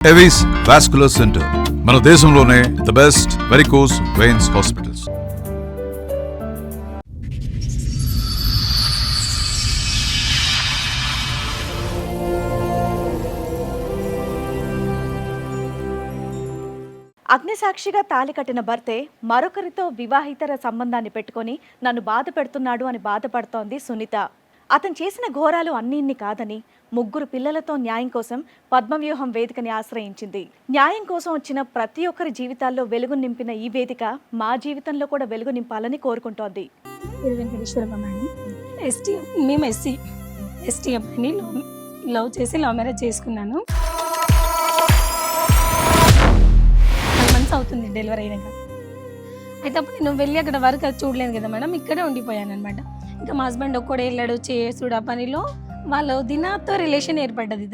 Avis vascular centre మన దేశంలోనే the best varicose veins hospitals. అగ్నిసాక్షిగా తాళి కట్టిన భర్తే మరొకరితో వివాహితర సంబంధాన్ని పెట్టుకొని నన్ను బాధ పెడుతున్నాడు అని బాధపడుతోంది సునీత. అతను చేసిన ఘోరాలు అన్నీ కాదని ముగ్గురు పిల్లలతో న్యాయం కోసం పద్మవ్యూహం వేదికని ఆశ్రయించింది. న్యాయం కోసం వచ్చిన ప్రతి ఒక్కరి జీవితాల్లో వెలుగు నింపిన ఈ వేదిక మా జీవితంలో కూడా వెలుగు నింపాలని కోరుకుంటోంది. మేము ఎస్టీ అబ్బాయిని లవ్ చేసి లవ్ మ్యారేజ్ చేసుకున్నాను. 5 months అవుతుంది డెలివరీ అయినాక. అయితే అప్పుడు నేను వెళ్ళి అక్కడ వర్క్ అది చూడలేదు కదా మేడం, ఇక్కడే ఉండిపోయాను అనమాట. ఇంకా మా హస్బెండ్ ఒక్కడే వెళ్ళాడు చేసుడు ఆ పనిలో, వాళ్ళు దినాతో రిలేషన్ ఏర్పడ్డది.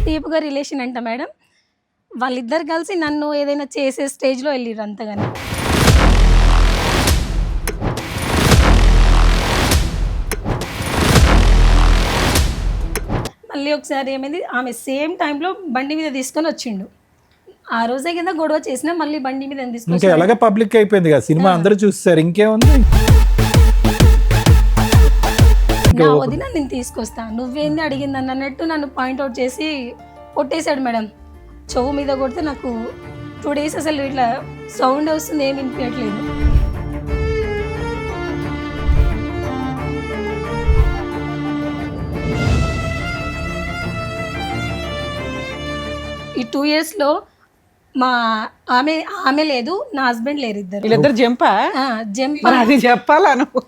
డీప్గా రిలేషన్ అంట మేడం. వాళ్ళిద్దరు కలిసి నన్ను ఏదైనా చేసే స్టేజ్లో వెళ్ళిర్రు అంతగానే. మళ్ళీ ఒకసారి ఏమైంది, ఆమె సేమ్ టైంలో బండి మీద తీసుకొని వచ్చిండు. ఆ రోజే కింద గొడవ చేసినా మళ్ళీ బండి మీద తీసుకొని అలాగే పబ్లిక్ అయిపోయింది కదా సినిమా, అందరూ చూస్తారు. ఇంకేముంది, నా వదిన నేను తీసుకొస్తా, నువ్వేంది అడిగింది అన్నట్టు నన్ను పాయింట్అవుట్ చేసి కొట్టేశాడు మేడం. చెవు మీద కొడితే నాకు 2 days అసలు ఇట్లా సౌండ్ వస్తుంది, ఏమి వినిపించట్లేదు. ఈ 2 yearsలో మా ఆమె లేదు, నా హస్బెండ్ లేరు, వీళ్ళిద్దరు జంపా జంప్. అది చెప్పాలా నువ్వు?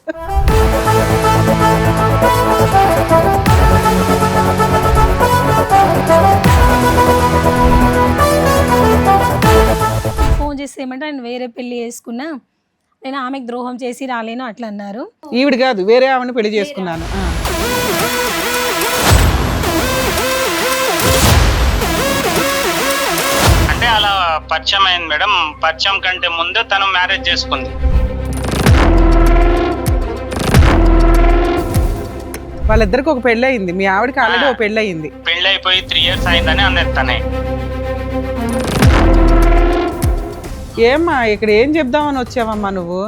ఫోన్ చేస్తే ఏమంటే నేను వేరే పెళ్లి చేసుకున్నా, నేను ఆమెకు ద్రోహం చేసి రాలేను అట్లా అన్నారు. ఈవిడ కాదు, వేరే ఆమెను పెళ్లి చేసుకున్నాను. అంటే అలా పరిచయం అయింది మేడం. పరిచయం కంటే ముందే తను మ్యారేజ్ చేసుకుంది. వాళ్ళిద్దరికి ఒక పెళ్లి అయింది, మీ ఆవిడకి ఆల్రెడీ ఒక పెళ్లి అయింది. పెళ్లి అయిపోయి 3 years అయిందని అన్నది తనే. ఏమ్మా ఇక్కడ ఏం చెప్దామని వచ్చావమ్మా నువ్వు?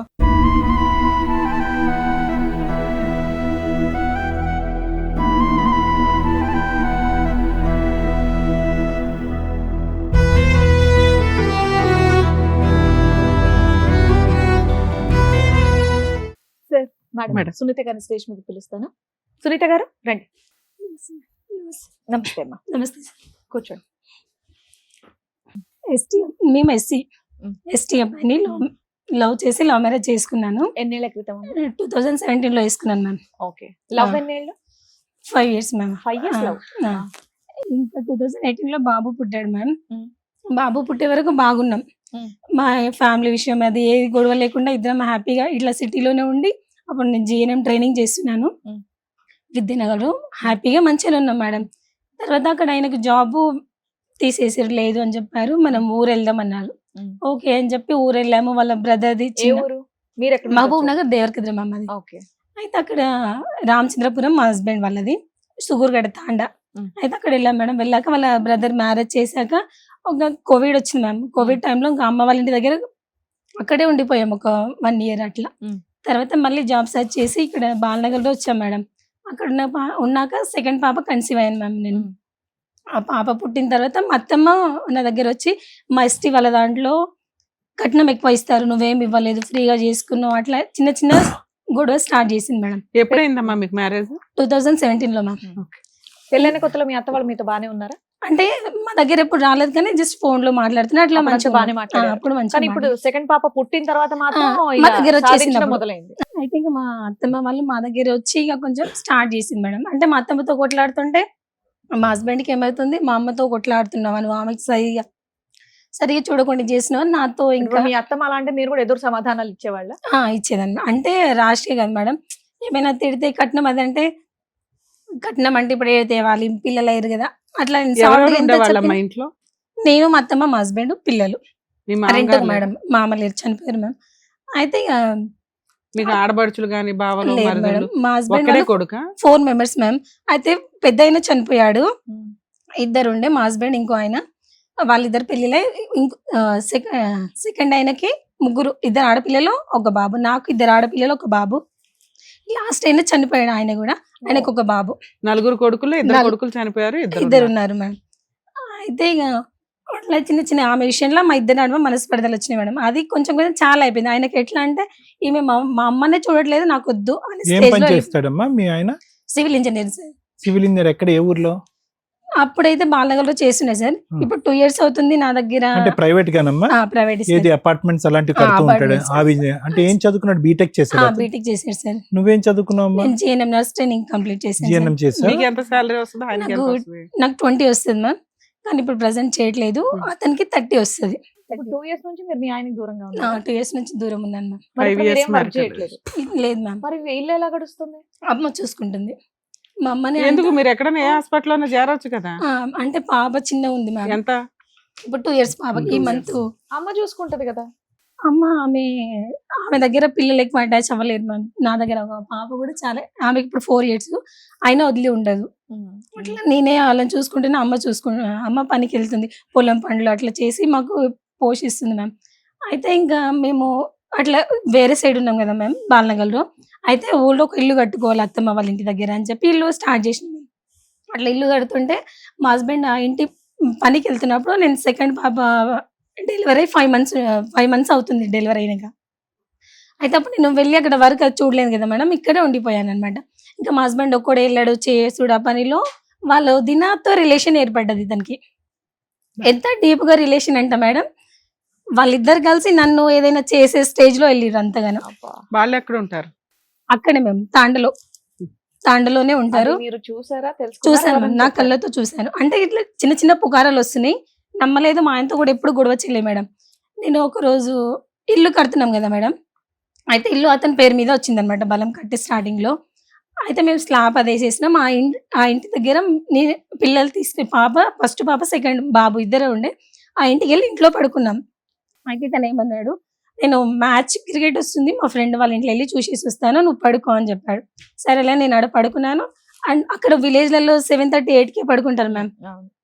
మేడం సునీత గారిని స్టేజ్ మీద పిలుస్తాను. సునీత గారు రండి. నమస్తే అమ్మా. నమస్తే సార్, కూర్చోండి. మేము ఎస్టీ అబ్బాయిని లవ్ చేసి లవ్ మ్యారేజ్ చేసుకున్నాను. ఎన్నేళ్ల క్రితం? 2017లో వేసుకున్నాను మ్యామ్. ఓకే. లవ్ ఎన్నేళ్ళు? 5 years మ్యామ్. 5 years love. ఇంకా 2018లో బాబు పుట్టాడు మ్యామ్. బాబు పుట్టే వరకు బాగున్నాం. మా ఫ్యామిలీ విషయం అది ఏ గొడవ లేకుండా ఇద్దరం హ్యాపీగా ఇట్లా సిటీలోనే ఉండి, అప్పుడు నేను GNM ట్రైనింగ్ చేస్తున్నాను విద్యానగర్లో. హ్యాపీగా మంచిగా ఉన్నాం మేడం. తర్వాత అక్కడ ఆయనకు జాబు తీసేసారు, లేదు అని చెప్పారు. మనం ఊరు వెళ్దాం అన్నారు. ఓకే అని చెప్పి ఊరు వెళ్ళాము. వాళ్ళ బ్రదర్ది మహబూబ్ నగర్ దేవరకద్ర అమ్మది. అయితే అక్కడ రామచంద్రపురం మా హస్బెండ్ వాళ్ళది, సుగూర్గడ తాండా. అయితే అక్కడ వెళ్ళాం మేడం. వెళ్ళాక వాళ్ళ బ్రదర్ మ్యారేజ్ చేశాక ఒక కోవిడ్ వచ్చింది మ్యామ్. కోవిడ్ టైంలో ఇంకా అమ్మ వాళ్ళ ఇంటి దగ్గర అక్కడే ఉండిపోయాం ఒక 1 year అట్లా. తర్వాత మళ్ళీ జాబ్ సర్చ్ చేసి ఇక్కడ బాలనగర్లో వచ్చాం మేడం. అక్కడ ఉన్నాక 2nd పాప కన్సీవ్ అయ్యాను మ్యామ్ నేను. ఆ పాప పుట్టిన తర్వాత మా అత్తమ్మ నా దగ్గర వచ్చి, మా ఎస్టీ వాళ్ళ దాంట్లో కట్నం ఎక్కువ ఇస్తారు, నువ్వేం ఇవ్వలేదు, ఫ్రీగా చేసుకున్నావు, అట్లా చిన్న చిన్న గొడవ స్టార్ట్ చేసింది మేడం. ఎప్పుడైందమ్మా మీకు మ్యారేజ్? 2017లో మ్యామ్. పెళ్ళైన కొత్తలో మీ అత్త వాళ్ళు మీతో బానే ఉన్నారా? అంటే మా దగ్గర ఎప్పుడు రాలేదు కానీ జస్ట్ ఫోన్ లో మాట్లాడుతున్నా, అట్లా మంచిగా బానే మాట్లాడారు. అప్పుడు మంచిగా. ఇప్పుడు 2nd పాప పుట్టిన తర్వాత మాత్రం మా దగ్గర వచ్చేసింది మొదలైంది. అయితే ఇంకా మా అత్తమ్మ వాళ్ళు మా దగ్గర వచ్చి ఇక కొంచెం స్టార్ట్ చేసింది మేడం. అంటే మా అత్తమ్మతో కొట్లాడుతుంటే మా హస్బెండ్కి ఏమవుతుంది, మా అమ్మతో కొట్లాడుతున్నావు, నువ్వు ఆమెకి సరిగా చూడకుండా చేసినావు నాతో. ఇంకా మీ అత్తమ్మ అలా అంటే మీరు కూడా ఎదురు సమాధానాలు ఇచ్చేవాళ్ళ? ఇచ్చేదాన్ని. అంటే రాష్ట్రీయ కదా మేడం, ఏమైనా తిడితే కట్నం అదంటే కట్నం అంటే ఇప్పుడు ఏ తేవాలి, పిల్లలు అయ్యారు కదా అట్లా. ఇంట్లో నేను, మా అత్తమ్మ, మా హస్బెండ్, పిల్లలు. మేడం మామలేరు, చనిపోయారు మ్యామ్. అయితే ఇక మీకు ఆడబడుచులు గాని బావలు లేదు మేడం, మరుదులు మా హస్బెండ్ ఒక్కడే కొడుక? 4 మెంబర్స్ మ్యామ్. అయితే పెద్ద ఆయన చనిపోయాడు, ఇద్దరు ఉండే, మా హస్బెండ్ ఇంకో ఆయన. వాళ్ళిద్దరు పెళ్ళిలై సెకండ్ ఆయనకి ముగ్గురు, 2 ఆడపిల్లలు 1 బాబు. నాకు 2 ఆడపిల్లలు 1 బాబు. లాస్ట్ అయినా చనిపోయాడు ఆయన కూడా, ఆయనకు 1 బాబు. 4 కొడుకులు, 2 నలుగురు. కొడుకులు చనిపోయారు, 2 ఇద్దరు ఉన్నారు మేడం. అయితే ఇక అట్లా చిన్న చిన్న ఆమె విషయంలో మా ఇద్దరు నడుమ మనస్పర్ధలు వచ్చినాయి మేడం. అది కొంచెం కొంచెం చాలా అయిపోయింది. ఆయనకి ఎట్లా అంటే ఈమె మా అమ్మనే చూడట్లేదు, నాకు వద్దు అని ఏం స్టేజ్ పని లో. చేస్తాడమ్మా మీ ఆయన? Civil engineer sir. Civil engineer ఎక్కడ, ఏ ఊర్లో? అప్పుడైతే బాలనగర్ లో చేస్తుండే సార్. ఇప్పుడు 2 years అవుతుంది నా దగ్గర. అంటే ప్రైవేట్ గానమ్మా? ప్రైవేట్ ఏది అపార్ట్మెంట్స్ అలాంటివి కడుతూ ఉంటాడు? apartments. అంటే ఏం చదువుకున్నాడు? బీటెక్ చేశాడు? బీటెక్ చేశారు సార్. నువ్వేం చదువుకున్నావు? నేను జిఎన్ఎం నర్స్ ట్రైనింగ్ కంప్లీట్ చేశాను జిఎన్ఎం సార్. చేసా? మీకు ఎంత సాలరీ వస్తుంది? ఆయనకి ఎంత నాకు వస్తుంది? నాకు 20 వస్తుంది మ్యామ్, కానీ ఇప్పుడు ప్రెసెంట్ చేయట్లేదు. అతనికి 30 వస్తుంది. 2 years నుంచి మీరు మీ ఆయనకి దూరంగా ఉన్నారు. 2 years నుంచి దూరం ఉన్నాను మ్యామ్. మరి 5 ఇప్పుడు years మీరేం వర్క్ marriage చేయట్లేదు. లేదు మ్యామ్, మరి ఇల్లు ఎలా గడుస్తుంది? అమ్మ చూసుకుంటుంది. మా అమ్మని ఎందుకు మీరు ఎక్కడైనా ఏ హాస్పిటల్ లోనే చేరొచ్చు కదా? అంటే పాప చిన్న ఉంది మ్యామ్. ఎంత? ఇప్పుడు 2 years పాపకి. ఈ 2 మంత్ అమ్మ చూసుకుంటది కదా. అమ్మ ఆమె దగ్గర పిల్లలు ఎక్కువ అటాచ్ అవ్వలేదు మ్యామ్. నా దగ్గర ఒక పాప కూడా చాలా, ఆమెకి ఇప్పుడు 4 years, అయినా వదిలి ఉండదు. అట్లా నేనే వాళ్ళని చూసుకుంటేనే అమ్మ పనికి వెళ్తుంది, పొలం పనులు అట్లా చేసి మాకు పోషిస్తుంది మ్యామ్. అయితే ఇంకా మేము అట్లా వేరే సైడ్ ఉన్నాం కదా మ్యామ్, బాలనగర్లో. అయితే ఊళ్ళో ఒక ఇల్లు కట్టుకోవాలి అత్తమ్మ వాళ్ళ ఇంటి దగ్గర అని చెప్పి ఇల్లు స్టార్ట్ చేసినాం. అట్లా ఇల్లు కడుతుంటే మా హస్బెండ్ ఆ ఇంటి పనికి వెళ్తున్నప్పుడు, నేను సెకండ్ పాప డెలివరీ 5 months అవుతుంది డెలివరీ అయినాక. అయితే అప్పుడు నేను వెళ్ళి అక్కడ వర్క్ అది చూడలేను కదా మేడం, ఇక్కడే ఉండిపోయాను అనమాట. ఇంకా మా హస్బెండ్ ఒక్కడే వెళ్ళాడు చేసుడు ఆ పనిలో. వాళ్ళు దినాతో రిలేషన్ ఏర్పడ్డది ఇతనికి. ఎంత డీప్గా రిలేషన్ అంట మేడం, వాళ్ళిద్దరు కలిసి నన్ను ఏదైనా చేసే స్టేజ్ లో వెళ్ళిర్రు అంతగానో. వాళ్ళు ఎక్కడ ఉంటారు? అక్కడే మేము తాండలోనే ఉంటారు. అది మీరు చూసారా? చూసాను మ్యామ్, నా కళ్ళతో చూసాను. అంటే ఇట్లా చిన్న చిన్న పుకారాలు వస్తున్నాయి, నమ్మలేదు. మా ఆయనతో కూడా ఎప్పుడు గొడవ చేయలే మేడం. నేను ఒక రోజు ఇల్లు కడుతున్నాం కదా మేడం, అయితే ఇల్లు అతని పేరు మీద వచ్చిందనమాట బలం కట్టి స్టార్టింగ్ లో. అయితే మేము స్లాబ్ అది వేసేసినాం. ఆ ఇంటి దగ్గర పిల్లలు తీసుకుని ఫస్ట్ పాప సెకండ్ బాబు ఇద్దరే ఉండే. ఆ ఇంటికి వెళ్ళి ఇంట్లో పడుకున్నాం. అయితే తను ఏమన్నాడు, నేను మ్యాచ్ క్రికెట్ వస్తుంది, మా ఫ్రెండ్ వాళ్ళ ఇంట్లో వెళ్ళి చూసేసి వస్తాను, నువ్వు పడుకో అని చెప్పాడు. సరేలే నేను ఆడ పడుకున్నాను. అండ్ అక్కడ విలేజ్లలో 7:30, 8కే పడుకుంటారు మ్యామ్.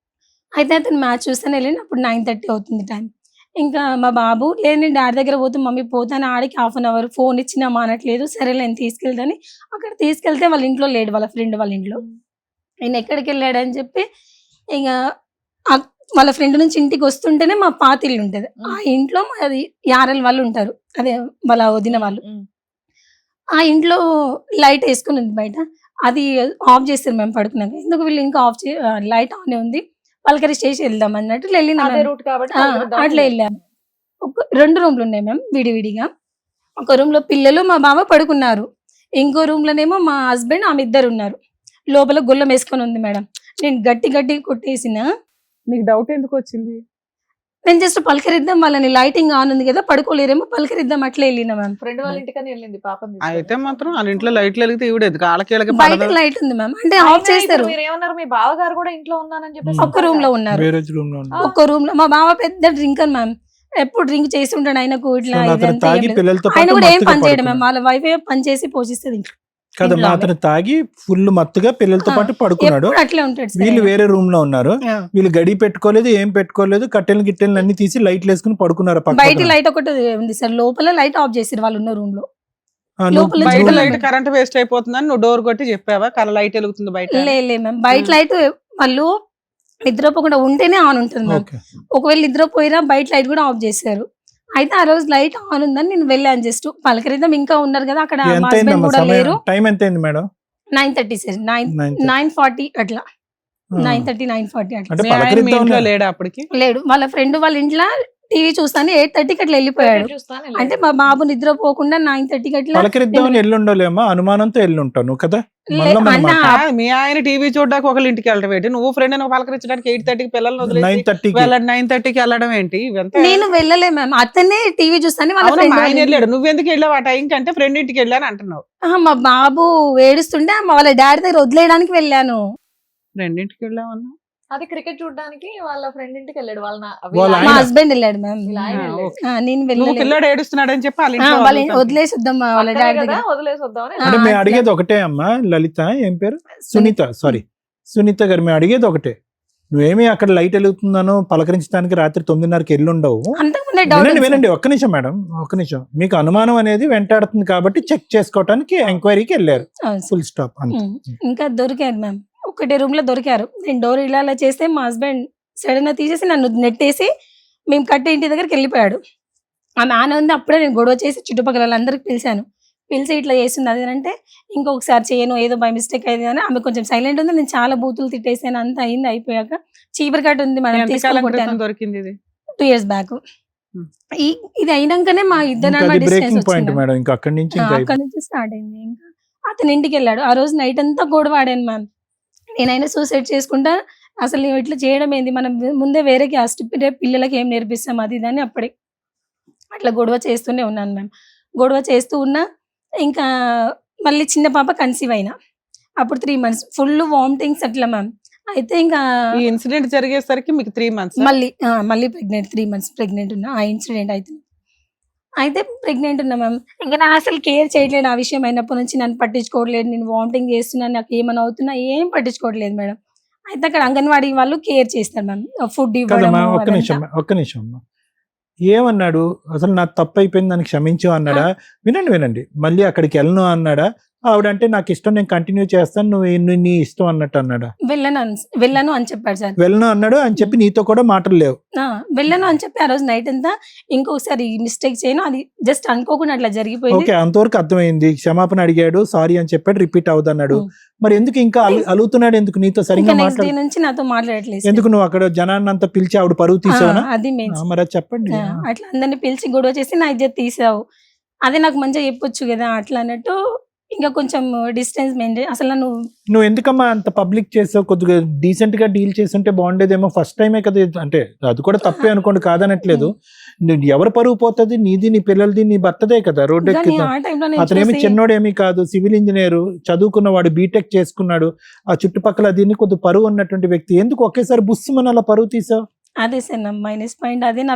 అయితే అతను మ్యాచ్ చూస్తాను వెళ్ళిన అప్పుడు 9:30 అవుతుంది టైం. ఇంకా మా బాబు లేదు, నేను డాడీ దగ్గర పోతే మమ్మీ పోతాను, ఆడికి 1/2 an hour ఫోన్ ఇచ్చినా మానట్లేదు. సరే నేను తీసుకెళ్తాను. అక్కడ తీసుకెళ్తే వాళ్ళ ఇంట్లో లేడు, వాళ్ళ ఫ్రెండ్ వాళ్ళ ఇంట్లో. ఆయన ఎక్కడికి వెళ్ళాడని చెప్పి ఇక వాళ్ళ ఫ్రెండ్ నుంచి ఇంటికి వస్తుంటేనే మా పాత ఇల్లు ఉంటుంది. ఆ ఇంట్లో అది యారల్ వాళ్ళు ఉంటారు, అదే వాళ్ళ వదిన వాళ్ళు. ఆ ఇంట్లో లైట్ వేసుకుని ఉంది బయట, అది ఆఫ్ చేస్తారు మేము పడుకున్నాక. ఎందుకు వీళ్ళు ఇంకా లైట్ ఆన్ ఉంది, పలకరి చేసి వెళ్దాం అన్నట్టు వెళ్ళినా అట్లా వెళ్ళాము. 2 రూమ్లు ఉన్నాయి మేము విడివిడిగా. ఒక రూమ్ లో పిల్లలు మా బావ పడుకున్నారు, ఇంకో రూమ్ లోనేమో మా హస్బెండ్ ఆమె ఇద్దరు ఉన్నారు. లోపల గొల్లం వేసుకొని ఉంది మేడం. నేను గట్టి కొట్టేసిన. నీకు డౌట్ ఎందుకు వచ్చింది? నేను జస్ట్ పలకరిద్దాం, వాళ్ళని లైటింగ్ ఆన్ ఉంది కదా పడుకోలేరేమో, పలకరిద్దాం అట్లా వెళ్ళినా మ్యామ్. ఫ్రెండ్ వాళ్ళ ఇంటికని వెళ్ళింది పాపం. అయితే మాత్రం వాళ్ళ ఇంట్లో లైట్లు వెలిగితే ఇవిడేది కాళ్ళకి బయట లైట్ ఉంది మ్యామ్, అంటే ఆఫ్ చేస్తారు. మీరు ఏమన్నారు, మీ బావగారు కూడా ఇంట్లో ఉన్నానని చెప్పేసి ఒక్క రూమ్ లో ఉన్నారు. వేరే రూమ్ లో ఉన్నారు. ఒక్క రూమ్ లో మా బావ పెద్ద డ్రింకర్ మ్యామ్, ఎప్పుడు డ్రింక్ చేసి ఉంటాడు. ఆయనకు ఇట్లా సో అతను ఇదంతా తాగి ఏం లేదు. పిల్లలతో ఆయన పాటు కూడా ఏం మత్తుగా పని చేయడం మ్యామ్, పడుకున్నాడు. వాళ్ళ వైఫ్ పని చేసి పోషిస్తుంది ఇంట్లో. కదమ్మా, ఇంట్లో అతను తాగి ఫుల్ మత్తుగా పిల్లలతో పాటు పడుకున్నాడు. ఎప్పుడు అట్లే ఉంటాడు సార్ వీళ్ళు ఆయన. వేరే రూమ్ లో ఉన్నారు. ఆ. వీళ్ళు గడి పెట్టుకోలేదు, ఏం పెట్టుకోలేదు, గిట్టెలు అన్ని తీసి లైట్లు వేసుకుని పడుకున్నారు బయట పక్కన. లైట్ ఒకటి ఉంది సార్, లోపల లైట్ ఆఫ్ చేసారు వాళ్ళు ఉన్న రూమ్ లో. ఆ, నువ్వు లోపల బయట చూడలేదు. లైట్ కరెంట్ వేస్ట్ అయిపోతుందని నువ్వు డోర్ కొట్టి చెప్పావా? లైట్ వెలుగుతుంది బయట. లే మ్యామ్, బయట లైట్ వాళ్ళు నిద్రపోకుండా ఉంటేనే ఆన్ ఉంటుంది మ్యామ్. ఓకే. ఒకవేళ నిద్రపోయినా బయట లైట్ కూడా ఆఫ్ చేశారు. అయితే ఆ రోజు లైట్ ఆన్ ఉందని నేను వెళ్ళాను, జస్ట్ పలకరిద్దాం, ఇంకా ఉన్నారు కదా అక్కడ. ఎంత మా హస్బెండ్ అయిందమ్మా కూడా సమయం? లేరు. టైం ఎంత అయింది మేడం? 9:30 సార్, 9:40 అట్లా. 9:30, 9:40 అట్లా. అంటే మీ ఆయన మీ పలకరిద్దాం ఇంట్లో అన్నా. లేడా అప్పటికి? లేడు, వాళ్ళ ఫ్రెండ్ వాళ్ళ ఇంట్లో టీవీ చూస్తాను 8:30కి అట్లా వెళ్ళిపోయాడు. అంటే మా బాబు నిద్రపోకుండా 9:30కి అట్లా. పలకరిద్దామని ఎల్లుండలేమా? అనుమానంతో ఎల్లుంటావు నువ్వు కదా. లే- మళ్ళా మనం అన్న, మాట్లాడు. మీ ఆయన టీవీ చూడడానికి ఒకళ్ళ ఇంటికి వెళ్ళడం ఏంటి? నువ్వు ఫ్రెండ్ పలకరించడానికి 8:30కి పిల్లల్ని వదిలేసి 9:30కి వెళ్ళడం 9:30కి వెళ్ళడం ఏంటి? ఇవంతా నేను వెళ్ళలే మ్యామ్, అతనే టీవీ చూస్తాను వాళ్ళ అవునా, ఫ్రెండ్ మా ఆయన వాళ్ళ ఇంట్లో. వెళ్ళాడు, నువ్వెందుకు వెళ్ళావు ఆ టైం కంటే? ఫ్రెండ్ ఇంటికి వెళ్ళాను అంటున్నావు. మా బాబు ఏడుస్తుంటే వాళ్ళ డాడీ దగ్గర వదిలేయడానికి వెళ్ళాను. ఫ్రెండ్ ఇంటికి వెళ్ళావన్నా? అది క్రికెట్ చూడడానికి వాళ్ళ ఫ్రెండ్ ఇంటికి వెళ్ళాడు వాళ్ళ వాళ్ళ మా ఆయన? హస్బెండ్ వెళ్ళాడు మ్యామ్. వీళ్ళ ఆయన ఆ, వెళ్ళాడు. ఓకే. నేను నువ్వు వెళ్ళలేదు. పిల్లాడు ఏడుస్తున్నాడని చెప్పి వాళ్ళ ఆ, ఇంట్లో వాళ్ళ వదులుతాను. వదిలేసి వద్దాం వాళ్ళ పక్కనే డాడీ కదా, దగ్గర. వదిలేసి వద్దామని అంటే మేము అట్లా. అడిగేది ఒకటే అమ్మా, లలిత ఏం పేరు, సునీత, సారీ సునీత గారు, మేము అడిగేది ఒకటే. నువ్వేమి అక్కడ లైట్ వెలుగుతుందనో పలకరించడానికి రాత్రి 9:30కి వెళ్ళుండవు. అంతకుముందే డౌట్ వినండి వినండి, ఒక్క నిమిషం మేడం, ఒక్క నిమిషం. మీకు అనుమానం అనేది వెంటాడుతుంది కాబట్టి చెక్ చేసుకోవడానికి ఎంక్వైరీకి వెళ్ళారు, ఫుల్ స్టాప్ అంతే. ఇంకా దొరికారు మ్యామ్, ఒకటే రూమ్ లో దొరికారు. నేను డోర్ ఇలా చేస్తే మా హస్బెండ్ సడన్ గా తీసేసి నన్ను నెట్టేసి మేము కట్టే ఇంటి దగ్గరికి వెళ్ళిపోయాడు. ఆ నాన్న ఉంది, అప్పుడే నేను గొడవ చేసి చుట్టుపక్కల వాళ్ళందరికి పిలిచాను. పిలిచి ఇట్లా చేస్తుంది అది అంటే ఇంకొకసారి చేయను, ఏదో బై మిస్టేక్ అయింది అని ఆమె కొంచెం సైలెంట్ ఉంది. నేను చాలా బూతులు తిట్టేసాను, అంత అయింది. అయిపోయాక చీపురు కట్ట ఉంది మేడం, ఎంతకాలం క్రితం తీసుకొని దొరికింది ఇది? 2 years బ్యాక్. ఇది అయినాకనే మా ఇద్దరు ఇంకా అది బ్రేకింగ్ పాయింట్ మేడం, ఇంకా అక్కడి నుంచి ఇంకా అక్కడ నుంచి స్టార్ట్ అయింది. ఇంకా అతను ఇంటికి వెళ్ళాడు. ఆ రోజు నైట్ అంతా గొడవ ఆడాను మ్యామ్. నేనైనా సూసైడ్ చేసుకుంటా, అసలు నువ్వు ఇట్లా చేయడం ఏంది, మనం ముందే వేరే క్యాస్ట్, పిల్లలకి ఏం నేర్పిస్తాం అది ఇది అని అప్పుడే అట్లా గొడవ చేస్తూనే ఉన్నాను మ్యామ్. గొడవ చేస్తూ ఉన్నా. ఇంకా మళ్ళీ చిన్న పాప కన్సీవ్ అయినా, అప్పుడు 3 months ఫుల్ వామిటింగ్స్ అట్లా మ్యామ్. అయితే ఇంకా ఈ ఇన్సిడెంట్ జరిగేసరికి మీకు 3 months మళ్ళీ ప్రెగ్నెంట్, 3 months ప్రెగ్నెంట్ ఉన్నా. ఆ ఇన్సిడెంట్ అయితే ప్రెగ్నెంట్ ఉన్నా మ్యామ్. ఇంకా నా అసలు కేర్ చేయట్లేదు. ఆ విషయం అయినప్పటి నుంచి నన్ను పట్టించుకోవట్లేదు. నేను వామిటింగ్ చేస్తున్నాను, నాకు ఏమైనా అవుతున్నా ఏం పట్టించుకోవట్లేదు మేడం. అయితే అక్కడ అంగన్వాడీ వాళ్ళు కేర్ చేస్తారు మ్యామ్, ఫుడ్ ఇవ్వడం. కదమ్మా, ఒక్క నిమిషం అమ్మా. ఏమన్నాడు అసలు, నాకు తప్పు అయిపోయింది నన్ను క్షమించు అన్నాడా? వినండి, మళ్ళీ అక్కడికి వెళ్ళను అన్నాడా? ఆవిడంటే నాకు ఇష్టం, నేను కంటిన్యూ చేస్తాను, నువ్వు నీ ఇష్టం అన్నట్టు అన్నాడా? వెళ్ళను అని చెప్పాడు సార్. వెళ్ళను అన్నాడు అని చెప్పి నీతో కూడా మాటలు లేవు? వెళ్ళను అని చెప్పి ఆ రోజు నైట్ అంతా ఇంకొకసారి మిస్టేక్ చేయను, అది జస్ట్ అనుకోకుండా అట్లా జరిగిపోయింది. ఓకే, అంతవరకు అర్థమైంది. క్షమాపణ అడిగాడు, సారీ అని చెప్పాడు, రిపీట్ అవుతున్నాడు. మరి ఎందుకు ఇంకా అలుగుతున్నాడు? ఎందుకు నీతో సరిగ్గా నెక్స్ట్ డే మాట్లాడు? నుంచి నాతో మాట్లాడట్లేదు. ఎందుకు నువ్వు అక్కడ జనాన్ని అంతా పిలిచి ఆవిడ పరువు తీసావనా? అది మెయిన్. మరి అది చెప్పండి. అట్లా అందరిని పిలిచి గొడవ చేసి నా ఇజ్జత్ తీసావు, అదే నాకు మంచిగా చెప్పొచ్చు కదా అట్లా అన్నట్టు. ఇంకా కొంచెం డిస్టెన్స్ మెయింటైన్. అసలు నువ్వు ఎందుకమ్మా అంత పబ్లిక్ చేసావు? కొద్దిగా డీసెంట్ గా డీల్ చేస్తుంటే బాగుండేదేమో. ఫస్ట్ టైమే కదా ఇది. అంటే అది కూడా తప్పే అనుకోండి, కాదనట్లేదు. ఎవరు పరువు పోతుంది? నీది, నీ పిల్లలది, నీ భర్తదే కదా. రోడ్ ఎక్కి అతనేమి చిన్నోడేమీ కాదు, సివిల్ ఇంజనీర్ చదువుకున్నవాడు, బీటెక్ చేసుకున్నాడు. ఆ చుట్టుపక్కల దీన్ని కొద్ది పరువు ఉన్నటువంటి వ్యక్తి. ఎందుకు ఒకేసారి బుస్సుమని అలా పరువు తీసావు? అదే సార్ నా మైనస్ పాయింట్, అదే నా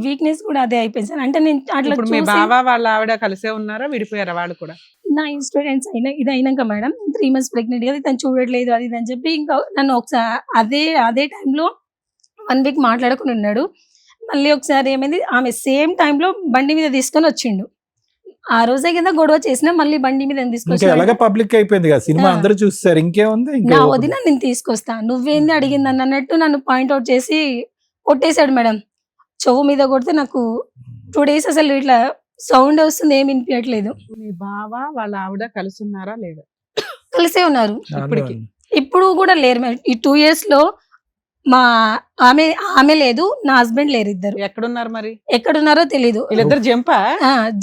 వీక్నెస్ కూడా అదే అయిపోయింది సార్. అంటే నేను అట్లా ఇప్పుడు మీ బావ వాళ్ళ ఆవిడ కలిసే ఉన్నారా, విడిపోయారా వాళ్ళు కూడా? నా ఇన్స్టూడెంట్స్ ఇది అయినాక మేడం 3 months ప్రెగ్నెంట్ కదా, తను చూడట్లేదు అది ఇది అని చెప్పి ఇంకా నన్ను ఒకసారి అదే టైంలో 1 week మాట్లాడుకుని ఉన్నాడు. మళ్ళీ ఒకసారి ఏమైంది, ఆమె సేమ్ టైంలో బండి మీద తీసుకొని వచ్చిండు. ఆ రోజే కదా గొడవ చేసినా, మళ్ళీ బండి మీద తీసుకొచ్చి ఎలాగ పబ్లిక్ అయిపోయింది కదా సినిమా, అందరూ చూస్తారు. ఇంకేముంది? నా వదిన నేను తీసుకొస్తా, నువ్వేంది అడిగింది అన్నట్టు నన్ను పాయింట్అవుట్ చేసి కొట్టేశాడు మేడం. చెవు మీద కొడితే నాకు 2 days అసలు ఇట్లా సౌండ్ వస్తుంది, ఏమి వినిపించట్లేదు. మీ బావ వాళ్ళ ఆవిడ కలిసి ఉన్నారా లేదా? కలిసే ఉన్నారు ఇప్పటికి? ఇప్పుడు కూడా లేరు మేడం. ఈ 2 years లో మా ఆమె లేదు, నా హస్బెండ్ లేరు. ఇద్దరు ఎక్కడున్నారు మరి? ఎక్కడున్నారో తెలీదు. వీళ్ళిద్దరు జంపా?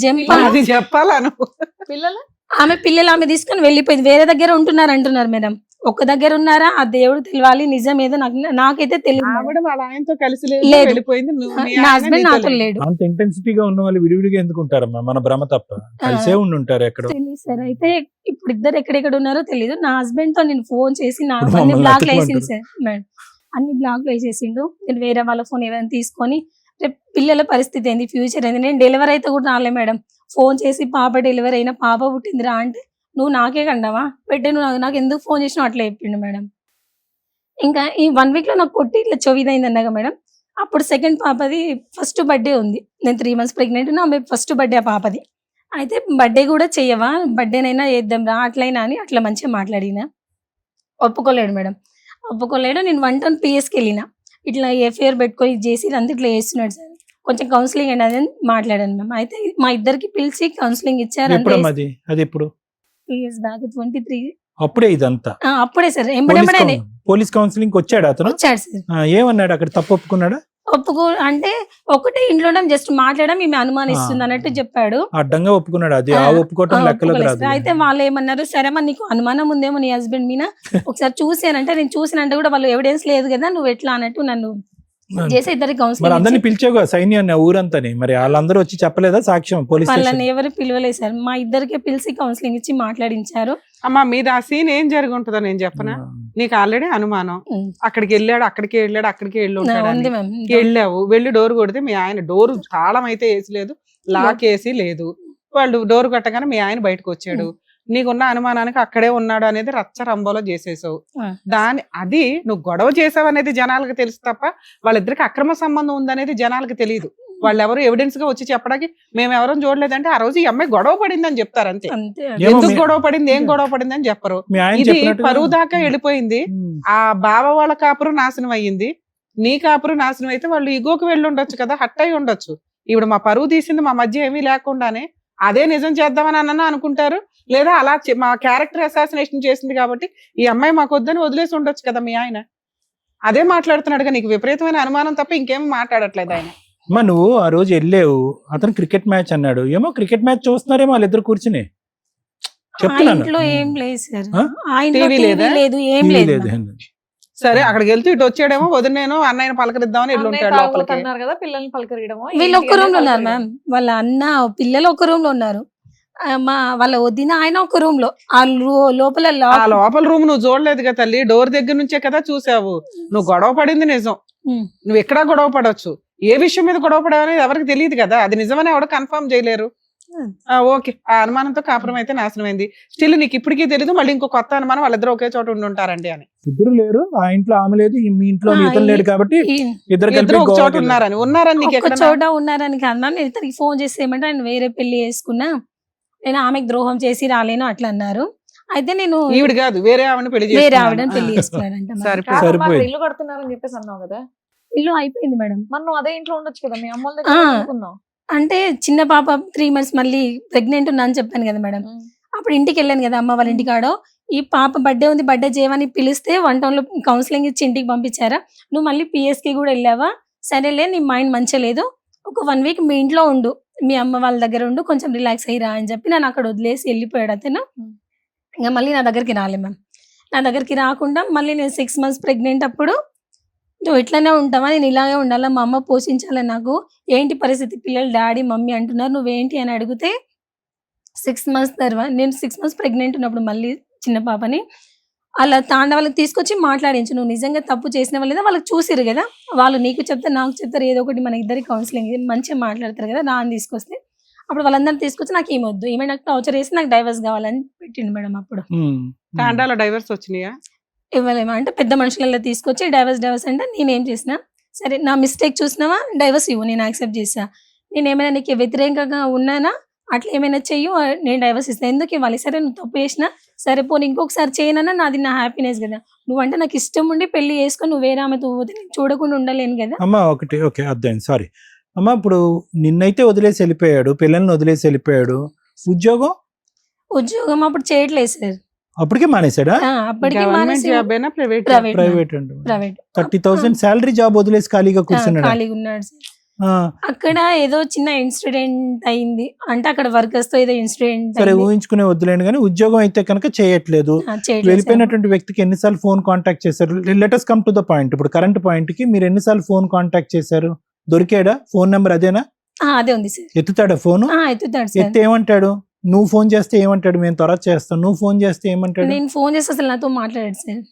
జంప్. అది చెప్పాలా నువ్వు? పిల్లలు ఆమె తీసుకొని వెళ్ళిపోయింది, వేరే దగ్గర ఉంటున్నారు అంటున్నారు మేడం. ఒక్క దగ్గర ఉన్నారా, ఆ దేవుడు తెలియాలి. నిజం ఏదో నాకైతే తెలియదు. ఆవిడ వాళ్ళ ఆయనతో కలిసి లేదు. వెళ్ళిపోయింది. నా హస్బెండ్ నాతో లేడు. అంత ఇంటెన్సిటీగా ఉన్న వాళ్ళు విడివిడిగా ఎందుకు ఉంటారమ్మా? మన భ్రమ తప్ప. కలిసే ఉంటారు ఎక్కడ. తెలియదు సార్. అయితే ఇప్పుడు ఇద్దరు ఎక్కడెక్కడ ఉన్నారో తెలియదు. నా హస్బెండ్ తో నేను ఫోన్ చేసి నా ఇప్పుడు అన్ని మమ్మల్ని బ్లాక్ వేసింది అతుక్కుంటారు. Sir madam. అన్ని బ్లాక్ వేసేసిండు. నేను వేరే వాళ్ళ ఫోన్ ఏదైనా తీసుకొని, రేపు పిల్లల పరిస్థితి ఏంది, ఫ్యూచర్ ఏంది, నేను డెలివరీ అయితే కూడా రాలే మేడం. ఫోన్ చేసి పాప డెలివరీ అయినా, పాప పుట్టిందిరా అంటే, నువ్వు నాకే కండావా పెట్టే, నువ్వు నాకు ఎందుకు ఫోన్ చేసినావు అట్లా చెప్పిండు మేడం. ఇంకా ఈ 1 week లో నాకు కొట్టి ఇట్లా చొవిదైంది అన్నాగా మేడం. అప్పుడు సెకండ్ పాపది ఫస్ట్ బర్త్డే ఉంది. నేను 3 months ప్రెగ్నెంట్ ఉన్నా, ఆమె ఫస్ట్ బర్త్డే ఆ పాపది. అయితే బర్త్డే కూడా చెయ్యవా, బర్త్డేనైనా చేద్దాం రా అట్లయినా అని అట్లా మంచిగా మాట్లాడినా. ఒప్పుకోలేడు మేడం, ఒప్పుకోలేడు. నేను 1 town PSకి వెళ్ళిన, ఇట్లా ఎఫ్ఐఆర్ పెట్టుకొని చేసి అంతా ఇట్లా చేస్తున్నాడు సార్, కొంచెం కౌన్సిలింగ్ అండి అని మాట్లాడాను మ్యామ్. అయితే మా ఇద్దరికి పిలిచి కౌన్సిలింగ్ ఇచ్చారు. ఎప్పుడమ్మా అది ఎప్పుడు? 3 years బ్యాక్ 23. అప్పుడే ఇదంతా? అప్పుడే సార్. ఎంబడెంబడే పోలీస్ కౌన్సిలింగ్ వచ్చాడు అతను? వచ్చాడు సార్. ఏమన్నాడు అక్కడ? తప్పు ఒప్పుకున్నాడా? అంటే ఒకటే ఇంట్లో జస్ట్ మాట్లాడడం, ఈమె అనుమానిస్తుంది అన్నట్టు చెప్పాడు. అడ్డంగా ఒప్పుకున్నాడు. అది ఒప్పుకోవటం లెక్కలోకి రాదు. అయితే వాళ్ళు ఏమన్నారు, సరే మరి నీకు అనుమానం ఉందేమో నీ హస్బెండ్ మీద, ఒకసారి చూసానంటే, నేను చూసినంటే కూడా వాళ్ళు ఎవిడెన్స్ లేదు కదా, నువ్వు ఎట్లా అన్నట్టు నన్ను చేసి ఇద్దరికి మరి అందరిని కౌన్సిలింగ్ పిలిచావుగా సైన్యాన్ని ఆ ఊరంతని, మరి వాళ్ళందరూ వచ్చి చెప్పలేదా సాక్ష్యం పోలీస్ వాళ్ళని స్టేషన్? ఎవరు పిలవలేదు సార్, మా ఇద్దరికే పిలిచి కౌన్సిలింగ్ ఇచ్చి మాట్లాడించారు. అమ్మా మీద ఆ సీన్ ఏం జరిగి ఉంటుందో నేను చెప్పనా, నీకు ఆల్రెడీ అనుమానం, ఉమ్. అక్కడికి వెళ్ళాడు అక్కడికి వెళ్ళి ఉంటాడు ఉంది అని. మ్యామ్. వెళ్ళావు, వెళ్ళి డోర్ కొడితే మీ ఆయన డోర్ తాళం అయితే వేసి లేదు, లాక్ వేసి లేదు, వాళ్ళు డోర్ కొట్టగానే మీ ఆయన బయటకు వచ్చాడు, నీకున్న అనుమానానికి అక్కడే ఉన్నాడు అనేది రచ్చ రంబోలో చేసేసావు. అది నువ్వు గొడవ చేసావు అనేది జనాలకు తెలుసు తప్ప వాళ్ళిద్దరికి అక్రమ సంబంధం ఉందనేది జనాలకు తెలియదు. వాళ్ళు ఎవరు ఎవిడెన్స్ గా వచ్చి చెప్పడానికి మేము ఎవరూ చూడలేదంటే ఆ రోజు ఈ అమ్మాయి గొడవ పడింది అని చెప్తారు అంతే. అంతే. ఏమో ఎందుకు మీ- గొడవ పడింది ఏం గొడవ పడింది అని చెప్పరు. మీ ఆయన ఇది చెప్పినట్టుగా- పరువు దాకా వెళ్ళిపోయింది. ఆ బావ వాళ్ళ కాపురం నాశనం అయ్యింది, నీ కాపురం నాశనం అయితే వాళ్ళు ఇగోకి వెళ్ళి ఉండొచ్చు కదా, హట్ అయి ఉండొచ్చు. ఇప్పుడు మా పరువు తీసింది మా మధ్య ఏమీ లేకుండానే అదే నిజం చేద్దామని అన్న అనుకుంటారు, లేదా అలా మా క్యారెక్టర్ అసాసినేషన్ చేసింది కాబట్టి ఈ అమ్మాయి మాకు వద్దని వదిలేసి ఉండొచ్చు కదా మీ ఆయన. అదే మాట్లాడుతున్నాడుగా, నీకు విపరీతమైన అనుమానం తప్ప ఇంకేం మాట్లాడట్లేదు ఆయన. అమ్మా నువ్వు ఆ రోజు వెళ్ళావు, అతను క్రికెట్ మ్యాచ్ అన్నాడు, ఏమో క్రికెట్ మ్యాచ్ చూస్తున్నారేమో వాళ్ళిద్దరు కూర్చుని ఆ చెప్తున్నాను. ఇంట్లో ఏం లేదు సార్, ఆ? ఆ ఇంట్లో టీవీ టీవీ లేదా? లేదు, ఏం టీవీ లేదు లేదు. మ్యామ్. సరే అక్కడికి వెళ్తూ ఇటు వచ్చాడేమో, వదిలేను అన్నయ్యని పలకరిద్దామని ఇల్లు అన్నయ్య ఉంటాడు లోపలికి. తాగుబోతున్నారు కదా, పిల్లల్ని పలకరియడమో వీళ్ళు ఒక్క రూమ్ లో ఉన్నారు మ్యామ్, వాళ్ళ అన్న పిల్లలు ఒక రూమ్ లో ఉన్నారు, వాళ్ళ వదిన ఆయన ఒక రూమ్ లో, ఆ లోపల ఆ లోపల రూమ్ నువ్వు చూడలేదు కదా తల్లి, డోర్ దగ్గర నుంచే కదా చూసావు. నువ్వు గొడవ పడింది నిజం, నువ్వు ఎక్కడా గొడవ పడవచ్చు, ఏ విషయం మీద గొడవ పడవనేది ఎవరికి తెలియదు కదా, అది నిజమని ఎవడ కన్ఫర్మ్ చేయలేరు. ఓకే, ఆ అనుమానంతో కాపురం అయితే నాశనం అయింది. స్టిల్ నీకు ఇప్పటికీ తెలీదు మళ్ళీ ఇంకో కొత్త అనుమానం వాళ్ళిద్దరు ఒకే చోట ఉండి ఉంటారండి అని. ఇద్దరు లేరు, ఆ ఇంట్లో ఆమె లేదు, మీ ఇంట్లో ఆ, ఇతను లేడు కాబట్టి ఇద్దరు కలిపి ఇద్దరు ఒక చోట గోవాకి వెళ్ళారు. ఉన్నారని నీకు ఒక ఎక్కడ చోట ఉన్నారని కన్నా నేను ఇతనికి ఫోన్ చేసి ఏమంటే ఆయన వేరే పెళ్లి చేసుకున్నా, నేను ఆమెకు ద్రోహం చేసి రాలేను అట్లా అన్నారు. అయితే నేను ఈవిడ కాదు వేరే ఆవిడని పెళ్లి వేరే చేసుకున్నాను. ఆవిడని పెళ్లి చేసుకున్నాడంట మ్యామ్. సరే. సరిపోయింది. ఇల్లు కడుతున్నారని చెప్పేసి అన్నావు కదా, ఇల్లు అయిపోయింది మేడం. మరి నువ్వు అదే ఇంట్లో ఉండొచ్చు కదా, మీ అమ్మోళ్ళ ఆ. దగ్గర అనుకున్నావు. అంటే చిన్న పాప 3 months మళ్ళీ ప్రెగ్నెంట్ ఉన్నా అని చెప్పాను కదా మేడం, అప్పుడు ఇంటికి వెళ్ళాను కదా అమ్మ వాళ్ళ ఇంటికాడో, ఈ పాప బర్త్డే ఉంది బర్త్డే చేయమని పిలిస్తే 1 town లో కౌన్సిలింగ్ ఇచ్చి ఇంటికి పంపించారా, నువ్వు మళ్ళీ పిఎస్కి కూడా వెళ్ళావా, సరేలే నీ మైండ్ మంచిగా లేదు, ఒక 1 week మీ ఇంట్లో ఉండు, మీ అమ్మ వాళ్ళ దగ్గర ఉండు, కొంచెం రిలాక్స్ అయ్యిరా అని చెప్పి నన్ను అక్కడ వదిలేసి వెళ్ళిపోయాడు అతను. ఇంకా మళ్ళీ నా దగ్గరికి రాలే మ్యామ్, నా దగ్గరికి రాకుండా మళ్ళీ నేను 6 months ప్రెగ్నెంట్ అప్పుడు నువ్వు ఇట్లానే ఉంటావా, నేను ఇలాగే ఉండాలా, మా అమ్మ పోషించాలి, నాకు ఏంటి పరిస్థితి, పిల్లలు డాడీ మమ్మీ అంటున్నారు, నువ్వేంటి అని అడిగితే 6 months తర్వాత నేను 6 months ప్రెగ్నెంట్ ఉన్నప్పుడు మళ్ళీ చిన్న పాపని అలా వాళ్ళకి తీసుకొచ్చి మాట్లాడించు, నువ్వు నిజంగా తప్పు చేసిన వాళ్ళేదా వాళ్ళకి చూసిరు కదా, వాళ్ళు నీకు చెప్తే నాకు చెప్తారు, ఏదో ఒకటి మన ఇద్దరికి కౌన్సిలింగ్ మంచిగా మాట్లాడతారు కదా, నా అని తీసుకొస్తే అప్పుడు వాళ్ళందరినీ తీసుకొచ్చి నాకు ఏమొద్దు, ఈమె నాకు టార్చర్ చేసి నాకు డైవర్స్ కావాలని పెట్టిండు మేడం. అప్పుడు తాండాలో డైవర్స్ వచ్చినాయా? ఇవ్వలేమా అంటే పెద్ద మనుషులలో తీసుకొచ్చి డైవర్స్ అంటే నేనేం చేసిన, సరే నా మిస్టేక్ చూసినావా డైవర్స్ ఇవ్వు, నేను యాక్సెప్ట్ చేసా, నేను ఏమైనా నీకు వ్యతిరేకంగా ఉన్నానా, అట్లా ఏమైనా చెయ్యు, నేను డైవర్స్ ఇస్తాను, ఎందుకు ఇవ్వాలి, సరే నువ్వు తప్పు చేసినా సరే పోనీ ఇంకొకసారి చేయనన్నా నాది నా హ్యాపీనెస్ కదా, నువ్వంటే నాకు ఇష్టం ఉండి పెళ్లి చేసుకొని నువ్వు వేరే ఆమెతో పోతే నేను చూడకుండా ఉండలేను కదా. అమ్మ ఒకటి ఓకే అర్థం సారీ అమ్మ, ఇప్పుడు నిన్నైతే వదిలేసి వెళ్ళిపోయాడు, పిల్లల్ని వదిలేసి వెళ్ళిపోయాడు, ఉద్యోగం అప్పుడు చేయట్లేదు సార్, అప్పటికే మానేశాడా? అప్పటికి గవర్నమెంట్ జాబ్ అయినా ప్రైవేట్ ప్రైవేట్ అండి, ప్రైవేట్ 30,000 శాలరీ జాబ్ వదిలేసి ఖాళీగా కూర్చున్నాడు. ఖాళీగా ఉన్నాడు సార్. అక్కడ ఏదో చిన్న ఇన్సిడెంట్ అయింది, అంటే అక్కడ వర్కర్స్ తో ఏదో ఇన్సిడెంట్ సరే ఊహించుకునే వద్దులేండి, కానీ ఉద్యోగం అయితే కనుక చేయట్లేదు. వెళ్ళిపోయినటువంటి వ్యక్తికి ఎన్నిసార్లు ఫోన్ కాంటాక్ట్ చేశారు? Let's come to the point. ఇప్పుడు కరెంట్ పాయింట్ కి మీరు ఎన్నిసార్లు ఫోన్ కాంటాక్ట్ చేశారు? దొరికాడా? ఫోన్ నెంబర్ అదేనా? అదే ఉంది సార్. ఎత్తుతాడా ఫోన్? ఎత్తుతాడు సార్. ఎత్తే ఏమంటాడు? నువ్వు ఫోన్ చేస్తే ఏమంటాడు? మేము త్వరగా చేస్తాం. నువ్వు ఫోన్ చేస్తే ఏమంటాడు? నేను ఫోన్ చేస్తే అసలు నాతో మాట్లాడాడు సార్.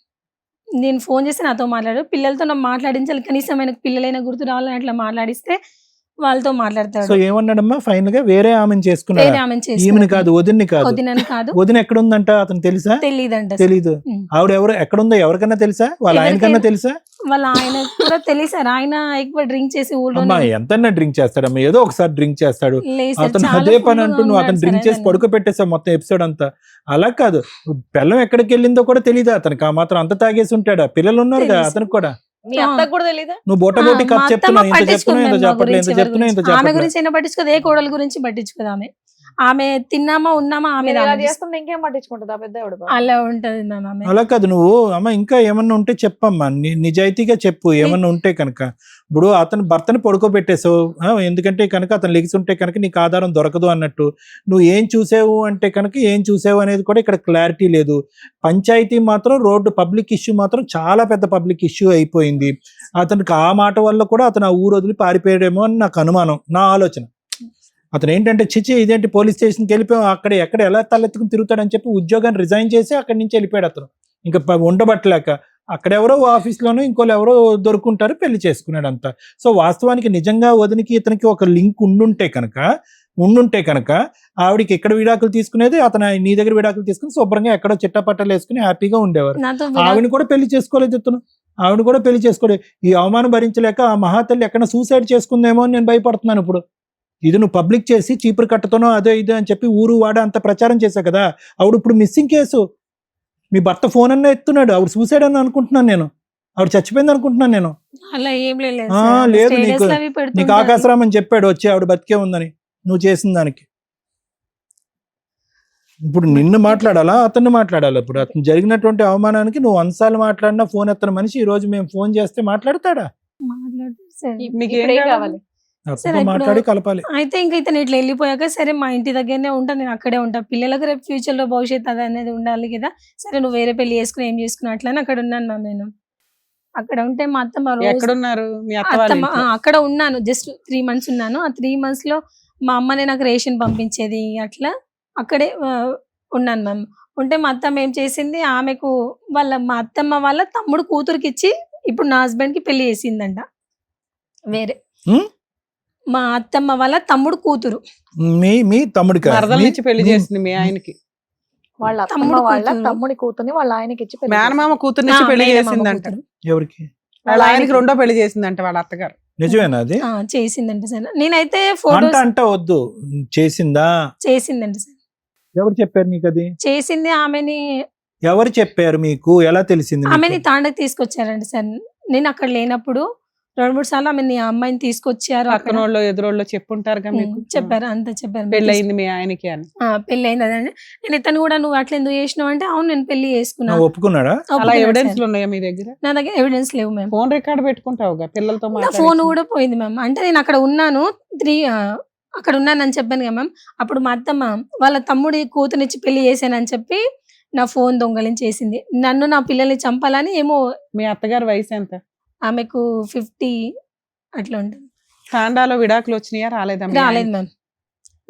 నేను ఫోన్ చేస్తే నాతో మాట్లాడాడు. పిల్లలతో నాకు మాట్లాడించాలి, కనీసం ఆయనకు పిల్లలైనా గుర్తు రావాలని అట్లా మాట్లాడిస్తే వాళ్ళతో మాట్లాడతాడు. సో ఏమన్నాడమ్మా ఫైనల్ గా? వేరే ఆమెను చేసుకున్నాడు. వేరే ఆమెను చేసుకున్నాడు. ఈమెను కాదు, వదిన్ని కాదు. వదినని కాదు. వదిన ఎక్కడ ఉందంట అతను తెలుసా? తెలీదంట. తెలీదు. ఆవిడ ఎవరు ఎక్కడుందో ఎవరికన్నా తెలుసా? వాళ్ళ ఆయనకన్నా తెలుసా? వాళ్ళ ఆయన కూడా తెలిసారు. ఆయన ఎక్కువ డ్రింక్ చేసి ఊళ్ళో ఎంతన్నా డ్రింక్ చేస్తాడమ్మా, ఏదో ఒకసారి డ్రింక్ చేస్తాడు. అతను అదే పని అంటూ నువ్వు అతను డ్రింక్ చేసి పడుకోబెట్టేసావు మొత్తం ఎపిసోడ్ అంతా. అలా కాదు, పిల్లం ఎక్కడికి వెళ్ళిందో కూడా తెలీదా అతనికి? ఆ మాత్రం అంత తాగేసి ఉంటాడా? పిల్లలు ఉన్నారు కదా అతనికి కూడా. మీ అత్తకు కూడా తెలీదా? నువ్వు బోటబోటి కథ చెప్తున్నావు, ఇంత చెప్తున్నావు, ఇంత చెప్పట్లేదు, ఇంత చెప్తున్నావు, ఇంత ఆమె చెప్పట్లేదు. గురించి అయినా పట్టించుకోదు, ఏ కోడల గురించి పట్టించుకోదు ఆమె. ఆమె తిన్నామా ఉన్నామా ఆమె మీరు ఇలా ఆలోచిస్తుంది. చేస్తుంటే ఇంకేం పట్టించుకుంటుందా పెద్దవిడ అలా ఉంటది మ్యామ్ ఆమె. అలా కాదు, నువ్వు అమ్మ ఇంకా ఏమన్నా ఉంటే చెప్పమ్మా, నిజాయితీగా చెప్పు ఏమన్నా ఉంటే కనుక. ఇప్పుడు అతను భర్తని పడుకోబెట్టేసావు, ఎందుకంటే కనుక అతను లెగిసి ఉంటే కనుక నీకు ఆధారం దొరకదు అన్నట్టు. నువ్వు ఏం చూసావు అంటే కనుక ఏం చూసావు అనేది కూడా ఇక్కడ క్లారిటీ లేదు. పంచాయతీ మాత్రం రోడ్డు పబ్లిక్ ఇష్యూ మాత్రం చాలా పెద్ద పబ్లిక్ ఇష్యూ అయిపోయింది. అతనికి ఆ మాట వల్ల కూడా అతను ఆ ఊరు వదిలి పారిపోయాడేమో అని నాకు అనుమానం, నా ఆలోచన. అతను ఏంటంటే చిచి ఇదేంటి పోలీస్ స్టేషన్కి వెళ్ళిపోయాం, అక్కడ ఎక్కడ ఎలా తలెత్తుకుని తిరుగుతాడని చెప్పి ఉద్యోగాన్ని రిజైన్ చేసి అక్కడి నుంచి వెళ్ళిపోయాడు అతను. ఇంకా ఉండబట్టలేక అక్కడెవరో ఆఫీస్లోనూ ఇంకోళ్ళు ఎవరో దొరుకుంటారు, పెళ్లి చేసుకున్నాడు అంతా. సో వాస్తవానికి నిజంగా వదినికి ఇతనికి ఒక లింక్ ఉండుంటే కనుక ఆవిడికి ఎక్కడ విడాకులు తీసుకునేది, అతను నీ దగ్గర విడాకులు తీసుకుని శుభ్రంగా ఎక్కడో చిట్టపట్టలు వేసుకుని హ్యాపీగా ఉండేవారు. నాతో ఆవిడ కూడా పెళ్లి చేసుకోలేదు ఇతను, ఆవిడ కూడా పెళ్లి చేసుకోలేదు. ఈ అవమానం భరించలేక ఆ మహాతల్లి ఎక్కడ సూసైడ్ చేసుకుందేమో అని నేను భయపడుతున్నాను ఇప్పుడు. ఇది నువ్వు పబ్లిక్ చేసి చీపురు కట్టతోనో అదే ఇదే అని చెప్పి ఊరు వాడ అంత ప్రచారం చేశావు కదా. ఆవిడ ఇప్పుడు మిస్సింగ్ కేసు, మీ భర్త ఫోన్ అన్న ఎత్తున్నాడు, ఆవిడ సూసైడ్ అని అనుకుంటున్నాను నేను, ఆవిడ చచ్చిపోయింది అనుకుంటున్నాను నేను. అలా ఏం లేదు లేదు, నీకు ఆకాశరామ్ అని చెప్పాడు వచ్చి ఆవిడ బతికే ఉందని నువ్వు చేసిన దానికి. ఇప్పుడు నిన్ను మాట్లాడాలా అతన్ని మాట్లాడాలా? ఇప్పుడు అతను జరిగినటువంటి అవమానానికి నువ్వు అన్సార్లు మాట్లాడినా ఫోన్ ఎత్తన మనిషి ఈ రోజు మేము ఫోన్ చేస్తే మాట్లాడతాడా? మీకు ఇప్పుడు ఏం ఏం కావాలి? కావాలి? అతనితో మాట్లాడి కలపాలి. అయితే ఇంకా ఇతను ఇట్లా వెళ్ళిపోయాక సరే మా ఇంటి దగ్గరనే ఉంటా, నేను అక్కడే ఉంటా, పిల్లలకు రేపు ఫ్యూచర్ లో భవిష్యత్తు అది అనేది ఉండాలి కదా. సరే నువ్వు వేరే పెళ్లి చేసుకుని ఏం చేసుకున్నా అట్లా అక్కడ ఉన్నాను మ్యామ్. నేను అక్కడ ఉంటే మా అత్తమ్మ రోజు ఎక్కడున్నారు మీ అత్త వాళ్ళ అత్తమ్మ ఇంట్లో? అక్కడ ఉన్నాను, జస్ట్ 3 months ఉన్నాను. ఆ 3 months లో మా అమ్మనే నాకు రేషన్ పంపించేది, అట్లా అక్కడే ఉన్నాను మ్యామ్. ఉంటే మా అత్తమ్మ ఏం చేసింది, ఆమెకు మా అత్తమ్మ వాళ్ళ తమ్ముడు కూతురికి ఇచ్చి ఇప్పుడు నా హస్బెండ్ కి పెళ్లి చేసిందంట వేరే. మా అత్తమ్మ వాళ్ళ తమ్ముడు కూతురు మీ తమ్ముడికి మరదల నుంచి పెళ్లి చేసింది మీ ఆయనకి. వాళ్ళ అత్తమ్మ తమ్ముడు వాళ్ళ కూతురు. తమ్ముడి కూతుర్ని వాళ్ళ ఆయనకి ఇచ్చి పెళ్లి మేనమామ కూతురు నుంచి పెళ్లి చేసిందంట. ఎవరికి? వాళ్ళ ఆయనకి రెండో పెళ్లి చేసిందంట వాళ్ళ అత్తగారు. నిజమేనా అది? చేసిందంట సార్. నేనైతే అంట ఫోటోస్ అంట వద్దు, చేసిందా? చేసిందంట సార్. ఎవరు చెప్పారు నీకు అది? చేసింది ఆమెని. ఎవరు చెప్పారు మీకు? ఎలా తెలిసింది మీకు? ఆమెని తాండకి తీసుకొచ్చారంట సార్. నేను అక్కడ లేనప్పుడు 2-3 సార్లు ఆమెని ఆ అమ్మాయిని తీసుకొచ్చారు. అక్కడ పక్కనోళ్ళు ఎదురోళ్ళు చెప్పుంటారుగా మీకు. చెప్పారు, అంతా చెప్పారు. పెళ్ళయింది మీ ఆయనకి అని. పెళ్లి అయింది అదే. నేను ఇతను కూడా నువ్వు అట్లా ఎందుకు చేసినావు అంటే అవును నేను పెళ్లి చేసుకున్నా. నువ్వు ఒప్పుకున్నాడా? అలా ఒప్పుకున్నాడు ఎవిడెన్స్ సార్. ఉన్నాయా మీ దగ్గర? నా దగ్గర ఎవిడెన్స్ లేవు మ్యామ్. ఫోన్ రికార్డ్ పెట్టుకుంటావుగా పిల్లలతో నా మాట్లాడి. ఫోన్ కూడా పోయింది మ్యామ్. అంటే నేను అక్కడ ఉన్నాను అక్కడ ఉన్నానని చెప్పాను కదా మ్యామ్. అప్పుడు మా అత్తమ్మ వాళ్ళ తమ్ముడి కూతునిచ్చి పెళ్లి చేశానని చెప్పి నా ఫోన్ దొంగలించేసింది. నన్ను నా పిల్లల్ని చంపాలని ఏమో. మీ అత్తగారి వయసు ఎంత? ఆమెకు 50 అట్లా ఉంటుంది. తాండాలో విడాకులు వచ్చినాయా రాలేదా? రాలేదు మ్యామ్.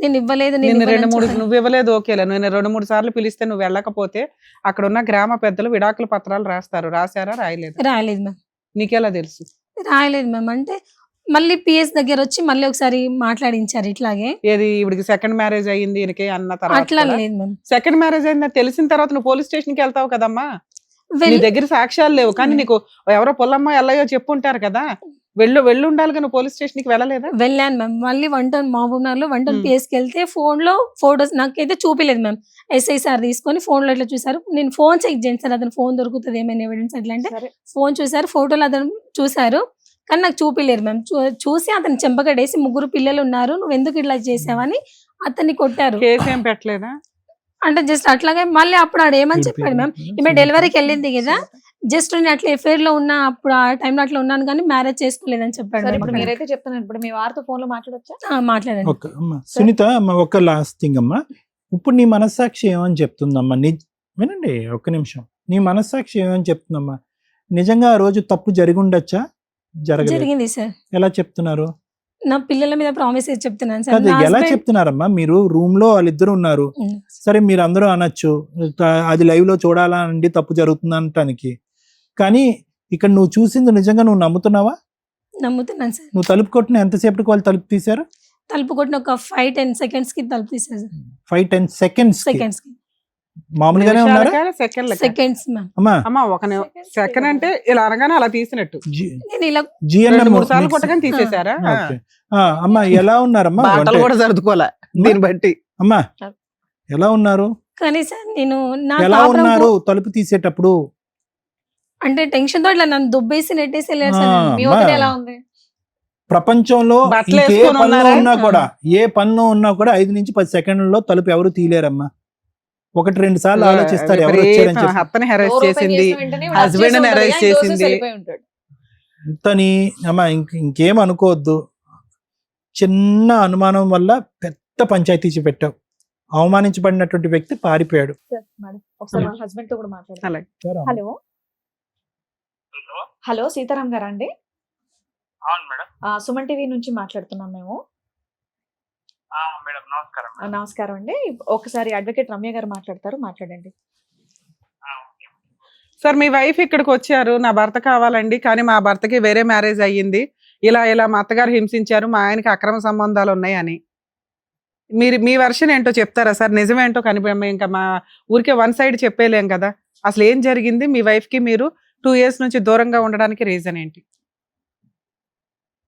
నేను ఇవ్వలేదు. నిన్ను 2-3 నువ్వు ఇవ్వలేదు ఓకేలే. నేను 2-3 సార్లు పిలిస్తే నువ్వు వెళ్ళకపోతే అక్కడ ఉన్న గ్రామ పెద్దలు విడాకుల పత్రాలు రాస్తారు. రాశారా రాయలేదు? రాయలేదు మ్యామ్. నీకెలా తెలుసు? రాయలేదు మ్యామ్. అంటే మళ్ళీ పిఎస్ దగ్గర వచ్చి మళ్ళీ ఒకసారి మాట్లాడించారు ఇట్లాగే. ఏది ఇవిడికి సెకండ్ మ్యారేజ్ అయ్యింది ఈయనకి అన్న తర్వాత అట్లా లేదు మ్యామ్. సెకండ్ మ్యారేజ్ అయిందని తెలిసిన తర్వాత నువ్వు పోలీస్ స్టేషన్ కి వెళ్తావు కదమ్మా. నీ వెళ్ళి దగ్గర సాక్ష్యాలు లేవు కానీ నీకు ఎవరో పొల్లమ్మ ఎల్లయో చెప్పుంటారు కదా. వెళ్ళు ఉండాలి నువ్వు పోలీస్ స్టేషన్ కి వెళ్ళలేదా? వెళ్ళాను మ్యామ్. మళ్ళీ 1 మహబూబ్నగర్ లో 1 మ్మ్. పిఎస్కి వెళ్తే ఫోన్ లో ఫోటోస్ నాకైతే చూపిలేదు మ్యామ్. ఎస్ఐ సార్ తీసుకొని ఫోన్ లో ఇట్లా చూసారు. నేను ఫోన్ చెక్ చేయండి సార్ అతను ఫోన్ దొరుకుతుంది ఏమైనా ఎవిడెన్స్ అట్లా అంటే సరే. ఫోన్ చూసారు, ఫోటోలు అతను చూసారు కానీ నాకు చూపిలేరు మ్యామ్. చూసి అతను చెంపకడేసి 3 పిల్లలు ఉన్నారు నువ్వు ఎందుకు ఇట్లా చేసావని అతన్ని కొట్టారు. కేసు ఏం పెట్టలేదా? అంటే జస్ట్ అట్లాగే మళ్ళీ అప్పుడు ఆడు ఏమని చెప్పాడు మ్యామ్, ఈమె డెలివరీకి వెళ్ళింది కదా, జస్ట్ నేను అట్లా ఎఫ్ఐఆర్ లో ఉన్నా అప్పుడు ఆ టైంలో అట్లా ఉన్నాను కానీ మ్యారేజ్ చేసుకోలేదని చెప్పాడు సరే ma'am ఇప్పుడు అక్కడ. మీరైతే చెప్తున్నాను, ఇప్పుడు మీ వారితో ఫోన్ లో మాట్లాడొచ్చా? మాట్లాడండి. ఒక అమ్మ సునీత అమ్మ, ఒక లాస్ట్ థింగ్ అమ్మా. ఇప్పుడు నీ మనస్సాక్షి ఏమని చెప్తుందమ్మా? వినండి ఒక్క నిమిషం. నీ మనస్సాక్షి ఏమని చెప్తుందమ్మా? నిజంగా ఆ రోజు తప్పు జరిగి ఉండొచ్చా? జరగలేదు. జరిగింది సార్. ఎలా చెప్తున్నారు? నా పిల్లల మీద ప్రామిస్ చేసి చెప్తున్నాను సార్. కాదు, నా ఎలా husband- చెప్తున్నారమ్మా? మీరు రూమ్ లో వాళ్ళిద్దరు ఉన్నారు, ఉమ్. సరే మీరు అందరూ అనొచ్చు అది లైవ్ లో చూడాలా అండి తప్పు జరుగుతుంది అనటానికి, కానీ ఇక్కడ నువ్వు చూసింది నిజంగా నువ్వు నమ్ముతున్నావా? నమ్ముతున్నాను సార్. నువ్వు తలుపు కొట్టిన ఎంతసేపటికి వాళ్ళు తలుపు తీశారు? తలుపు కొట్టిన ఒక 5-10 seconds కి తలుపు తీసారు సార్. 5-10 seconds సెకండ్స్ కి మామూలుగానే ఉన్నారా? Second seconds ma'am. అమ్మా అమ్మా ఒక సెకండ్ అంటే ఇలా అనగానే అలా తీసినట్టు నేను ఇలా జిఎన్ఎం 2-3 సార్లు కొట్టగానే తీసేశారా? అమ్మా ఎలా ఉన్నారమ్మా? బాటలు కూడా సర్దుకోలే దీన్ని బట్టి. అమ్మా ఎలా ఉన్నారు? కానీ సార్ నేను నా ఎలా కాపురం ఉన్నారు తలుపు తీసేటప్పుడు? అంటే టెన్షన్ తో ఇట్లా నన్ను దుబ్బేసి నెట్టేసి వెళ్ళారు సార్. ఆ, మీ అమ్మా. వదిన ఎలా ఉంది? ప్రపంచంలో బట్టలు ఇంకే వేసుకొని పనిలో ఉన్నారా? ఉన్నా కూడా ఏ పనిలో ఉన్నా కూడా 5 నుంచి 10 సెకండ్లలో తలుపు ఎవరు తీలేరమ్మా. 1-2 సార్లు ఆలోచిస్తారు ఎవరు వచ్చారని చెప్పి. అత్తని హెరాస్ డోర్ ఓపెన్ చేసింది, చేసిన వెంటనే వాడు husband ని వచ్చేసి ఉంటాడు, arrest ఆయన దోసేసి చేసింది. వెళ్ళిపోయి ఉంటాడు. ఇంతని అమ్మా ఇంకేం అనుకోవద్దు. చిన్న అనుమానం వల్ల పెద్ద పంచాయతీ పెట్టావు. అవమానించబడినటువంటి వ్యక్తి పారిపోయాడు. సార్, మేడం ఒకసారి వాళ్ళ హస్బెండ్ తో కూడా మాట్లాడాలి. అలాగే. హలో హలో సీతారాం గారా అండి? అవును మేడం. సుమన్ టీవీ నుంచి మాట్లాడుతున్నాం మేము. మేడం నమస్కారం. నమస్కారం అండి. ఒకసారి అడ్వకేట్ రమ్య గారు మాట్లాడతారు, మాట్లాడండి. సార్, మీ వైఫ్ ఇక్కడికి వచ్చారు, నా భర్త కావాలండి, కానీ మా భర్తకి వేరే మ్యారేజ్ అయ్యింది, ఇలా మా అత్తగారు హింసించారు, మా ఆయనకి అక్రమ సంబంధాలు ఉన్నాయని. మీరు మీ వర్షన్ ఏంటో చెప్తారా సార్? నిజమేంటో ఇంకా మా ఊరికే వన్ సైడ్ చెప్పేలేం కదా. అసలు ఏం జరిగింది? మీ వైఫ్ కి మీరు 2 years నుంచి దూరంగా ఉండడానికి రీజన్ ఏంటి?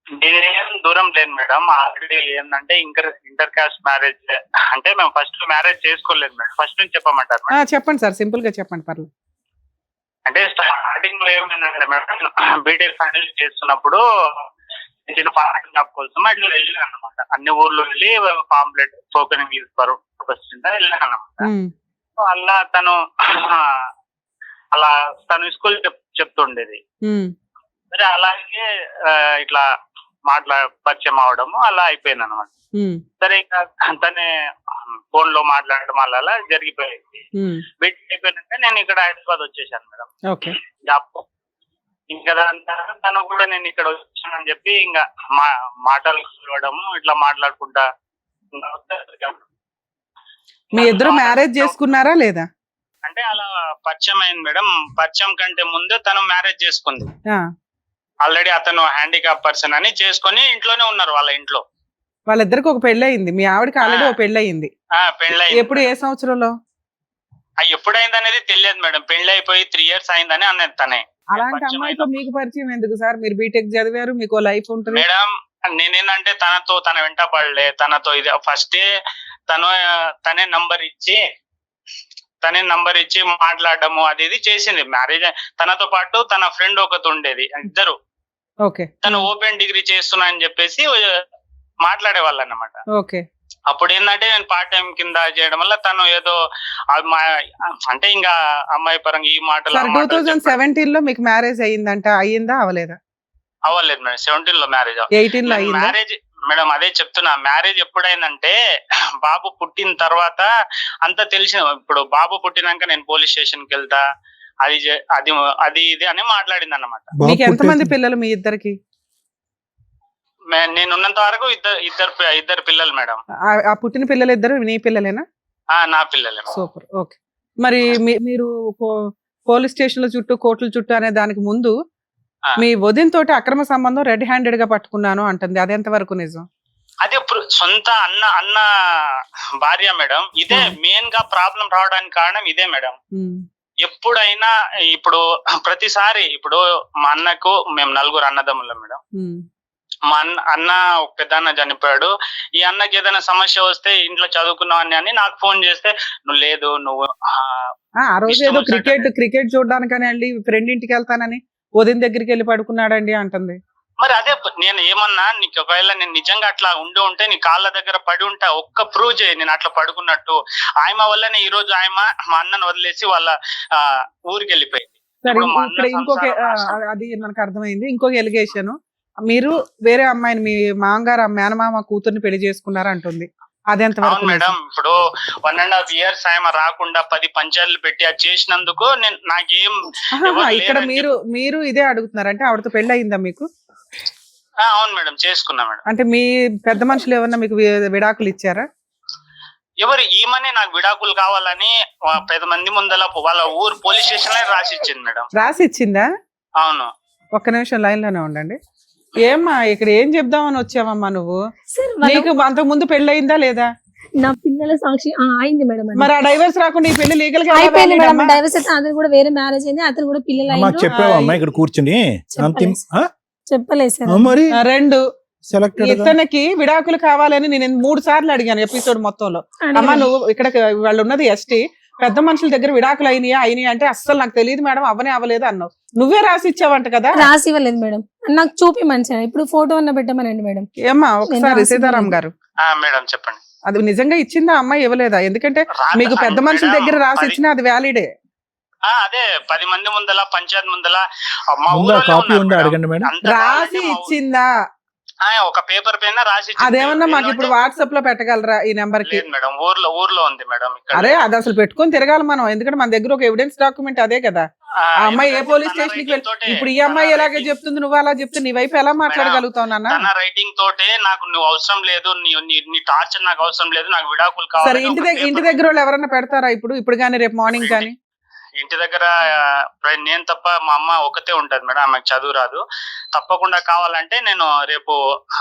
నేనేం దూరం లేను మేడం. ఆల్రెడీ ఏంటంటే ఇంటర్ కాస్ట్ మ్యారేజ్, అంటే మేము ఫస్ట్ మ్యారేజ్ చేసుకోలేదు మేడం. ఫస్ట్ నుంచి చెప్పమంటారు మేడం? చెప్పండి సార్, సింపుల్ గా చెప్పండి, పర్లేదు. అంటే స్టార్టింగ్ లో ఏమైందంటే మేడం, బీటెక్ ఫైనల్ చేస్తున్నప్పుడు చిన్న పార్టీ జాబ్ కోసం అట్లా వెళ్ళాను అనమాట. అన్ని ఊర్లో వెళ్ళి పాంప్లెట్ టోకెన్ పర్పస్ వెళ్ళాను అనమాట. అలా తను స్కూల్ చెప్తుండేది. సరే, అలాగే ఇట్లా పరిచయం అవడము అలా అయిపోయింది అనమాట. సరే, ఇంకా తనే ఫోన్ లో మాట్లాడడం అలా జరిగిపోయింది. బీటెక్ అయిపోయినాక నేను ఇక్కడ హైదరాబాద్ వచ్చేసాను మేడం జాబ్. ఇంకా దాని తర్వాత తను కూడా నేను ఇక్కడ వచ్చానని చెప్పి ఇంకా మాటలు కలవడము ఇట్లా మాట్లాడుకుంటా. మీ ఇద్దరు మ్యారేజ్ చేసుకున్నారా లేదా? అంటే అలా పరిచయం అయింది మేడం. పరిచయం కంటే ముందే తను మ్యారేజ్ చేసుకుంది. ఆల్రెడీ అతను హ్యాండిక్యాప్ పర్సన్ అని చేసుకుని ఇంట్లోనే ఉన్నారు వాళ్ళ ఇంట్లో. వాళ్ళిద్దరికి ఒక పెళ్లి అయింది, మీ ఆవిడకి ఆల్రెడీ ఒక పెళ్లి అయింది. పెళ్ళి ఎప్పుడు, ఏ సంవత్సరంలో? ఎప్పుడైంది అనేది తెలియదు మేడం. పెళ్లి అయిపోయి 3 years అయిందని అన్నది తనే. అలాంటి అమ్మాయితో మీకు పరిచయం ఎందుకు సార్? మీరు బీటెక్ చదివారు, మీకు లైఫ్ ఉంటుంది మేడం. నేనేంటంటే తన వెంట పడలే. తనతో ఇది ఫస్ట్ తనే నంబర్ ఇచ్చి మాట్లాడము అది ఇది చేసింది. మ్యారేజ్ తనతో పాటు తన ఫ్రెండ్ ఒకటి ఉండేది, ఇద్దరు. తను ఓపెన్ డిగ్రీ చేస్తున్నా అని చెప్పేసి మాట్లాడే వాళ్ళు అన్నమాట. అప్పుడు ఏంటంటే నేను పార్ట్ టైం కింద చేయడం వల్ల తను ఏదో అంటే ఇంకా అమ్మాయి పరంగా ఈ మాటలు. 2017 లో మీకు మ్యారేజ్ అయ్యిందంట, అయ్యిందా అవలేదా? అవ్వలేదు మేడం. 17 లో మ్యారేజ్. 18 లో అయ్యిందా? మ్యారేజ్ మేడం అదే చెప్తున్నా. మ్యారేజ్ ఎప్పుడైందంటే బాబు పుట్టిన తర్వాత అంతా తెలిసిన. ఇప్పుడు బాబు పుట్టినాక నేను పోలీస్ స్టేషన్ కి వెళ్తా, అది ఇది అని మాట్లాడింది అన్నమాట. మీకు ఎంతమంది పిల్లలు మీ ఇద్దరికి? నేను ఉన్నంత వరకు ఇద్దరు పిల్లలు మేడం. ఆ పుట్టిన పిల్లలు ఇద్దరు నీ పిల్లలేనా? నా పిల్లలే. సూపర్. ఓకే. మరి మీరు పోలీస్ స్టేషన్ల చుట్టూ, కోర్టుల చుట్టూ అనే దానికి ముందు మీ వదిన తోటి అక్రమ సంబంధం రెడ్ హ్యాండెడ్ గా పట్టుకున్నాను అంటుంది, అది ఎంత వరకు నిజం? అదే సొంత అన్న భార్య మేడం. ఇదే మెయిన్ గా ప్రాబ్లం రావడానికి కారణం ఇదే మేడం. ఎప్పుడైనా ఇప్పుడు ప్రతిసారి ఇప్పుడు మా అన్నకు మేము 4 అన్నదమ్ములం మేడం. మా అన్న పెద్ద అన్న చనిపోయాడు. ఈ అన్నకి ఏదైనా సమస్య వస్తే ఇంట్లో చదువుకున్నావని అని నాకు ఫోన్ చేస్తే నువ్వు ఆ రోజు ఏదో క్రికెట్ చూడడానికని అండి ఫ్రెండ్ ఇంటికి వెళ్తానని వదిన దగ్గరికి వెళ్ళి పడుకున్నాడండి అంటుంది. మరి అదే నేను ఏమన్నా, నీకు ఒకవేళ నేను నిజంగా అట్లా ఉంటే నీ కాళ్ళ దగ్గర పడి ఉంటా, ఒక్క ప్రూవ్ చేయి నేను అట్లా పడుకున్నట్టు. ఆయమ వల్లనే ఈ రోజు ఆయమ మా అన్నను వదిలేసి వాళ్ళ ఊరికి వెళ్ళిపోయింది. ఇంకొక అది మనకు అర్థమైంది. ఇంకొక ఎలిగేషన్, మీరు వేరే అమ్మాయిని మీ మామగారు మేనమామ కూతుర్ని పెళ్లి చేసుకున్నారు అంటుంది, అదెంత? అవును మేడం. ఇప్పుడు 1.5 years ఆయమ రాకుండా 10 పంచాయతీలు పెట్టి అది చేసినందుకు నాకేం ఇక్కడ మీరు ఇదే అడుగుతున్నారు అంటే ఆవిడతో పెళ్లి అయిందా మీకు? అవును మేడం, చేసుకున్నా మేడం. అంటే మీ పెద్ద మనుషులు ఏమన్నా మీకు విడాకులు ఇచ్చారా? ఎవరు ఈమని నాకు విడాకులు కావాలని 10 మంది ముందల వాళ్ళ ఊరు పోలీస్ స్టేషన్ లో రాసిచ్చింది మేడం. రాసిచ్చిందా? అవును. ఒక్క నిమిషం లైన్ లోనే ఉండండి. ఏమ్మా ఇక్కడ ఏం చెప్దామని వచ్చావమ్మా నువ్వు? నీకు అంతకు ముందు పెళ్లి అయిందా లేదా? నా పిల్లల సాక్షి అయింది మేడం. మరి ఆ డైవర్స్ రాకుండా ఈ పెళ్లి లీగల్ గా అయిపోయింది మేడం. డైవర్స్ అయితే అతను కూడా వేరే మ్యారేజ్ అయింది, అతను కూడా పిల్లలు అయ్యారు. చెప్పావమ్మా ఇక్కడ కూర్చుని? చెప్పలేదు సార్. మరి 2 ఇతనికి విడాకులు కావాలని నేను 3 సార్లు అడిగాను ఎపిసోడ్ మొత్తంలో. అమ్మా నువ్వు ఇక్కడ వాళ్ళు ఉన్నది ఎస్టీ, పెద్ద మనుషుల దగ్గర విడాకులు అయినాయి అంటే అస్సలు నాకు తెలియదు మేడం, అవ్వలేదు అన్నావు. నువ్వే రాసి ఇచ్చావంట కదా? రాసి ఇవ్వలేదు మేడం, నాకు చూపిమని సార్, ఇప్పుడు ఫోటో అన్న పెట్టమనండి మేడం. ఏమ్మా ఒకసారి రాసి సీతారాం ఇవ్వలేదు. గారు మేడం చెప్పండి. అది నిజంగా ఇచ్చిందా అమ్మాయి ఇవ్వలేదా? ఎందుకంటే మీకు పెద్ద మనుషుల దగ్గర రాసి ఇచ్చినా అది వ్యాలిడే. అదే 10 మంది ముందల పంచాయత్ ముందల మా ఉందా ఊరోళ్ళే కాపీ ఉన్నారు ఉందా మేడం. అడగండి మేడం. అంత రాసి కావాలంటే మా ఊ- ఇచ్చిందా? ఒక పేపర్ పైన రాసి ఇచ్చింది. అదేమన్నా మాకు ఇప్పుడు ఏంటంటే- వాట్సాప్ లో పెట్టగలరా ఈ నెంబర్ కి? లేదు మేడం, ఊర్లో ఉంది మేడం ఇక్కడ. అరే అది అసలు పెట్టుకొని తిరగాలి మనం, ఎందుకంటే మన దగ్గర ఒక ఎవిడెన్స్ డాక్యుమెంట్ అదే కదా. ఆ అమ్మాయి ఏ పోలీస్ స్టేషన్ కి వెళ్ళి ఇప్పుడు ఈ అమ్మాయి ఎలాగే చెప్తుంది, నువ్వు అలా చెప్తే నీ వైపు ఎలా మాట్లాడగలుగుతావు నాన్న? తన రైటింగ్ తోటే నాకు నువ్వు అవసరం లేదు, నీ టార్చర్ నాకు అవసరం లేదు, నాకు విడాకులు సరే కావాలి. ఇంటి దగ్గర వాళ్ళు ఎవరన్నా పెడతారా ఇప్పుడు కానీ రేపు మార్నింగ్ కానీ? ఇంటి దగ్గర నేను తప్ప మా అమ్మ ఒకతే ఉంటది మేడం, ఆమెకు చదువు రాదు. తప్పకుండా కావాలంటే నేను రేపు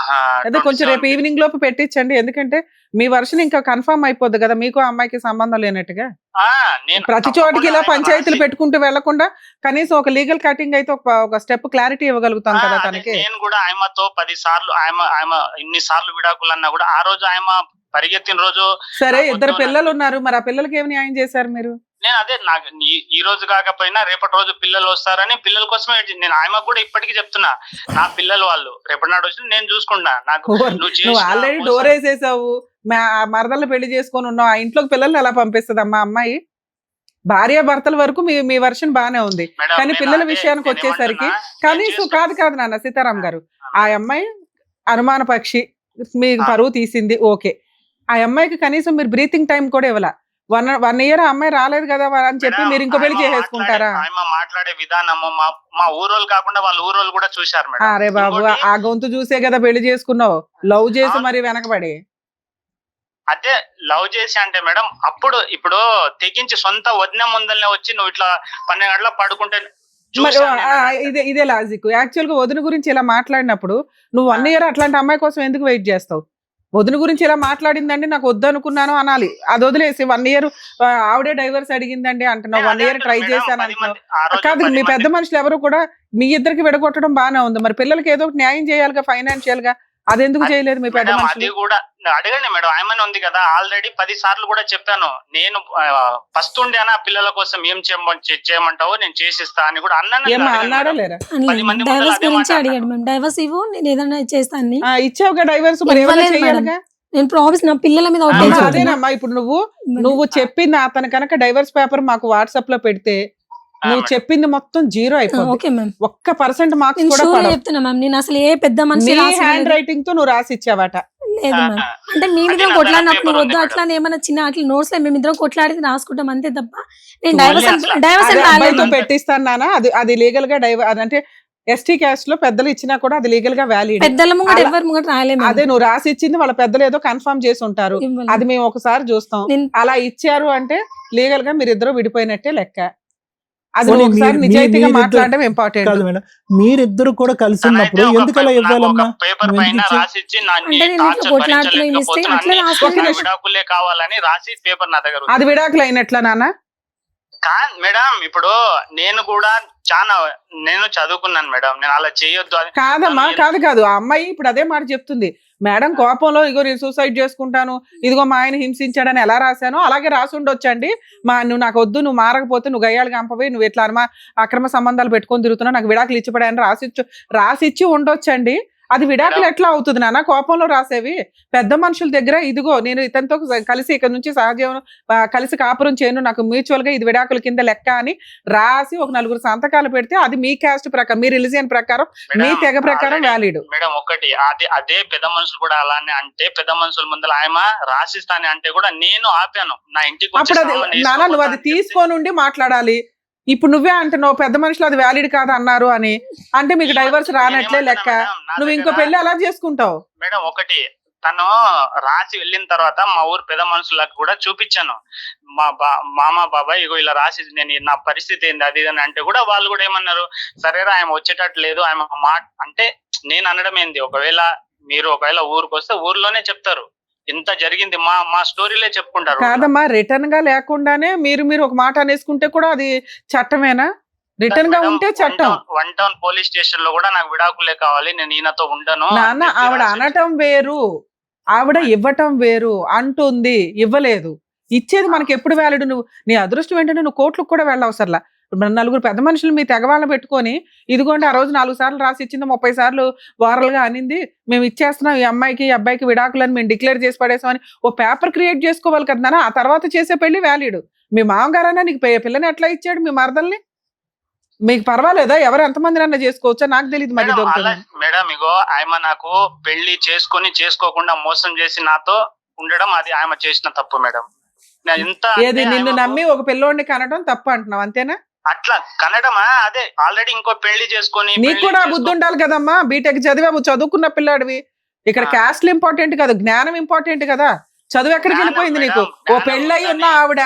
అదే కొంచెం రేపు ఈవినింగ్ లోపు పెట్టించండి, ఎందుకంటే మీ వర్షన్ ఇంకా కన్ఫర్మ్ అయిపోద్ది కదా, మీకు ఆ అమ్మాయికి సంబంధం లేనట్టుగా. నేను ప్రతి చోటికి ఇలా తప్పకుండా పంచాయతీలు రాసి- పెట్టుకుంటూ వెళ్లకుండా కనీసం ఒక లీగల్ కటింగ్ అయితే ఒక స్టెప్ క్లారిటీ ఇవ్వగలుగుతాం కదా అదే తనకి. నేను కూడా ఆయమతో 10 సార్లు ఆయన ఇన్ని సార్లు విడాకులు అన్నా కూడా ఆ రోజు ఆయన పరిగెత్తిన రోజు సరే నాకు ఇద్దరు వద్దు పిల్లలు ఉన్నారు, మరి ఆ పిల్లలకి ఏమి న్యాయం చేశారు మీరు? నేను అదే నాకు ఈ రోజు కాకపోయినా రేపటి రోజు పిల్లలు వస్తారని పిల్లల కోసమే నేను ఆయమకు కూడా ఇప్పటికీ చెప్తున్నా, నా పిల్లలు వాళ్ళు రేపటి నాడు వచ్చి నేను చూసుకుంటా. నాకు నువ్వు ఆల్రెడీ డోర్ వేసేసావు, మరదలు పెళ్లి చేసుకొని ఉన్నావు, ఆ ఇంట్లోకి పిల్లల్ని ఎలా పంపిస్తుంది అమ్మా అమ్మాయి? భార్య భర్తల వరకు మీ వర్షన్ బానే ఉంది, కానీ పిల్లల విషయానికి వచ్చేసరికి కనీసం కాదు నాన్న సీతారాం గారు, ఆ అమ్మాయి అనుమాన పక్షి, మీ పరువు తీసింది ఓకే, ఆ అమ్మాయికి కనీసం మీరు బ్రీతింగ్ టైం కూడా ఇవ్వాల. 1 year ఆ అమ్మాయి రాలేదు కదా అని చెప్పి మీరు ఇంకో పెళ్లి చేసేసుకుంటారా? మాట్లాడే విధానము మా ఊరోళ్ళు కాకుండా వాళ్ళ ఊరోళ్ళు కూడా చూశారు మేడం. అరే బాబు, ఆ గొంతు చూసే కదా పెళ్లి చేసుకున్నావు, లవ్ చేసి మరి వెనకబడి. అదే లవ్ చేసి అంటే మేడం అప్పుడు ఇప్పుడు తెగించి సొంత వదిన ముందల్నే వచ్చి నువ్వు ఇట్లా 12 గంటల పడుకుంటే మరి ఇదే లాజిక్. యాక్చువల్ గా వదిన గురించి ఇలా మాట్లాడినప్పుడు నువ్వు 1 year అట్లాంటి అమ్మాయి కోసం ఎందుకు వెయిట్ చేస్తావు? వదిన గురించి ఇలా మాట్లాడిందండి నాకు వద్దు అనుకున్నాను అనాలి, అది వదిలేసి 1 year ఆవిడే డైవర్స్ అడిగిందండి అంటున్నావు, 1 year ట్రై చేశాను అంటున్నావు. కాదు, మీ పెద్ద మనుషులు ఎవరు కూడా మీ ఇద్దరికి విడగొట్టడం బానే ఉంది, మరి పిల్లలకి ఏదో ఒకటి న్యాయం చేయాలిగా ఫైనాన్షియల్ గా, అదెందుకు చేయలేదు మీ పెద్ద అది మనుషులు? కూడా అడగండి మేడం, ఆయమని ఉంది కదా ఆల్రెడీ 10 సార్లు కూడా చెప్పాను. నేను ఫస్ట్ ఉండే ఆ పిల్లల కోసం ఏం చేయమంటావో నేను చేసిస్తా అని కూడా ఏమా అన్నాడా లేరా? 10 మంది ముందర డైవర్స్ అదే గురించి మాట అడిగాడు మేము, డైవర్స్ ఇవ్వు నేను ఏదైనా చేస్తాను. ఇచ్చావుగా డైవర్స్, మరి ఏమైనా ఇవ్వలేదు మేడం. చేయాలిగా. నేను ప్రామిస్ నా పిల్లల మీద అమ్మా, ఒట్టేసి అదేనమ్మా, ఇప్పుడు నువ్వు చెప్పింది అతను కనుక డైవర్స్ పేపర్ మాకు వాట్సాప్ లో పెడితే నువ్వు చెప్పింది మొత్తం 0 అయిపోతుంది, ఓకే మ్యామ్. 1% మార్క్స్ నేను కూడా షూర్ పడవు. చెప్తున్నా మ్యామ్, నేను అసలు ఏ పెద్ద మనిషి నీ రాసి హ్యాండ్ రైటింగ్ తో నువ్వు రాసి ఇచ్చావట. లేదు మ్యామ్. అంటే మేమిద్దరం కొట్లాడినప్పుడు వద్దు అట్లా ఏమైనా చిన్న అట్లా నోట్స్ లో మేమిద్దరం కొట్లాడి రాసుకుంటాం అంతే తప్ప నేను డైవర్స్ అదే అని అబ్బాయితో రాలేదు. పెట్టిస్తాను నాన్న, అది లీగల్ గా అంటే ఎస్టీ క్యాస్ట్ లో పెద్దలు ఇచ్చినా కూడా అది లీగల్ గా వ్యాలిడ్. పెద్దల ముంగట ఎవరి ముంగట రాయలేము. అదే నువ్వు రాసి ఇచ్చింది వాళ్ళ పెద్దలు ఏదో కన్ఫర్మ్ చేసి ఉంటారు, అది మేము ఒకసారి చూస్తాం. అలా ఇచ్చారు అంటే లీగల్ గా మీరిద్దరు విడిపోయినట్టే లెక్క. అది నువ్వు ఒకసారి నిజాయితీగా మాట్లాడడం ఇంపార్టెంట్ కాదు మేడం, మీరిద్దరు కూడా కలిసి ఉన్నప్పుడు ఎందుకు అలా ఇవ్వాలమ్మా? పేపర్ నువ్వు పైన ఎందుకు ఇచ్చావు? రాసిచ్చి అంటే నేను ఇంట్లో కొట్లాడుతున్నా ఈ mistake అట్లా రాసుకున్నా. విడాకులే కావాలని రాసి పేపర్ నా దగ్గర ఉంది. అది విడాకులు అయినట్లా నాన్న? మేడం ఇప్పుడు నేను చదువుకున్నాను మేడం, నేను అలా చేయొద్దు అని కాదమ్మా, కాదు ఆ అమ్మాయి ఇప్పుడు అదే మాట చెప్తుంది. మేడం కోపంలో ఇగో నేను సూసైడ్ చేసుకుంటాను, ఇదిగో మా ఆయన హింసించాడని ఎలా రాశానో అలాగే రాసి ఉండొచ్చండి. నువ్వు నాకు వద్దు, నువ్వు మారకపోతే నువ్వు గయ్యాలు కంపపోయి నువ్వు ఎట్లా అక్రమ సంబంధాలు పెట్టుకొని తిరుగుతున్నావు, నాకు విడాకులు ఇచ్చిపడాయని రాసిచ్చి ఉండొచ్చండి. అది విడాకులు ఎట్లా అవుతుంది నాన్న కోపంలో రాసేవి? పెద్ద మనుషుల దగ్గర ఇదిగో నేను ఇతనితో కలిసి ఇక్కడ నుంచి సహజీవనం కలిసి కాపురం చేయను, నాకు మ్యూచువల్ గా ఇది విడాకుల కింద లెక్క అని రాసి ఒక 4 సంతకాలు పెడితే అది మీ క్యాస్ట్ ప్రకారం, మీ రిలీజియన్ ప్రకారం, మీ తెగ ప్రకారం వ్యాలిడ్. మేడం ఒకటి అదే పెద్ద మనుషులు కూడా అలానే అంటే పెద్ద మనుషుల ముందర ఆయన రాసిస్తానే అంటే కూడా నేను ఆపాను, నా ఇంటికి అప్పుడు అది నాన్న నువ్వు అది తీసుకోనుండి మాట్లాడాలి. ఇప్పుడు నువ్వే అంటున్నావు పెద్ద మనుషులు అది వ్యాలిడ్ కాదు అన్నారు అని, అంటే మీకు డైవర్స్ రానట్లే లెక్క. నువ్వు ఇంకో పెళ్లి ఎలా చేసుకుంటావు మేడం? ఒకటి తను రాసి వెళ్ళిన తర్వాత మా ఊరు పెద్ద మనుషులకు కూడా చూపించాను, మా మామ బాబాయ్ ఇగో ఇలా రాసి నేను నా పరిస్థితి ఏంది అది అని అంటే కూడా వాళ్ళు కూడా ఏమన్నారు, సరేరా ఆయన వచ్చేటట్టు లేదు ఆయన అంటే నేను అనడం ఏంది, ఒకవేళ ఊరికి వస్తే ఊర్లోనే చెప్తారు ఇంత జరిగింది, మా స్టోరీలే చెప్పుకుంటారు. కాదమ్మా, రిటర్న్ గా లేకుండానే మీరు ఒక మాట అనేసుకుంటే కూడా అది చట్టమేనా? రిటర్న్ గా ఉంటే చట్టం. 1 టౌన్ పోలీస్ స్టేషన్ లో కూడా నాకు విడాకులే కావాలి, నేను ఈయనతో ఉండను నాన్న. ఆవిడ అనటం వేరు, ఆవిడ ఇవ్వటం వేరు. అంటుంది, ఇవ్వలేదు. ఇచ్చేది మనకి ఎప్పుడు వ్యాలిడ్? నీ అదృష్టం ఏంటంటే నువ్వు కోర్టులకు కూడా వెళ్ళవసరలా, నలుగురు పెద్ద మనుషులు మీ తెగవాళ్ళని పెట్టుకొని ఇదిగోండి ఆ రోజు 4 సార్లు రాసి ఇచ్చింది 30 సార్లు వారలుగా అనింది, మేము ఇచ్చేస్తున్నాం ఈ అమ్మాయికి ఈ అబ్బాయికి విడాకులని మేము డిక్లేర్ చేసి పడేసామని ఓ పేపర్ క్రియేట్ చేసుకోవాలి కదా. ఆ తర్వాత చేసే పెళ్లి వ్యాలిడ్. మీ మామగారైనా నీకు పిల్లని ఎట్లా ఇచ్చాడు, మీ మరదల్ని? మీకు పర్వాలేదా? ఎవరు ఎంతమంది చేసుకోవచ్చా? నాకు తెలియదు మరి. మేడం ఇగో ఆమె నాకు పెళ్లి చేసుకోకుండా మోసం చేసి నాతో ఉండడం అది ఆమె చేసిన తప్పు మేడం. ఏది నిన్ను నమ్మి ఒక పిల్లోడిని కనడం తప్పు అంటున్నావు అంతేనా? అట్లా కనడమా? అదే ఆల్రెడీ ఇంకో పెళ్లి చేసుకొని. నీకు కూడా బుద్ధి ఉండాలి కదమ్మా. బీటెక్ చదివావు, చదువుకున్న పిల్లాడివి. ఇక్కడ క్యాస్ట్ ఇంపార్టెంట్ కాదు, జ్ఞానం ఇంపార్టెంట్ కదా. చదువు ఎక్కడికి వెళ్ళిపోయింది నీకు? ఓ పెళ్ళై ఉన్న ఆవిడ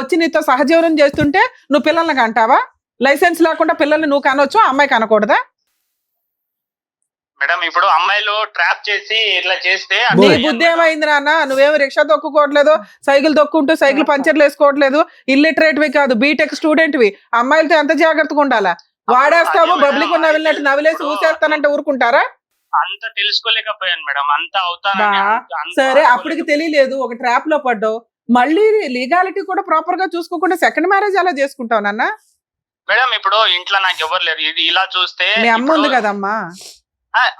వచ్చి నీతో సహజీవనం చేస్తుంటే నువ్వు పిల్లల్ని కంటావా? లైసెన్స్ లేకుండా పిల్లల్ని నువ్వు కనొచ్చు, అమ్మాయి కనకూడదా? మేడం ఇప్పుడు అమ్మాయిలు ట్రాప్ చేసి ఇట్లా చేస్తే నీ బుద్ధి ఏమైంది నాన్న? నువ్వేమి రిక్షా తొక్కుకోవట్లేదు, సైకిల్ తొక్కుంటూ సైకిల్ పంచర్లు వేసుకోవట్లేదు, ఇల్లిటరేట్వి కాదు, బీటెక్ స్టూడెంట్వి. అమ్మాయిలతో ఎంత జాగ్రత్తగా ఉండాలా? వాడేస్తావు, పబ్లిక్ నవ్వినట్టు నవ్విలేసి ఊసేస్తానంటే ఊరుకుంటారా? అంత తెలుసుకోలేకపోయాను మేడం. అంత అవుతాను. సరే, అప్పటికి తెలియలేదు, ఒక ట్రాప్ లో పడ్డావు. మళ్ళీ లీగాలిటీ కూడా ప్రాపర్ గా చూసుకోకుండా సెకండ్ మ్యారేజ్ అలా చేసుకుంటావు నాన్న? మేడం ఇప్పుడు ఇంట్లో నాకు ఎవరు లేరు. ఇది ఇలా చూస్తే మీ అమ్మ ఉంది కదమ్మా.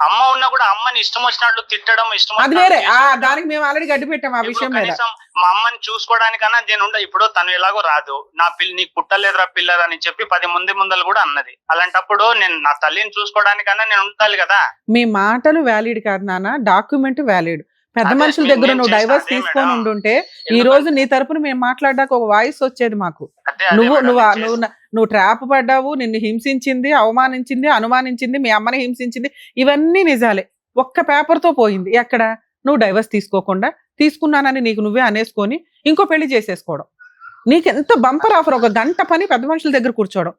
అమ్మ ఉన్నా కూడా అమ్మని ఇష్టం వచ్చినట్లు తిట్టడం ఇష్టం. అది వేరే, దానికి మేము ఆల్రెడీ గడ్డి పెట్టాం ఆ విషయం మీద. మా అమ్మని చూసుకోవడానికన్నా నేను ఉండ. ఇప్పుడు తను ఎలాగో రాదు, నా పిల్ల నీకు పుట్టలేదురా పిల్లలు అని చెప్పి 10 మంది ముందలు కూడా అన్నది. అలాంటప్పుడు నేను నా తల్లిని చూసుకోవడానికన్నా నేను ఉండాలి కదా. మీ మాటలు వ్యాలిడ్ కాదు నాన్న, డాక్యుమెంట్ వ్యాలిడ్. పెద్ద మనుషుల దగ్గర నువ్వు డైవర్స్ తీసుకొని ఉండుంటే ఈ రోజు నీ తరపున మేము మాట్లాడడానికి ఒక వాయిస్ వచ్చేది మాకు. నువ్వు ట్రాప్ పడ్డావు, నిన్ను హింసించింది, అవమానించింది, అనుమానించింది, మీ అమ్మని హింసించింది, ఇవన్నీ నిజాలే. ఒక్క పేపర్ తో పోయింది. ఎక్కడ? నువ్వు డైవర్స్ తీసుకోకుండా తీసుకున్నానని నీకు నువ్వే అనేసుకొని ఇంకో పెళ్లి చేసేసుకోవడం. నీకెంత బంపర్ ఆఫర్, ఒక గంట పని పెద్ద మనుషుల దగ్గర కూర్చోవడం.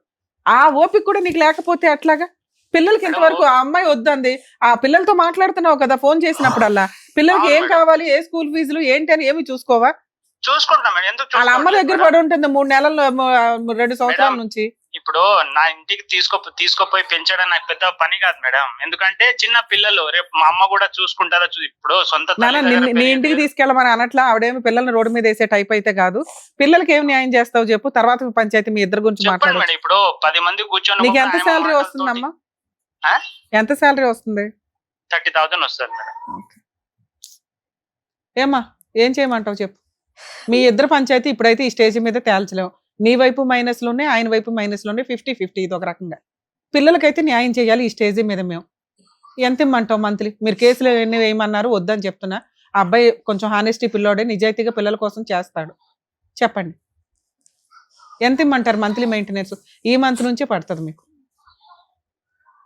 ఆ ఓపిక కూడా నీకు లేకపోతే అట్లాగా? పిల్లలకి ఇంతవరకు ఆ అమ్మాయి వద్దంది, ఆ పిల్లలతో మాట్లాడుతున్నావు కదా ఫోన్ చేసినప్పుడల్లా, పిల్లలకి ఏం కావాలి, ఏ స్కూల్ ఫీజులు ఏంటి అని ఏమి చూసుకోవా? చూసుకుంటాం. వాళ్ళ అమ్మ దగ్గర పడి ఉంటుంది 3 నెలల్లో 2 సంవత్సరాల నుంచి. ఇప్పుడు నా ఇంటికి తీసుకుపోయి పెంచడం నాకు పెద్ద పని కాదు మేడం. ఎందుకంటే చిన్న పిల్లలు, రేపు మా అమ్మ కూడా చూసుకుంటారా? ఇప్పుడు సొంత నీ ఇంటికి తీసుకెళ్ళమని అనట్లా. ఆవిడేమి పిల్లల్ని రోడ్డు మీద వేసే టైప్ అయితే కాదు. పిల్లలకి ఏం న్యాయం చేస్తావు చెప్పు, తర్వాత పంచాయతీ మీ ఇద్దరు గురించి మాట్లాడు. ఇప్పుడు 10 మంది కూర్చొని నీకు ఎంత శాలరీ వస్తుందమ్మా? ఎంత శాలరీ వస్తుంది? 30,000 వస్తుంది మేడం. ఏమా ఏం చేయమంటావు చెప్పు. మీ ఇద్దరు పంచాయతీ ఇప్పుడైతే ఈ స్టేజ్ మీద తేల్చలేము. నీ వైపు మైనస్లు ఉన్నాయి, ఆయన వైపు మైనస్లు ఉన్నాయి, 50-50. ఇది ఒక రకంగా. పిల్లలకైతే న్యాయం చేయాలి ఈ స్టేజ్ మీద. మేము ఎంత ఇమ్మంటావు మంత్లీ? మీరు కేసులు ఎన్ని వేయమన్నారు, వద్దని చెప్తున్నా. ఆ అబ్బాయి కొంచెం హానెస్టీ పిల్లోడే, నిజాయితీగా పిల్లల కోసం చేస్తాడు. చెప్పండి ఎంత ఇమ్మంటారు మంత్లీ మెయింటెనెన్స్? ఈ మంత్ నుంచే పడుతుంది మీకు.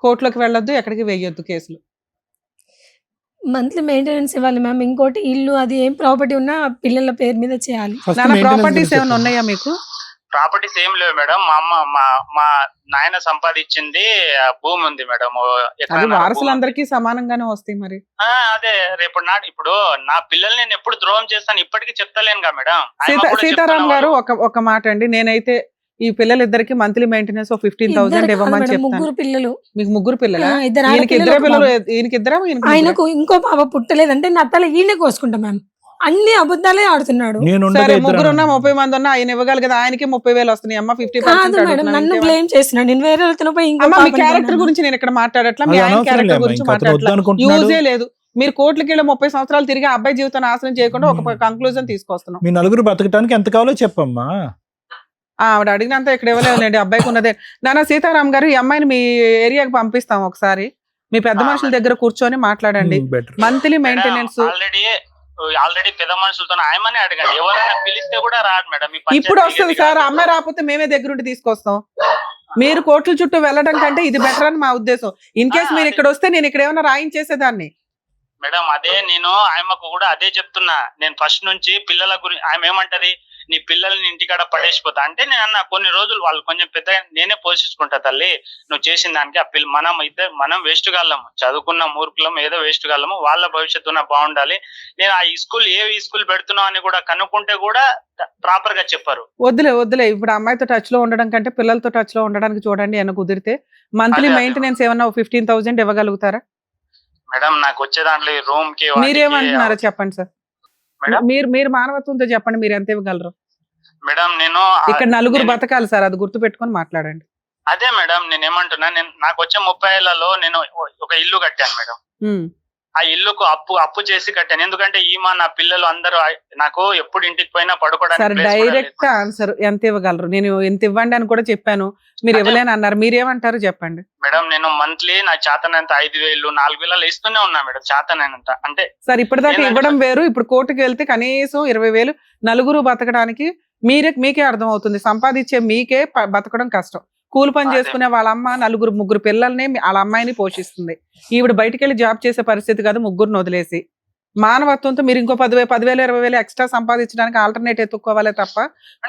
కోర్టులోకి వెళ్ళొద్దు, ఎక్కడికి వేయొద్దు కేసులు. మంత్లీ మెయింటెనెన్స్ ఇవ్వాలి మ్యామ్. ఇంకోటి ఇల్లు అది ఏం ప్రాపర్టీ ఉన్నా పిల్లల పేరు మీద చేయాలి. ప్రాపర్టీస్ ఏమైనా ఉన్నాయా మీకు? ప్రాపర్టీస్ ఏం లేవు మేడం. మా అమ్మ మా నాయన సంపాదించింది భూమి ఉంది మేడం. వారసులందరికీ సమానంగానే వస్తాయి మరి. అదే రేపు ఇప్పుడు నా పిల్లల్ని నేను ఎప్పుడు ద్రోహం చేస్తాను ఇప్పటికీ చెప్తలేనుగా మేడం. సీతారాం గారు ఒక మాట అండి, నేనైతే ఈ పిల్లలిద్దరికి మంత్లీ మెయింటెనెన్స్ 15,000 ఇవ్వమని చెప్తాను. 3 పిల్లలు. మీకు 3 పిల్లలు? ఆయనకు ఇంకో పాప పుట్టలేదంటే నా తల ఈయన కోసుకుంటా మ్యామ్. అన్ని అబద్ధాలే ఆడుతున్నాడు. సరే, 3 ఉన్నా 30 మంది ఉన్నా ఆయన ఇవ్వగలి కదా. ఆయనకి 30,000 వస్తున్నాయి. అమ్మ 50%. నన్ను బ్లేమ్ చేస్తున్నాడు. నేను వేరే మీ క్యారెక్టర్ గురించి నేను ఇక్కడ మాట్లాడట్లా, మీ ఆయన క్యారెక్టర్ గురించి మాట్లాడట్లా. యూజే లేదు. మీరు కోట్లకి 30 సంవత్సరాలు తిరిగి అబ్బాయి జీవితం నాశనం చేయకుండా ఒక కంక్లూజన్ తీసుకొస్తున్నాం. మీ నలుగురు బతకడానికి ఎంత కావాలో చెప్పమ్మా. ఆవిడ అడిగినంత ఇక్కడ ఇవ్వలేదండి, అబ్బాయికి ఉన్నదే. నాన్న సీతారాం గారు, ఈ అమ్మాయిని మీ ఏరియాకి పంపిస్తాం. ఒకసారి మీ పెద్ద మనుషుల దగ్గర కూర్చొని మాట్లాడండి. మంత్లీ మెయింటెనెన్స్ ఆల్రెడీ పెద్ద మనుషులతో ఆయమనే అడగండి. ఎవరైనా పిలిస్తే కూడా రాదు మేడం. ఇప్పుడు వస్తుంది సార్. అమ్మాయి రాకపోతే మేమే దగ్గరుండి తీసుకొస్తాం. మీరు కోట్ల చుట్టూ వెళ్ళడం కంటే ఇది బెటర్ అని మా ఉద్దేశం. ఇన్ కేస్ మీరు ఇక్కడ వస్తే నేను ఇక్కడ ఏమైనా రాయించేసేదాన్ని మేడం. అదే నేను ఆయమకు కూడా అదే చెప్తున్నా. నేను ఫస్ట్ నుంచి పిల్లల గురించి ఆమె ఏమంటది, నీ పిల్లల్ని ఇంటికాడ పడేసిపోతా అంటే నేను అన్న కొన్ని రోజులు వాళ్ళు కొంచెం పెద్ద నేనే పోషించుకుంటా తల్లి, నువ్వు చేసిన దానికి. ఆ మనం వేస్ట్ గాళ్ళము, చదువుకున్న మూర్ఖులం, ఏదో వేస్ట్ గాళ్ళము. వాళ్ళ భవిష్యత్తు బాగుండాలి. నేను ఆ ఏ స్కూల్ పెడుతున్నావు అని కూడా కనుక్కుంటే కూడా ప్రాపర్ గా చెప్పారు. వద్దులే. ఇప్పుడు అమ్మాయితో టచ్ లో ఉండడం కంటే పిల్లలతో టచ్ లో ఉండడానికి చూడండి. ఏమైనా కుదిరితే మంత్లీ మెయింటెనెన్స్ ఏమన్నా 15,000 ఇవ్వగలుగుతారా మేడం? నాకు వచ్చే దాంట్లో రూమ్ కి మీరేమంటున్నారో చెప్పండి సార్. మీరు మానవత్వంతో చెప్పండి, మీరు ఎంత ఇవ్వగలరు? మేడం నేను ఇక్కడ నలుగురు నేను- బతకాలి సార్, అది గుర్తు పెట్టుకొని మాట్లాడండి. అదే మేడం నేను ఏమంటున్నా, నాకు వచ్చే 30 ఏళ్లలో నేను ఒక ఇల్లు కట్టాను మేడం. ఉమ్. ఆ ఇల్లుకు అప్పు చేసి కట్టాను. ఎందుకంటే నా పిల్లలు అందరూ నాకు ఎప్పుడు ఇంటికి పోయినా సార్ పడుకోవడానికి place కూడా డైరెక్ట్ లేదు. ఆన్సర్ ఎంత ఇవ్వగలరు? నేను ఎంత ఇవ్వండి అని కూడా చెప్పాను, మీరు అదే. ఇవ్వలేని అన్నారు. మీరేమంటారు చెప్పండి. మేడం నేను మంత్లీ నాకు చేతనంత 5,000 4,000 ఇస్తూనే ఉన్నా మేడం, చేతనంత. అంటే సార్ ఇప్పటిదాకా ఏంటంటే ఇవ్వడం వేరు, ఇప్పుడు కోర్టుకు వెళ్తే కనీసం 20,000 నలుగురు బతకడానికి మీకే అర్థం అవుతుంది. సంపాదించే మీకే బతకడం కష్టం. కూలి పని అదే. చేసుకునే వాళ్ళ అమ్మ ముగ్గురు పిల్లల్ని వాళ్ళ అమ్మాయిని పోషిస్తుంది. ఈవిడ బయటికి వెళ్ళి జాబ్ చేసే పరిస్థితి కాదు, ముగ్గురుని వదిలేసి. మానవత్వంతో మీరు ఇంకో 10,000 20,000 ఎక్స్ట్రా సంపాదించడానికి ఆల్టర్నేట్ ఎత్తుక్కోవాలే తప్ప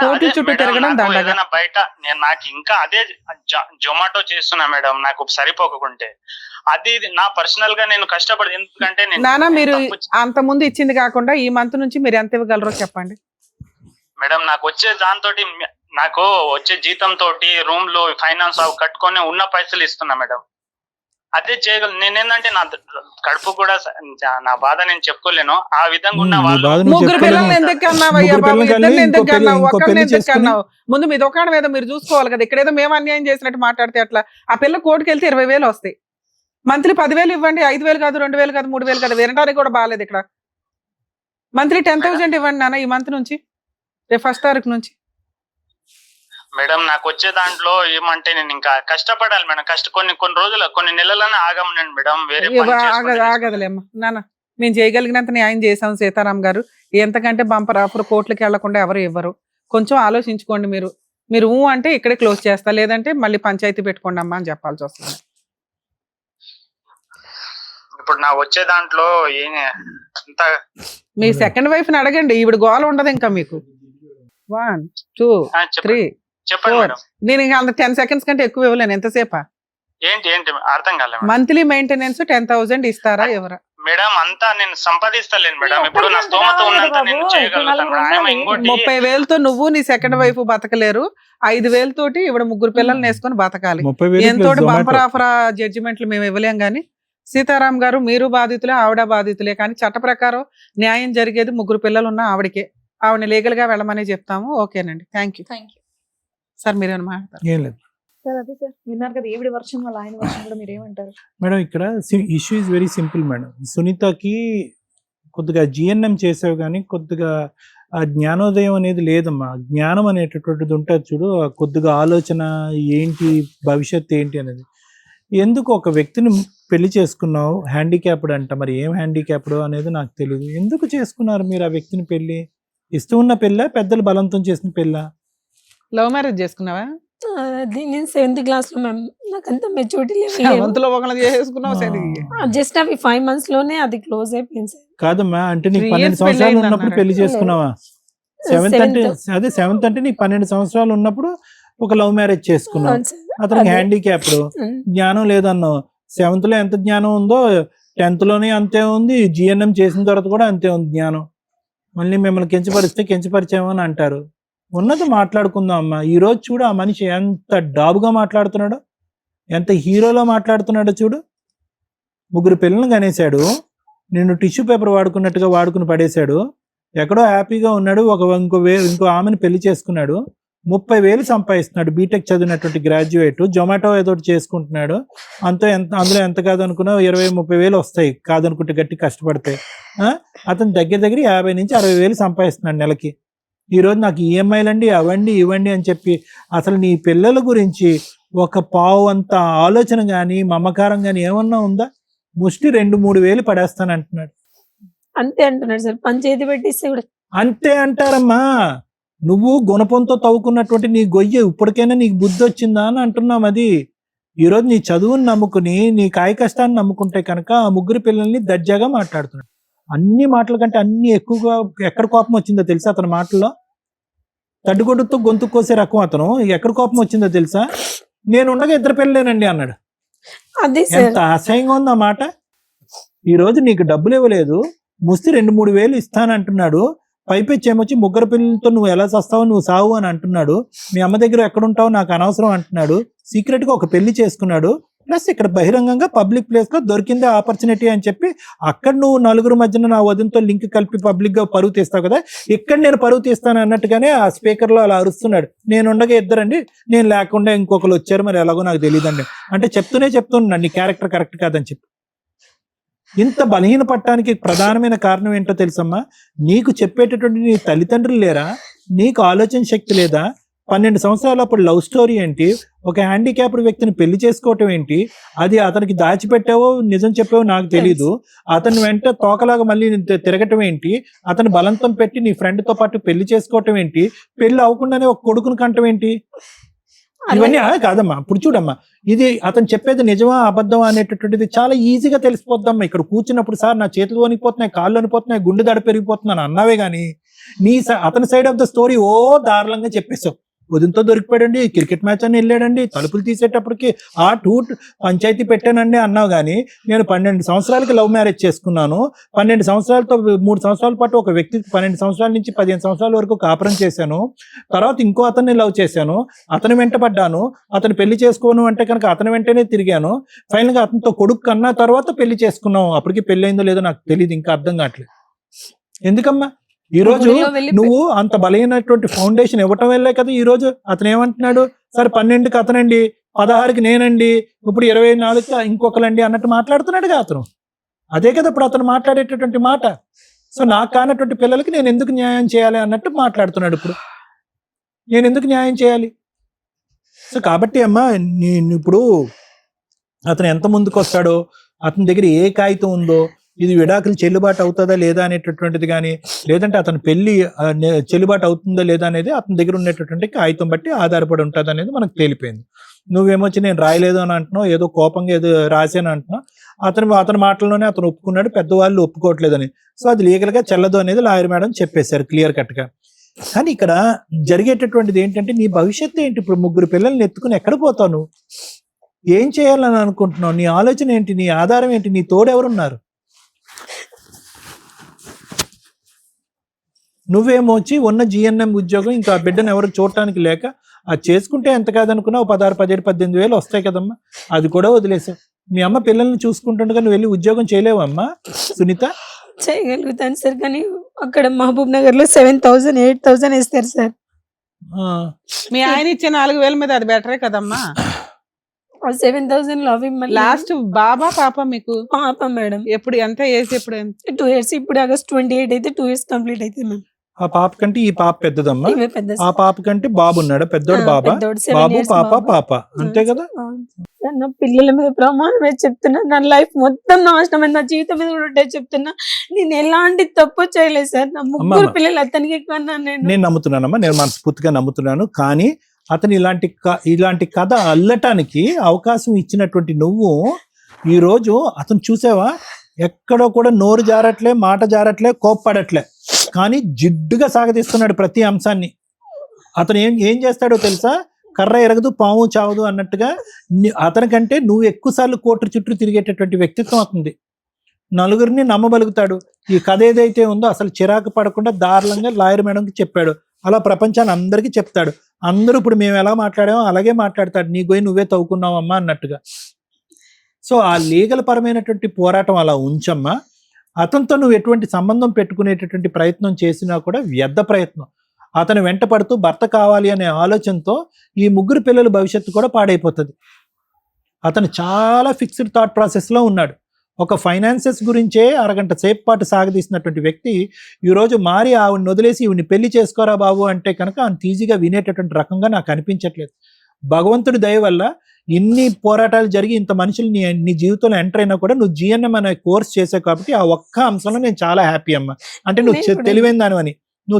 కోర్టు అదే చుట్టూ మేడం, తిరగడం నాకు దండగా. ఏదైనా బయట నాకు ఇంకా అదే జొమాటో చేస్తున్నా మేడం, నాకు సరిపోకుంటే. అది నా పర్సనల్ గా నేను కష్టపడి, ఎందుకంటే నేను నానా మీరు తప్పు- అంత ముందు ఇచ్చింది కాకుండా ఈ మంత్ నుంచి మీరు ఎంత ఇవ్వగలరో చెప్పండి. మేడం నాకు వచ్చే నాకు వచ్చే జీతం తోటి రూమ్ లో ఫైనాన్స్ కట్టుకొని ఉన్న పైసలు ఇస్తున్నా మేడం. అదే చేయగలను. నేనేందంటే నా కడుపు కూడా నా బాధ నేను చెప్పుకోలేను. ఆ విధంగా ఉన్న నీ వాళ్ళు బాధ నువ్వు ముగ్గురు చెప్పుకోలేవు. పిల్లల్ని ఎందుకు కన్నావయ్యా ముగ్గురు బాబు? పిల్లల్ని ఇద్దరిని కని ఎందుకు ఇంకో పెళ్లి- కన్నావు? ఇంకో ఒకరిని పెళ్లి ఎందుకు చేసుకుని- కన్నావు? ముందు మీ దుకాణం ఏదో మీరు చూసుకోవాలి కదా. ఇక్కడేదో మేము అన్యాయం చేసినట్టు మాట్లాడితే అట్లా. ఆ పిల్ల కోర్టుకు వెళ్తే 20,000 వస్తాయి. మంత్లీ 10,000 ఇవ్వండి, 5,000 కాదు, 2,000 కాదు, 3,000 కాదు. వినడానికి కూడా బాగాలేదు ఇక్కడ. మంత్లీ 10,000 ఇవ్వండి నాన్న ఈ మంత్ నుంచి, రేపు 1st తారీఖు నుంచి. మేడం నాకు వచ్చే దాంట్లో ఏమంటే నేను ఇంకా కష్టపడాలి మేడం. కొన్ని నెలలనే ఆగమనండి మేడం. వేరే పని చేసుకుంటూ ఆగదులేమ్మా నాన్న, మేము చేయగలిగినంత న్యాయం చేసాం సీతారాం గారు. ఎంతకంటే బంపర్ ఆఫర్ కోర్టులకు వెళ్లకుండా ఎవరు ఇవ్వరు. కొంచెం ఆలోచించుకోండి. మీరు అంటే ఇక్కడే క్లోజ్ చేస్తా, లేదంటే మళ్ళీ పంచాయతీ పెట్టుకోండి అమ్మా అని చెప్పాల్సి వస్తుంది. ఇప్పుడు నా వచ్చే దాంట్లో ఇంత మీ సెకండ్ వైఫ్ ని అడగండి, ఈవిడ గోల ఉండదు ఇంకా మీకు. 1 2 3 చెప్పండి 4 మేడం. నేను ఇంకా అంత 10 సెకండ్స్ కంటే ఎక్కువ ఇవ్వలేను. ఎంతసేపా? ఏంటి అర్థం కాలే మేడం. మంత్లీ మెయింటెనెన్స్ 10,000 ఇస్తారా ఎవరా? మేడం అంతా నేను సంపాదిస్తలేను మేడం. ఇప్పుడు నా స్తోమత ఉన్నంత నేను చేయగలుగుతాను. ఆయమ ఇంకోటి 30,000తో నువ్వు నీ సెకండ్ వైఫ్ బతకలేరు. 5,000 తోటి ఇవిడ ముగ్గురు పిల్లల్ని వేసుకొని బతకాలి. 30,000 ఎంతో plus బంపర్ Zomato. ఆఫర్ జడ్జిమెంట్లు మేము ఇవ్వలేం గానీ, సీతారాం గారు మీరు బాధితులే, ఆవిడ బాధితులే. కానీ చట్ట ప్రకారం న్యాయం జరిగేది ముగ్గురు పిల్లలు ఉన్న ఆవిడకే. ఆవిడని లీగల్ గా వెళ్ళమని చెప్తాము. ఓకేనండి, థ్యాంక్ యూ. సార్ మీరేమైనా మాట్లాడతారు? ఏం లేదు సార్ అదే సార్ విన్నారు కదా, ఈవిడ వర్షం వాళ్ళ ఆయన వర్షం కూడా మీరు ఏమంటారు? మేడం. ఇక్కడ issue is very simple madam. సునీతకి కొద్దిగా జిఎన్ఎం చేసావు కానీ కొద్దిగా ఆ జ్ఞానోదయం అనేది లేదమ్మా. జ్ఞానం అనేటటువంటిది ఉంటుంది చూడు, ఆ కొద్దిగా ఆలోచన ఏంటి, భవిష్యత్తు ఏంటి అనేది. ఎందుకు ఒక వ్యక్తిని పెళ్లి చేసుకున్నావు, హ్యాండిక్యాప్డ్ అంట, మరి ఏం హ్యాండిక్యాప్డ్ అనేది నాకు తెలియదు. ఎందుకు చేసుకున్నారు మీరు ఆ వ్యక్తిని పెళ్లి? ఇస్తూ ఉన్న పెళ్ళ, పెద్దలు బలంతం చేసిన పెళ్ళ? లవ్ మ్యారేజ్ చేసుకున్నావా? అది నేను 7th క్లాస్ లో మ్యామ్, నాకు అంత మెచ్యూరిటీ వంతులో ఒకళ్ళు చేసుకున్నావు సరే. జస్ట్ అవి 5 months లోనే అది క్లోజ్ అయిపోయింది సార్. కాదమ్మా, అంటే నీకు 3 12 years సంవత్సరాలు పెళ్ళయింది ఉన్నప్పుడు అన్నారు. పెళ్లి చేసుకున్నావా? 7th అంటే అదే 7th అంటే నీకు 12 సంవత్సరాలు ఉన్నప్పుడు ఒక లవ్ మ్యారేజ్ చేసుకున్నావు. అవును సార్. అతనికి అదే. హ్యాండిక్యాప్డ్, జ్ఞానం లేదన్నావు. 7th లో ఎంత జ్ఞానం ఉందో 10th లోనే అంతే ఉంది. జిఎన్ఎం చేసిన తర్వాత కూడా అంతే ఉంది జ్ఞానం. మళ్ళీ మిమ్మల్ని కించపరిచామో అని అంటారు. ఉన్నది మాట్లాడుకుందాం అమ్మా. ఈ రోజు చూడు ఆ మనిషి ఎంత డాబుగా మాట్లాడుతున్నాడో, ఎంత హీరోలో మాట్లాడుతున్నాడో చూడు. ముగ్గురు పిల్లల్ని కనేశాడు, నిన్ను టిష్యూ పేపర్ వాడుకున్నట్టుగా వాడుకుని పడేశాడు. ఎక్కడో హ్యాపీగా ఉన్నాడు. ఇంకో ఆమెను పెళ్లి చేసుకున్నాడు. 30,000 సంపాదిస్తున్నాడు. బీటెక్ చదివినటువంటి గ్రాడ్యుయేట్. జొమాటో ఏదో చేసుకుంటున్నాడు. అందులో ఎంత కాదనుకున్నా 20,000-30,000 వస్తాయి కాదనుకుంటే గట్టి కష్టపడితే. అతను దగ్గర 50,000 నుంచి 60,000 సంపాదిస్తున్నాడు నెలకి. ఈరోజు నాకు ఈఎంఐలు అండి, అవండి ఇవ్వండి అని చెప్పి అసలు నీ పిల్లల గురించి ఒక పావు అంత ఆలోచన కానీ మమకారం కానీ ఏమన్నా ఉందా? ముష్టి 2-3 వేలు పడేస్తాను అంటున్నాడు. అంతే అంటున్నాడు సార్. పంచాయతీ పెట్టిస్తే కూడా అంతే అంటారమ్మా. నువ్వు గుణపంతో తవ్వుకున్నటువంటి నీ గొయ్యి ఇప్పటికైనా నీకు బుద్ధి వచ్చిందా అని అంటున్నాం. అది ఈరోజు నీ చదువుని నమ్ముకుని, నీ కాయ కష్టాన్ని నమ్ముకుంటే కనుక ఆ ముగ్గురు పిల్లల్ని దర్జాగా మాట్లాడుతున్నాడు. అన్ని మాటల కంటే అన్ని ఎక్కువగా ఎక్కడ కోపం వచ్చిందో తెలుసా అతని మాటల్లో? తడ్డుగొడ్డుతో గొంతు కోసే రకం అతను. ఎక్కడ కోపం వచ్చిందో తెలుసా? నేను ఉండగా 2 పిల్లలేనండి అన్నాడు. అదే సార్. ఎంత అసహ్యంగా ఉంది ఆ మాట. ఈరోజు నీకు డబ్బులు ఇవ్వలేదు, ముస్తి 2-3 వేలు ఇస్తానంటున్నాడు. పైపెచ్చి ఏమొచ్చి ముగ్గురు పిల్లలతో నువ్వు ఎలా చస్తావో నువ్వు సావు అని అంటున్నాడు. మీ అమ్మ దగ్గర ఎక్కడుంటావు నాకు అనవసరం అంటున్నాడు. సీక్రెట్ గా ఒక పెళ్లి చేసుకున్నాడు. ప్లస్ ఇక్కడ బహిరంగంగా పబ్లిక్ ప్లేస్ లో దొరికిందే ఆపర్చునిటీ అని చెప్పి అక్కడ నువ్వు నలుగురు మధ్యన నా వదినతో లింక్ కలిపి పబ్లిక్ గా పరువు తీస్తావు కదా, ఇక్కడ నేను పరువు తీస్తాను అన్నట్టుగానే ఆ స్పీకర్ లో అలా అరుస్తున్నాడు. నేను ఉండగా ఇద్దరండి, నేను లేకుండా ఇంకొకరు వచ్చారు, మరి ఎలాగో నాకు తెలియదండి అంటే చెప్తున్నాడు నీ క్యారెక్టర్ కరెక్ట్ కాదని చెప్పి. ఇంత బలహీన పట్టడానికి ప్రధానమైన కారణం ఏంటో తెలుసమ్మా, నీకు చెప్పేటటువంటి నీ తల్లిదండ్రులు లేరా, నీకు ఆలోచన శక్తి లేదా, 12 సంవత్సరాలు అప్పుడు లవ్ స్టోరీ ఏంటి, ఒక హ్యాండిక్యాప్డ్ వ్యక్తిని పెళ్లి చేసుకోవటం ఏంటి, అది అతనికి దాచిపెట్టావో నిజం చెప్పావో నాకు తెలీదు, అతని వెంట తోకలాగా మళ్ళీ తిరగటం ఏంటి, అతని బలంతం పెట్టి నీ ఫ్రెండ్ తో పాటు పెళ్లి చేసుకోవటం ఏంటి, పెళ్లి అవ్వకుండానే ఒక కొడుకుని కంటం ఏంటి, ఇవన్నీ కాదమ్మా. ఇప్పుడు చూడమ్మా, ఇది అతను చెప్పేది నిజమా అబద్ధమా అనేటటువంటిది చాలా ఈజీగా తెలిసిపోద్దమ్మా. ఇక్కడ కూర్చున్నప్పుడు సార్ నా చేతులు వణిపోతున్నాయి, కాళ్ళు వణిపోతున్నాయి, గుండె దడ పెరిగిపోతున్నాను అన్నావే గానీ అతని సైడ్ ఆఫ్ ద స్టోరీ దారుణంగా చెప్పేశావు. ఉదయంతో దొరికిపోయాడండి, క్రికెట్ మ్యాచ్ అని వెళ్ళాడండి, తలుపులు తీసేటప్పటికి పంచాయతీ పెట్టానండి అన్నావు కానీ నేను 12 సంవత్సరాలకి లవ్ మ్యారేజ్ చేసుకున్నాను, 12 సంవత్సరాలతో 3 సంవత్సరాల పాటు ఒక వ్యక్తి 12 సంవత్సరాల నుంచి 15 సంవత్సరాల వరకు కాపురం చేశాను, తర్వాత ఇంకో అతన్ని లవ్ చేశాను, అతని వెంట పడ్డాను, అతను పెళ్లి చేసుకోను అంటే కనుక అతని వెంటనే తిరిగాను, ఫైనల్ గా అతనితో కొడుకు కన్నా తర్వాత పెళ్లి చేసుకున్నావు, అప్పటికి పెళ్లి అయిందో లేదో నాకు తెలియదు, ఇంకా అర్థం కావట్లేదు. ఎందుకమ్మా ఈ రోజు నువ్వు అంత బలమైనటువంటి ఫౌండేషన్ ఇవ్వటం వల్లే కదా ఈ రోజు అతను ఏమంటున్నాడు, సరే 12కి అతనండి, 16కి నేనండి, ఇప్పుడు 24కి ఇంకొకరండి అన్నట్టు మాట్లాడుతున్నాడుగా అతను. అదే కదా ఇప్పుడు అతను మాట్లాడేటటువంటి మాట. సో నాకు కానటువంటి పిల్లలకి నేను ఎందుకు న్యాయం చేయాలి అన్నట్టు మాట్లాడుతున్నాడు. ఇప్పుడు నేను ఎందుకు న్యాయం చేయాలి? సో కాబట్టి అమ్మా ఇప్పుడు అతను ఎంత ముందుకు వస్తాడో, అతని దగ్గర ఏ కాగితం ఉందో, ఇది విడాకులు చెల్లుబాటు అవుతుందా లేదా అనేటటువంటిది కానీ, లేదంటే అతని పెళ్లి చెల్లుబాటు అవుతుందా లేదా అనేది అతని దగ్గర ఉన్నటువంటి కాగితం బట్టి ఆధారపడి ఉంటుంది అనేది మనకు తేలిపోయింది. నువ్వేమొచ్చి నేను రాయలేదు అని అంటున్నావు, ఏదో కోపంగా ఏదో రాశాను అంటున్నావు. అతని మాటల్లోనే అతను ఒప్పుకున్నాడు, పెద్దవాళ్ళు ఒప్పుకోవట్లేదని. సో అది లీగల్ గా చెల్లదు అనేది లాయర్ మేడం చెప్పేశారు క్లియర్ కట్ గా. కానీ ఇక్కడ జరిగేటటువంటిది ఏంటంటే నీ భవిష్యత్తు ఏంటి? ఇప్పుడు 3 పిల్లల్ని ఎత్తుకుని ఎక్కడ పోతావు? ఏం చేయాలని అనుకుంటున్నావు? నీ ఆలోచన ఏంటి? నీ ఆధారం ఏంటి? నీ తోడెవరున్నారు? నువ్వేమో వచ్చి ఉన్న జిఎన్ఎం ఉద్యోగం ఇంకా ఆ బిడ్డను ఎవరికి చూడటానికి లేక అది చేసుకుంటే ఎంత కాదనుకున్నావు 16, 17, 18 వేలు వస్తాయి కదమ్మా, అది కూడా వదిలేసావు. మీ అమ్మ పిల్లల్ని చూసుకుంటుండగా నువ్వు వెళ్ళి ఉద్యోగం చేయలేవమ్మా సునీత? చేయగలుగుతాను సార్, కానీ అక్కడ మహబూబ్ నగర్ లో 7,000 8,000 వేస్తారు సార్. మీ ఆయన ఇచ్చే 4,000 మీద అది బెటరే కదమ్మా. 7,000 లో అవి లాస్ట్ బాబా పాప మీకు? పాప మేడం. ఎప్పుడు ఎంత ఏజ్? ఎప్పుడు 2 years. ఇప్పుడు ఆగస్ట్ 28 అయితే 2 years కంప్లీట్ అయితే మ్యామ్. ఆ పాప కంటే ఈ పాప పెద్దదమ్మా. ఇవే పెద్ద ఆ పాప కంటే బాబు ఉన్నాడు, పెద్దోడు బాబా, బాబు పాప అంతే కదా. నా పిల్లల మీద ప్రమాణమే చెప్తున్నా, నా లైఫ్ మొత్తం నాశనం, నా జీవితం మీద కూడా చెప్తున్నా, నేను ఎలాంటి తప్పు చేయలేదు సార్. నా 3 పిల్లలు అతనికి కన్నా నేను నమ్ముతున్నానమ్మా, నేను మనస్ఫూర్తిగా నమ్ముతున్నాను. కానీ అతను ఇలాంటి కథ అల్లటానికి అవకాశం ఇచ్చినటువంటి నువ్వు ఈరోజు అతను చూసావా, ఎక్కడో కూడా నోరు జారట్లే, మాట జారట్లే, కోప్పడట్లే, కానీ జిడ్డుగా సాగదీస్తున్నాడు ప్రతి అంశాన్ని. అతను ఏం చేస్తాడో తెలుసా, కర్ర ఎరగదు పాము చావదు అన్నట్టుగా అతనికంటే నువ్వు ఎక్కువసార్లు కోర్టు చుట్టూ తిరిగేటటువంటి వ్యక్తిత్వం అవుతుంది. నలుగురిని నమ్మబలుగుతాడు. ఈ కథ ఏదైతే ఉందో అసలు చిరాకు పడకుండా దారుణంగా లాయర్ మేడంకి చెప్పాడు, అలా ప్రపంచాన్ని అందరికీ చెప్తాడు. అందరూ ఇప్పుడు మేము ఎలా మాట్లాడామో అలాగే మాట్లాడతాడు, నీ గోయి నువ్వే తవ్వుకున్నావమ్మా అన్నట్టుగా. సో ఆ లీగల్ పరమైనటువంటి పోరాటం అలా ఉంచమ్మా. అతనితో నువ్వు ఎటువంటి సంబంధం పెట్టుకునేటటువంటి ప్రయత్నం చేసినా కూడా వ్యర్థ ప్రయత్నం. అతను వెంట పడుతూ భర్త కావాలి అనే ఆలోచనతో ఈ 3 పిల్లల భవిష్యత్తు కూడా పాడైపోతుంది. అతను చాలా ఫిక్స్డ్ థాట్ ప్రాసెస్లో ఉన్నాడు. ఒక ఫైనాన్సెస్ గురించే అరగంట సేపు పాటు సాగదీసినటువంటి వ్యక్తి ఈరోజు మారి ఆవిడని వదిలేసి ఈవిని పెళ్లి చేసుకోరా బాబు అంటే కనుక అంత ఈజీగా వినేటటువంటి రకంగా నాకు అనిపించట్లేదు. భగవంతుడి దయ వల్ల ఇన్ని పోరాటాలు జరిగి ఇంత మనుషులు నీ జీవితంలో ఎంటర్ అయినా కూడా నువ్వు జిఎన్ఎం అనే కోర్స్ చేసావు కాబట్టి ఆ ఒక్క అంశంలో నేను చాలా హ్యాపీ అమ్మా. అంటే నువ్వు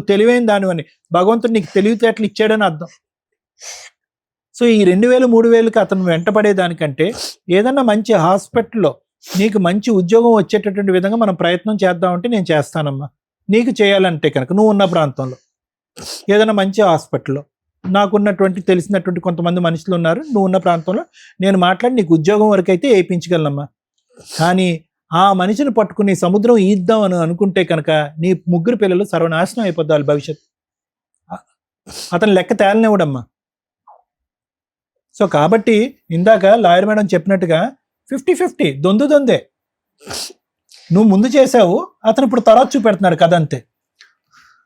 తెలివైన దానివని భగవంతుడు నీకు తెలివితేటలు ఇచ్చాడని అర్థం. సో ఈ 2,000, 3,000కి అతను వెంటపడేదానికంటే ఏదన్నా మంచి హాస్పిటల్లో నీకు మంచి ఉద్యోగం వచ్చేటటువంటి విధంగా మనం ప్రయత్నం చేద్దామంటే నేను చేస్తానమ్మా. నీకు చేయాలంటే కనుక నువ్వు ఉన్న ప్రాంతంలో ఏదైనా మంచి హాస్పిటల్లో నాకున్నటువంటి తెలిసినటువంటి కొంతమంది మనుషులు ఉన్నారు, నువ్వు ఉన్న ప్రాంతంలో నేను మాట్లాడి నీకు ఉద్యోగం వరకు అయితే వేయించగలనమ్మా. కానీ ఆ మనిషిని పట్టుకుని సముద్రం ఈద్దాం అని అనుకుంటే కనుక నీ 3 పిల్లలు సర్వనాశనం అయిపోద్ది భవిష్యత్తు. అతను లెక్క తేలనివ్వడమ్మా. సో కాబట్టి ఇందాక లాయర్ మేడం చెప్పినట్టుగా 50-50 దొందే. నువ్వు ముందు చేసావు, అతను ఇప్పుడు తర్వాత చూపెడుతున్నాడు కథ అంతే.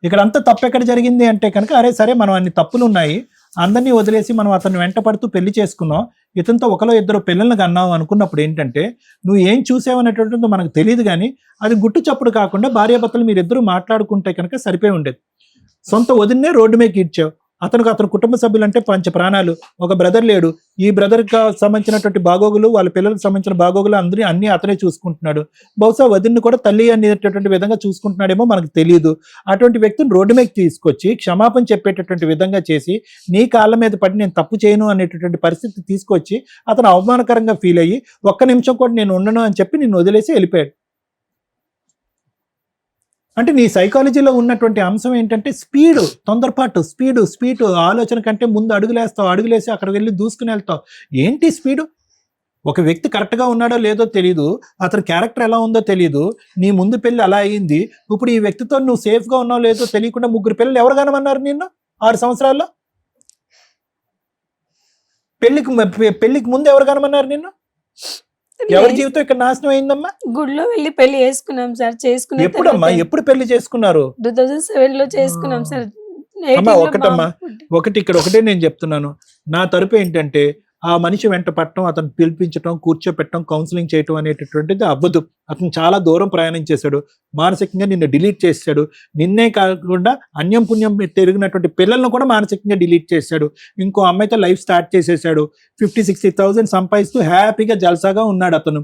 ఇక్కడ అంతా తప్పు ఎక్కడ జరిగింది అంటే కనుక, అరే సరే మనం అన్ని తప్పులు ఉన్నాయి, అందరినీ వదిలేసి మనం అతన్ని వెంట పడుతూ పెళ్లి చేసుకున్నాం, ఇతనితో ఒకలో ఇద్దరు పిల్లల్ని కన్నావు అనుకున్నప్పుడు ఏంటంటే, నువ్వు ఏం చూసావనేటువంటిది మనకు తెలియదు, కానీ అది గుట్టు చప్పుడు కాకుండా భార్యాభర్తలు మీరిద్దరూ మాట్లాడుకుంటే కనుక సరిపోయి ఉండేది. సొంత వదిన్నే రోడ్డు మీద ఈడ్చావు. అతని కుటుంబ సభ్యులంటే పంచ ప్రాణాలు. ఒక బ్రదర్ లేడు, ఈ బ్రదర్కి సంబంధించినటువంటి బాగోగులు, వాళ్ళ పిల్లలకు సంబంధించిన బాగోగులు అన్ని అతనే చూసుకుంటున్నాడు. బహుశా వదిన్ని కూడా తల్లి అనేటటువంటి విధంగా చూసుకుంటున్నాడేమో మనకు తెలియదు. అటువంటి వ్యక్తిని రోడ్డు మీద తీసుకొచ్చి క్షమాపణ చెప్పేటటువంటి విధంగా చేసి, నీ కాళ్ళ మీద పడి నేను తప్పు చేయను అనేటటువంటి పరిస్థితి తీసుకొచ్చి అతను అవమానకరంగా ఫీల్ అయ్యి, ఒక్క నిమిషం కూడా నేను ఉండను అని చెప్పి నిన్ను వదిలేసి వెళ్ళిపోయాడు. అంటే నీ సైకాలజీలో ఉన్నటువంటి అంశం ఏంటంటే స్పీడు, తొందరపాటు, స్పీడు ఆలోచన కంటే ముందు అడుగులేసి అక్కడ వెళ్ళి దూసుకుని వెళ్తావు. ఏంటి స్పీడు? ఒక వ్యక్తి కరెక్ట్గా ఉన్నాడో లేదో తెలియదు, అతని క్యారెక్టర్ ఎలా ఉందో తెలియదు, నీ ముందు పెళ్ళి అలా అయింది, ఇప్పుడు ఈ వ్యక్తితో నువ్వు సేఫ్గా ఉన్నావు లేదో తెలియకుండా 3 పిల్లలు ఎవరు కనమన్నారు నిన్ను 6 సంవత్సరాల్లో? పెళ్లికి ముందు ఎవరు కనమన్నారు నిన్ను? ఎవరి జీవితం ఇక్కడ నాశనం అయిందమ్మా? గుడిలో వెళ్ళి పెళ్లి చేసుకున్నాం సార్. చేసుకున్న ఎప్పుడమ్మా, ఎప్పుడు పెళ్లి చేసుకున్నారు? 2007 లో చేసుకున్నాం సార్. అమ్మా ఒకటే నేను చెప్తున్నాను, నా తరపు ఏంటంటే, ఆ మనిషి వెంట పట్టడం, అతను పిలిపించడం, కూర్చోపెట్టడం, కౌన్సిలింగ్ చేయటం అనేటటువంటిది అవ్వదు. అతను చాలా దూరం ప్రయాణం చేశాడు, మానసికంగా నిన్ను డిలీట్ చేశాడు. నిన్నే కాకుండా అన్యం పుణ్యం తిరిగినటువంటి పిల్లలను కూడా మానసికంగా డిలీట్ చేశాడు. ఇంకో అమ్మాయితో లైఫ్ స్టార్ట్ చేసేసాడు. 50,000-60,000 సంపాదిస్తూ హ్యాపీగా జల్సాగా ఉన్నాడు అతను.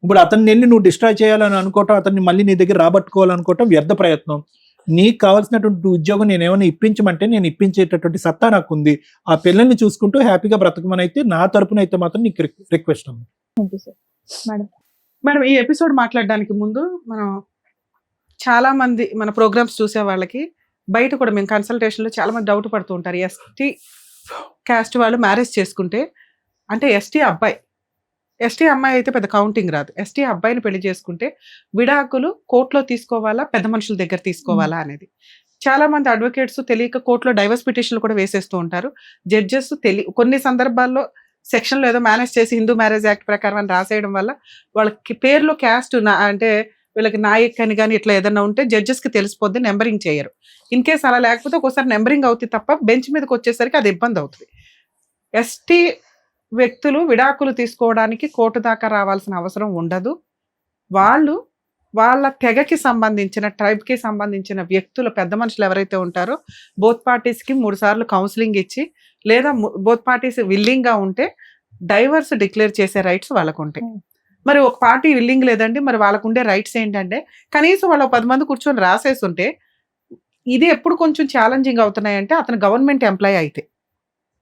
ఇప్పుడు అతన్ని వెళ్ళి నువ్వు డిస్ట్రాయ్ చేయాలని అనుకోవటం, అతన్ని మళ్ళీ నీ దగ్గర రాబట్టుకోవాలనుకోవటం వ్యర్థ ప్రయత్నం. నీకు కావాల్సినటువంటి ఉద్యోగం నేను ఏమైనా ఇప్పించమంటే నేను ఇప్పించేటటువంటి సత్తా నాకు ఉంది. ఆ పిల్లల్ని చూసుకుంటూ హ్యాపీగా బ్రతకమని అయితే నా తరపున అయితే మాత్రం నీకు రిక్వెస్ట్ అమ్మా. మేడం, ఈ ఎపిసోడ్ మాట్లాడడానికి ముందు మనం చాలా మంది మన ప్రోగ్రామ్స్ చూసే వాళ్ళకి బయట కూడా మేము కన్సల్టేషన్లో చాలా మంది డౌట్ పడుతూ ఉంటారు. ఎస్టీ క్యాస్ట్ వాళ్ళు మ్యారేజ్ చేసుకుంటే, అంటే ఎస్టీ అమ్మాయి అయితే పెద్ద కౌంటింగ్ రాదు, ఎస్టీ అబ్బాయిని పెళ్లి చేసుకుంటే విడాకులు కోర్టులో తీసుకోవాలా, పెద్ద మనుషుల దగ్గర తీసుకోవాలా అనేది. చాలా మంది అడ్వకేట్స్ తెలియక కోర్టులో డైవర్స్ పిటిషన్లు కూడా వేసేస్తూ ఉంటారు. జడ్జెస్ కొన్ని సందర్భాల్లో సెక్షన్లో ఏదో మేనేజ్ చేసి హిందూ మ్యారేజ్ యాక్ట్ ప్రకారం అని రాసేయడం వల్ల వాళ్ళకి పేర్లో క్యాస్ట్ అంటే వీళ్ళకి నాయక్ అని కానీ ఇట్లా ఏదన్నా ఉంటే జడ్జెస్కి తెలిసిపోద్ది, నెంబరింగ్ చేయరు. ఇన్ కేస్ అలా లేకపోతే ఒకసారి నెంబరింగ్ అవుతుంది తప్ప బెంచ్ మీదకి వచ్చేసరికి అది ఇబ్బంది అవుతుంది. ఎస్టీ వ్యక్తులు విడాకులు తీసుకోవడానికి కోర్టు దాకా రావాల్సిన అవసరం ఉండదు. వాళ్ళ తెగకి సంబంధించిన, ట్రైబ్కి సంబంధించిన వ్యక్తులు, పెద్ద మనుషులు ఎవరైతే ఉంటారో బోత్ పార్టీస్కి 3 సార్లు కౌన్సిలింగ్ ఇచ్చి, లేదా బోత్ పార్టీస్ విల్లింగ్గా ఉంటే డైవర్స్ డిక్లేర్ చేసే రైట్స్ వాళ్ళకు ఉంటాయి. మరి ఒక పార్టీ విల్లింగ్ లేదండి, మరి వాళ్ళకు ఉండే రైట్స్ ఏంటంటే కనీసం వాళ్ళు 10 మంది కూర్చొని రాసేసి ఉంటే. ఇది ఎప్పుడు కొంచెం ఛాలెంజింగ్ అవుతున్నాయంటే అతను గవర్నమెంట్ ఎంప్లాయీ అయితే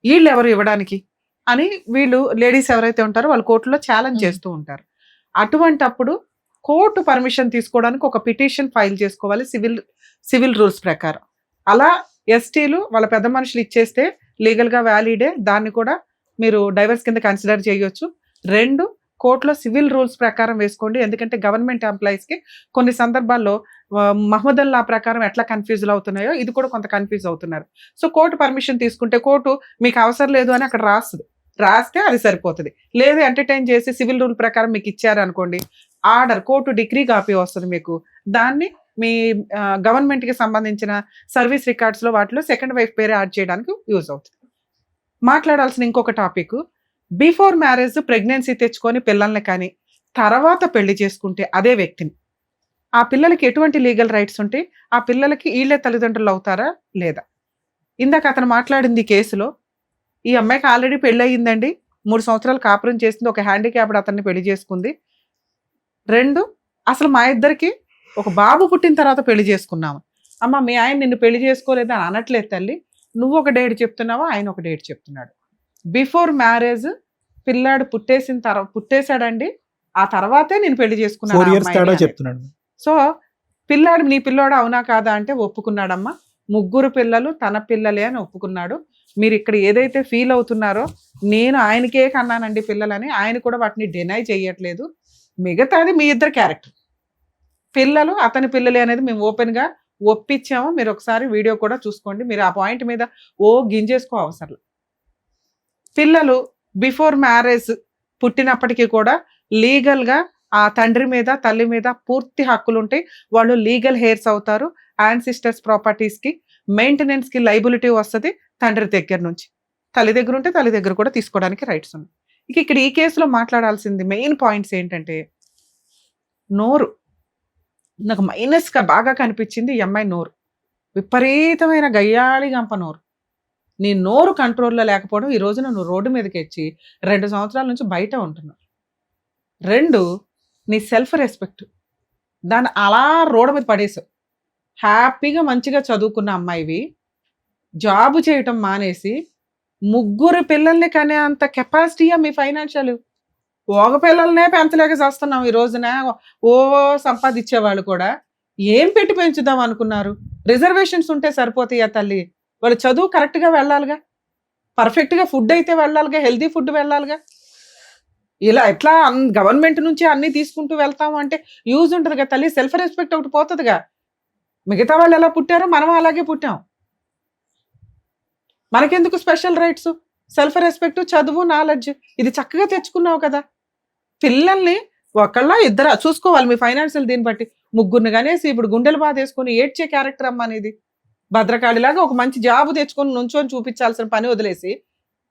వీళ్ళు ఎవరు ఇవ్వడానికి అని వీళ్ళు లేడీస్ ఎవరైతే ఉంటారో వాళ్ళు కోర్టులో ఛాలెంజ్ చేస్తూ ఉంటారు. అటువంటప్పుడు కోర్టు పర్మిషన్ తీసుకోవడానికి ఒక పిటిషన్ ఫైల్ చేసుకోవాలి సివిల్ రూల్స్ ప్రకారం. అలా ఎస్టీలు వాళ్ళ పెద్ద మనుషులు ఇచ్చేస్తే లీగల్గా వ్యాలిడే, దాన్ని కూడా మీరు డైవర్స్ కింద కన్సిడర్ చేయొచ్చు. 2, కోర్టులో సివిల్ రూల్స్ ప్రకారం వేసుకోండి. ఎందుకంటే గవర్నమెంట్ ఎంప్లాయీస్కి కొన్ని సందర్భాల్లో మహమ్మదల్లా ప్రకారం ఎట్లా కన్ఫ్యూజ్ అవుతున్నాయో ఇది కూడా కొంత కన్ఫ్యూజ్ అవుతున్నారు. సో కోర్టు పర్మిషన్ తీసుకుంటే కోర్టు మీకు అవసరం లేదు అని అక్కడ రాస్తే అది సరిపోతుంది. లేదు ఎంటర్టైన్ చేసి సివిల్ రూల్ ప్రకారం మీకు ఇచ్చారు అనుకోండి, ఆర్డర్ కోర్టు డిగ్రీ కాపీ వస్తుంది మీకు. దాన్ని మీ గవర్నమెంట్కి సంబంధించిన సర్వీస్ రికార్డ్స్లో వాటిలో సెకండ్ వైఫ్ పేరు యాడ్ చేయడానికి యూజ్ అవుతుంది. మాట్లాడాల్సిన ఇంకొక టాపిక్, బిఫోర్ మ్యారేజ్ ప్రెగ్నెన్సీ తెచ్చుకొని పిల్లల్ని కానీ తర్వాత పెళ్లి చేసుకుంటే అదే వ్యక్తిని, ఆ పిల్లలకి ఎటువంటి లీగల్ రైట్స్ ఉంటాయి, ఆ పిల్లలకి వీళ్ళే తల్లిదండ్రులు అవుతారా లేదా? ఇందాక అతను మాట్లాడింది కేసులో, ఈ అమ్మాయికి ఆల్రెడీ పెళ్ళి అయ్యిందండి, 3 సంవత్సరాలు కాపురం చేసింది, ఒక హ్యాండిక్యాప్డ్ అతన్ని పెళ్లి చేసుకుంది. 2, అసలు మా ఇద్దరికి ఒక బాబు పుట్టిన తర్వాత పెళ్లి చేసుకున్నాము. అమ్మ మీ ఆయన నిన్ను పెళ్లి చేసుకోలేదు అని అనట్లేదు తల్లి, నువ్వు ఒక డేట్ చెప్తున్నావు, ఆయన ఒక డేట్ చెప్తున్నాడు. బిఫోర్ మ్యారేజ్ పిల్లాడు పుట్టేశాడండి, ఆ తర్వాతే నేను పెళ్లి చేసుకున్నాను. సో పిల్లాడు నీ పిల్లాడు అవునా కాదా అంటే ఒప్పుకున్నాడమ్మా. 3 పిల్లలు తన పిల్లలే అని ఒప్పుకున్నాడు. మీరు ఇక్కడ ఏదైతే ఫీల్ అవుతున్నారో, నేను ఆయనకే కన్నానండి పిల్లలని, ఆయన కూడా వాటిని డినై చేయట్లేదు. మిగతాది మీ ఇద్దరు క్యారెక్టర్. పిల్లలు అతని పిల్లలే అనేది మేము ఓపెన్గా ఒప్పించాము. మీరు ఒకసారి వీడియో కూడా చూసుకోండి. మీరు ఆ పాయింట్ మీద గింజేసుకో అవసరం. పిల్లలు బిఫోర్ మ్యారేజ్ పుట్టినప్పటికీ కూడా లీగల్గా ఆ తండ్రి మీద తల్లి మీద పూర్తి హక్కులు ఉంటాయి. వాళ్ళు లీగల్ హెయిర్స్ అవుతారు. యాన్సిస్టర్స్ ప్రాపర్టీస్కి మెయింటెనెన్స్కి లైబిలిటీ వస్తుంది తండ్రి దగ్గర నుంచి. తల్లి దగ్గర ఉంటే తల్లి దగ్గర కూడా తీసుకోవడానికి రైట్స్ ఉన్నాయి. ఇక్కడ ఈ కేసులో మాట్లాడాల్సింది మెయిన్ పాయింట్స్ ఏంటంటే, నోరు నాకు మైనస్గా బాగా కనిపించింది. ఈ అమ్మాయి నోరు విపరీతమైన గయ్యాళి గంప నోరు. నీ నోరు కంట్రోల్లో లేకపోవడం ఈ రోజున నువ్వు రోడ్డు మీదకి వచ్చి 2 సంవత్సరాల నుంచి బయట ఉంటున్నావు. 2, నీ సెల్ఫ్ రెస్పెక్ట్, దాన్ని అలా రోడ్డు మీద పడేసావు. హ్యాపీగా మంచిగా చదువుకున్న అమ్మాయివి జాబు చేయటం మానేసి 3 పిల్లల్ని కనే అంత కెపాసిటీయా మీ ఫైనాన్షియల్? ఒక పిల్లల్నే పెంచలేక చేస్తున్నాం ఈ రోజున. ఓ సంపాదించేవాళ్ళు కూడా ఏం పెట్టి పెంచుదాం అనుకున్నారు? రిజర్వేషన్స్ ఉంటే సరిపోతాయా తల్లి? వాళ్ళు చదువు కరెక్ట్గా వెళ్ళాలిగా, పర్ఫెక్ట్గా ఫుడ్ అయితే వెళ్ళాలిగా, హెల్తీ ఫుడ్ వెళ్ళాలిగా. ఇలా ఎట్లా గవర్నమెంట్ నుంచి అన్ని తీసుకుంటూ వెళ్తాము అంటే యూజ్ ఉంటుంది కదా తల్లి. సెల్ఫ్ రెస్పెక్ట్ ఒకటి పోతుందిగా. మిగతా వాళ్ళు ఎలా పుట్టారో మనం అలాగే పుట్టాం. మనకెందుకు స్పెషల్ రైట్స్? సెల్ఫ్ రెస్పెక్ట్, చదువు, నాలెడ్జ్ ఇది చక్కగా తెచ్చుకున్నావు కదా. పిల్లల్ని ఒకళ్ళ ఇద్దరు చూసుకోవాలి మీ ఫైనాన్షియల్. దీన్ని బట్టి 3 కనేసి ఇప్పుడు గుండెలు బాధ వేసుకొని ఏడ్చే క్యారెక్టర్ అమ్మ అనేది. భద్రకాళిలాగా ఒక మంచి జాబు తెచ్చుకొని నుంచొని చూపించాల్సిన పని వదిలేసి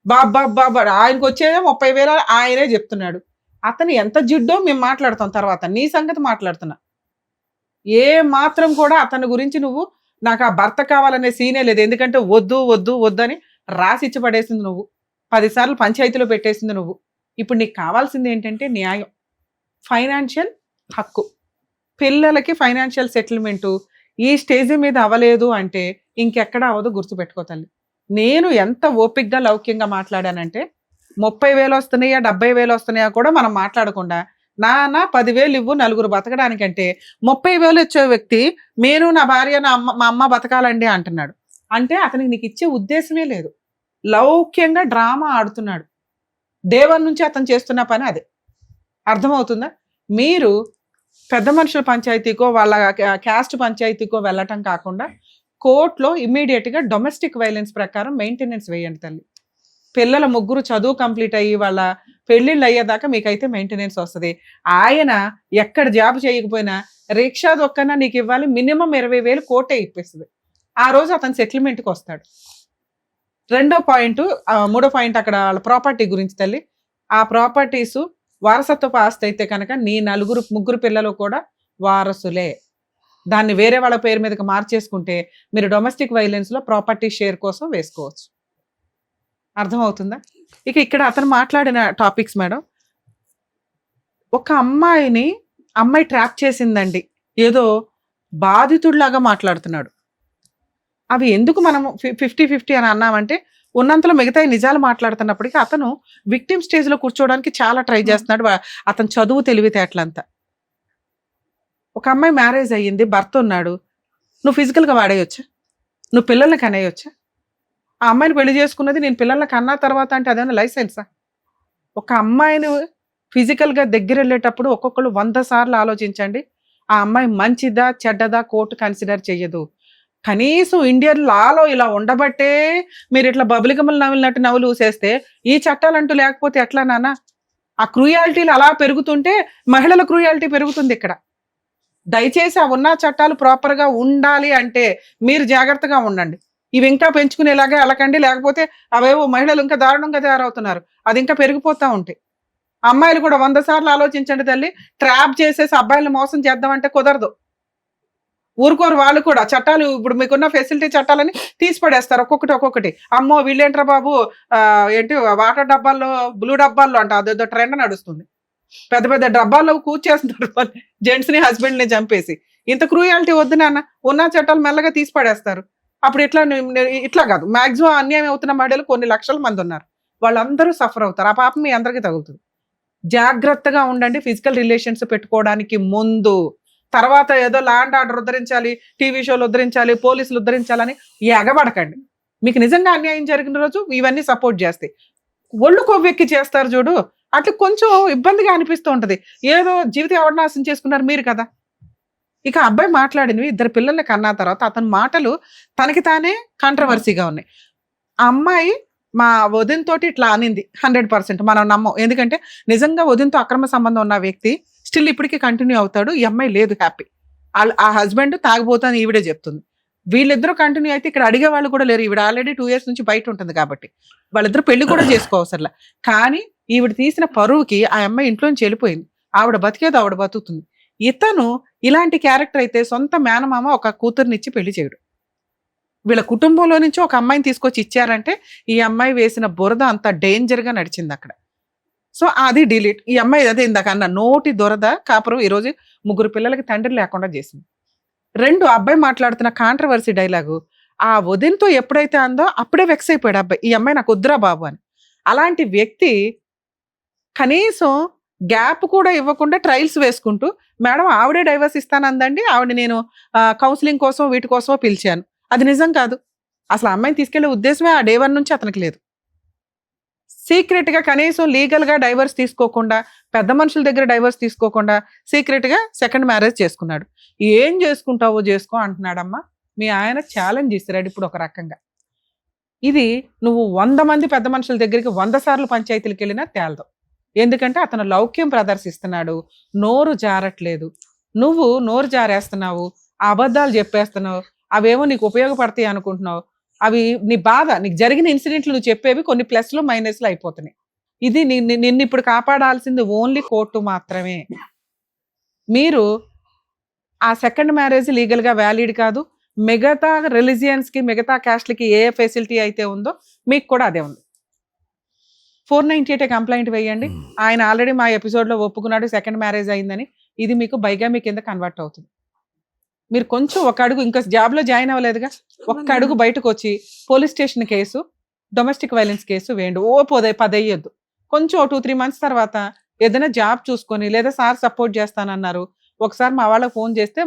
బాబా ఆయనకు వచ్చేదే 30,000 ఆయనే చెప్తున్నాడు. అతను ఎంత జిడ్డో మేము మాట్లాడతాం తర్వాత. నీ సంగతి మాట్లాడుతున్నా. ఏ మాత్రం కూడా అతని గురించి నువ్వు నాకు ఆ భర్త కావాలనే సీనే లేదు. ఎందుకంటే వద్దు వద్దు వద్దని రాసిచ్చి పడేసింది నువ్వు. 10 సార్లు పంచాయతీలో పెట్టేసింది నువ్వు. ఇప్పుడు నీకు కావాల్సింది ఏంటంటే న్యాయం, ఫైనాన్షియల్ హక్కు. పిల్లలకి ఫైనాన్షియల్ సెటిల్మెంటు ఈ స్టేజ్ మీద అవ్వలేదు అంటే ఇంకెక్కడ అవ్వదు. గుర్తుపెట్టుకో తల్లి. నేను ఎంత ఓపిక్గా లౌక్యంగా మాట్లాడానంటే 30,000 వస్తున్నాయా 70,000 వస్తున్నాయా కూడా మనం మాట్లాడకుండా నాన్న 10,000 ఇవ్వు 4 బతకడానికంటే 30,000 వచ్చే వ్యక్తి నేను నా భార్య మా అమ్మ బతకాలండి అంటున్నాడు. అంటే అతనికి నీకు ఇచ్చే ఉద్దేశమే లేదు. లౌక్యంగా డ్రామా ఆడుతున్నాడు. దేవుని నుంచి అతను చేస్తున్న పని అదే. అర్థమవుతుందా? మీరు పెద్ద మనుషుల పంచాయతీకో వాళ్ళ క్యాస్ట్ పంచాయతీకో వెళ్ళటం కాకుండా కోర్టులో ఇమ్మీడియట్గా డొమెస్టిక్ వైలెన్స్ ప్రకారం మెయింటెనెన్స్ వేయండి తల్లి. పిల్లల 3 చదువు కంప్లీట్ అయ్యి వాళ్ళ పెళ్ళిళ్ళు అయ్యేదాకా మీకైతే మెయింటెనెన్స్ వస్తుంది. ఆయన ఎక్కడ జాబ్ చేయకపోయినా రిక్షా దొక్కన నీకు ఇవ్వాలి. మినిమం 20,000 కోటే ఇప్పిస్తుంది. ఆ రోజు అతను సెటిల్మెంట్కి వస్తాడు. 2వ పాయింట్ 3వ పాయింట్ అక్కడ వాళ్ళ ప్రాపర్టీ గురించి తల్లి. ఆ ప్రాపర్టీసు వారసత్వపు ఆస్తి అయితే కనుక నీ 3 పిల్లలు కూడా వారసులే. దాన్ని వేరే వాళ్ళ పేరు మీదకి మార్చేసుకుంటే మీరు డొమెస్టిక్ వైలెన్స్లో ప్రాపర్టీ షేర్ కోసం వేసుకోవచ్చు. అర్థమవుతుందా? ఇక్కడ అతను మాట్లాడిన టాపిక్స్ మేడం, ఒక అమ్మాయి ట్రాప్ చేసిందండి, ఏదో బాధితుడిలాగా మాట్లాడుతున్నాడు. అవి ఎందుకు మనం 50-50 అని అన్నామంటే ఉన్నంతలో మిగతా నిజాలు మాట్లాడుతున్నప్పటికీ అతను విక్టిమ్ స్టేజ్లో కూర్చోవడానికి చాలా ట్రై చేస్తున్నాడు. అతను చదువు తెలివితేటలంతా. ఒక అమ్మాయి మ్యారేజ్ అయ్యింది, భర్త ఉన్నాడు. నువ్వు ఫిజికల్గా వాడేయొచ్చా? నువ్వు పిల్లల్ని కనేయొచ్చా? ఆ అమ్మాయిని పెళ్లి చేసుకున్నది నేను పిల్లల్ని కన్నా తర్వాత అంటే అదేమన్నా లైసెన్సా? ఒక అమ్మాయిని ఫిజికల్గా దగ్గర వెళ్ళేటప్పుడు ఒక్కొక్కరు 100 సార్లు ఆలోచించండి. ఆ అమ్మాయి మంచిదా చెడ్డదా కోర్టు కన్సిడర్ చెయ్యదు. కనీసం ఇండియన్ లాలో ఇలా ఉండబట్టే మీరు ఇట్లా బబులికములు నవ్వినట్టు నవ్వులు ఊసేస్తే ఈ చట్టాలంటూ లేకపోతే ఎట్లా నాన్న? ఆ క్రూయాలిటీలు అలా పెరుగుతుంటే మహిళల క్రూయాలిటీ పెరుగుతుంది ఇక్కడ. దయచేసి ఆ ఉన్న చట్టాలు ప్రాపర్గా ఉండాలి అంటే మీరు జాగ్రత్తగా ఉండండి. ఇవి ఇంకా పెంచుకునేలాగా వెళ్ళకండి. లేకపోతే అవేవో మహిళలు ఇంకా దారుణంగా తయారవుతున్నారు. అది ఇంకా పెరిగిపోతూ ఉంటాయి. అమ్మాయిలు కూడా 100 సార్లు ఆలోచించండి తల్లి. ట్రాప్ చేసేసి అబ్బాయిలను మోసం చేద్దామంటే కుదరదు. ఊరుకోరు వాళ్ళు కూడా. చట్టాలు ఇప్పుడు మీకున్న ఫెసిలిటీ చట్టాలని తీసి పడేస్తారు ఒక్కొక్కటి. అమ్మో వీళ్ళేంట్రా బాబు ఏంటి వాటర్ డబ్బాల్లో బ్లూ డబ్బాల్లో అంట అదేదో ట్రెండ్ నడుస్తుంది. పెద్ద డబ్బాల్లో కూర్చేస్తున్నారు జెంట్స్ని హస్బెండ్ని చంపేసి. ఇంత క్రూయాలిటీ వద్దు నాన్న. ఉన్న చట్టాలు మెల్లగా తీసి పడేస్తారు. అప్పుడు ఇట్లా కాదు. మాక్సిమం అన్యాయం అవుతున్న మహిళలు కొన్ని లక్షల మంది ఉన్నారు. వాళ్ళందరూ సఫర్ అవుతారు. ఆ పాపం మీ అందరికీ తగులుతుంది. జాగ్రత్తగా ఉండండి ఫిజికల్ రిలేషన్స్ పెట్టుకోవడానికి ముందు. తర్వాత ఏదో ల్యాండ్ ఆర్డర్ ఉద్ధరించాలి, టీవీ షోలు ఉద్ధరించాలి, పోలీసులు ఉద్ధరించాలని ఎగబడకండి. మీకు నిజంగా అన్యాయం జరిగిన రోజు ఇవన్నీ సపోర్ట్ చేస్తాయి. ఒళ్ళు కొవ్వెక్కి చేస్తారు చూడు, అట్లా కొంచెం ఇబ్బందిగా అనిపిస్తూ ఉంటుంది. ఏదో జీవితం ఎవరు నాశనం చేసుకున్నారు మీరు కదా. ఇక అబ్బాయి మాట్లాడినవి 2 పిల్లల్ని కన్నా తర్వాత అతని మాటలు తనకి తానే కాంట్రవర్సీగా ఉన్నాయి. ఆ అమ్మాయి మా వదినతోటి ఇట్లా అనింది 100% మనం నమ్మం. ఎందుకంటే నిజంగా వదినతో అక్రమ సంబంధం ఉన్న వ్యక్తి స్టిల్ ఇప్పటికీ కంటిన్యూ అవుతాడు. ఈ అమ్మాయి లేదు హ్యాపీ. ఆ హస్బెండ్ తాగబోతాను ఈవిడే చెప్తుంది. వీళ్ళిద్దరూ కంటిన్యూ అయితే ఇక్కడ అడిగే వాళ్ళు కూడా లేరు. ఈవిడ ఆల్రెడీ 2 years నుంచి బయట ఉంటుంది కాబట్టి వాళ్ళిద్దరు పెళ్లి కూడా చేసుకోవసరలా. కానీ ఈవిడ తీసిన పరువుకి ఆ అమ్మాయి ఇంట్లోంచి వెళ్ళిపోయింది. ఆవిడ బతికేదో ఆవిడ బతుకుతుంది. ఇతను ఇలాంటి క్యారెక్టర్ అయితే సొంత మేనమామ ఒక కూతుర్నిచ్చి పెళ్లి చేయడు. వీళ్ళ కుటుంబంలో నుంచి ఒక అమ్మాయిని తీసుకొచ్చి ఇచ్చారంటే ఈ అమ్మాయి వేసిన బురద అంత డేంజర్ గా నడిచింది అక్కడ. సో అది డిలీట్. ఈ అమ్మాయి అదే ఇందాక అన్న నోటి దొరద కాపురం ఈరోజు 3 పిల్లలకి తండ్రి లేకుండా చేసింది. 2 అబ్బాయి మాట్లాడుతున్న కాంట్రవర్సీ డైలాగు ఆ వదినతో ఎప్పుడైతే అందో అప్పుడే వెక్స్ అయిపోయాడు అబ్బాయి, ఈ అమ్మాయి నాకు వద్దురా బాబు అని. అలాంటి వ్యక్తి కనీసం గ్యాప్ కూడా ఇవ్వకుండా ట్రయల్స్ వేసుకుంటూ మేడం ఆవిడే డైవర్స్ ఇస్తానందండి, ఆవిడ నేను కౌన్సిలింగ్ కోసం వీటి కోసమో పిలిచాను. అది నిజం కాదు. అసలు అమ్మాయిని తీసుకెళ్లే ఉద్దేశమే ఆ డే 1 నుంచి అతనికి లేదు. సీక్రెట్ గా కనీసం లీగల్ గా డైవర్స్ తీసుకోకుండా, పెద్ద మనుషుల దగ్గర డైవర్స్ తీసుకోకుండా సీక్రెట్ గా సెకండ్ మ్యారేజ్ చేసుకున్నాడు. ఏం చేసుకుంటావో చేసుకో అంటున్నాడమ్మా. మీ ఆయన ఛాలెంజ్ ఇస్తున్నాడు ఇప్పుడు ఒక రకంగా. ఇది నువ్వు 100 మంది పెద్ద మనుషుల దగ్గరికి 100 సార్లు పంచాయతీలకు వెళ్ళినా తేలదు. ఎందుకంటే అతను లౌక్యం ప్రదర్శిస్తున్నాడు, నోరు జారట్లేదు. నువ్వు నోరు జారేస్తున్నావు, అబద్ధాలు చెప్పేస్తున్నావు, అవేమో నీకు ఉపయోగపడతాయి అనుకుంటున్నావు. అవి నీ బాధ, నీకు జరిగిన ఇన్సిడెంట్లు నువ్వు చెప్పేవి కొన్ని ప్లస్లు మైనస్లు అయిపోతున్నాయి. ఇది నిన్ను ఇప్పుడు కాపాడాల్సింది ఓన్లీ కోర్టు మాత్రమే. మీరు ఆ సెకండ్ మ్యారేజ్ లీగల్ గా వ్యాలిడ్ కాదు. మిగతా రిలీజియన్స్ కి మిగతా క్యాస్ట్లకి ఏ ఫెసిలిటీ అయితే ఉందో మీకు కూడా అదే ఉంది. 498 కంప్లైంట్ వేయండి. ఆయన ఆల్రెడీ మా ఎపిసోడ్ లో ఒప్పుకున్నాడు సెకండ్ మ్యారేజ్ అయిందని. ఇది మీకు బైగామి కింద కన్వర్ట్ అవుతుంది. మీరు కొంచెం ఒక అడుగు ఇంకా జాబ్ లో జాయిన్ అవ్వలేదుగా, ఒక్క అడుగు బయటకు వచ్చి police station case, domestic violence case వేయండి. 10 అయ్యొద్దు. కొంచెం 2-3 months తర్వాత ఏదైనా జాబ్ చూసుకొని, లేదా సార్ సపోర్ట్ చేస్తానన్నారు, ఒకసారి మా వాళ్ళకి ఫోన్ చేస్తే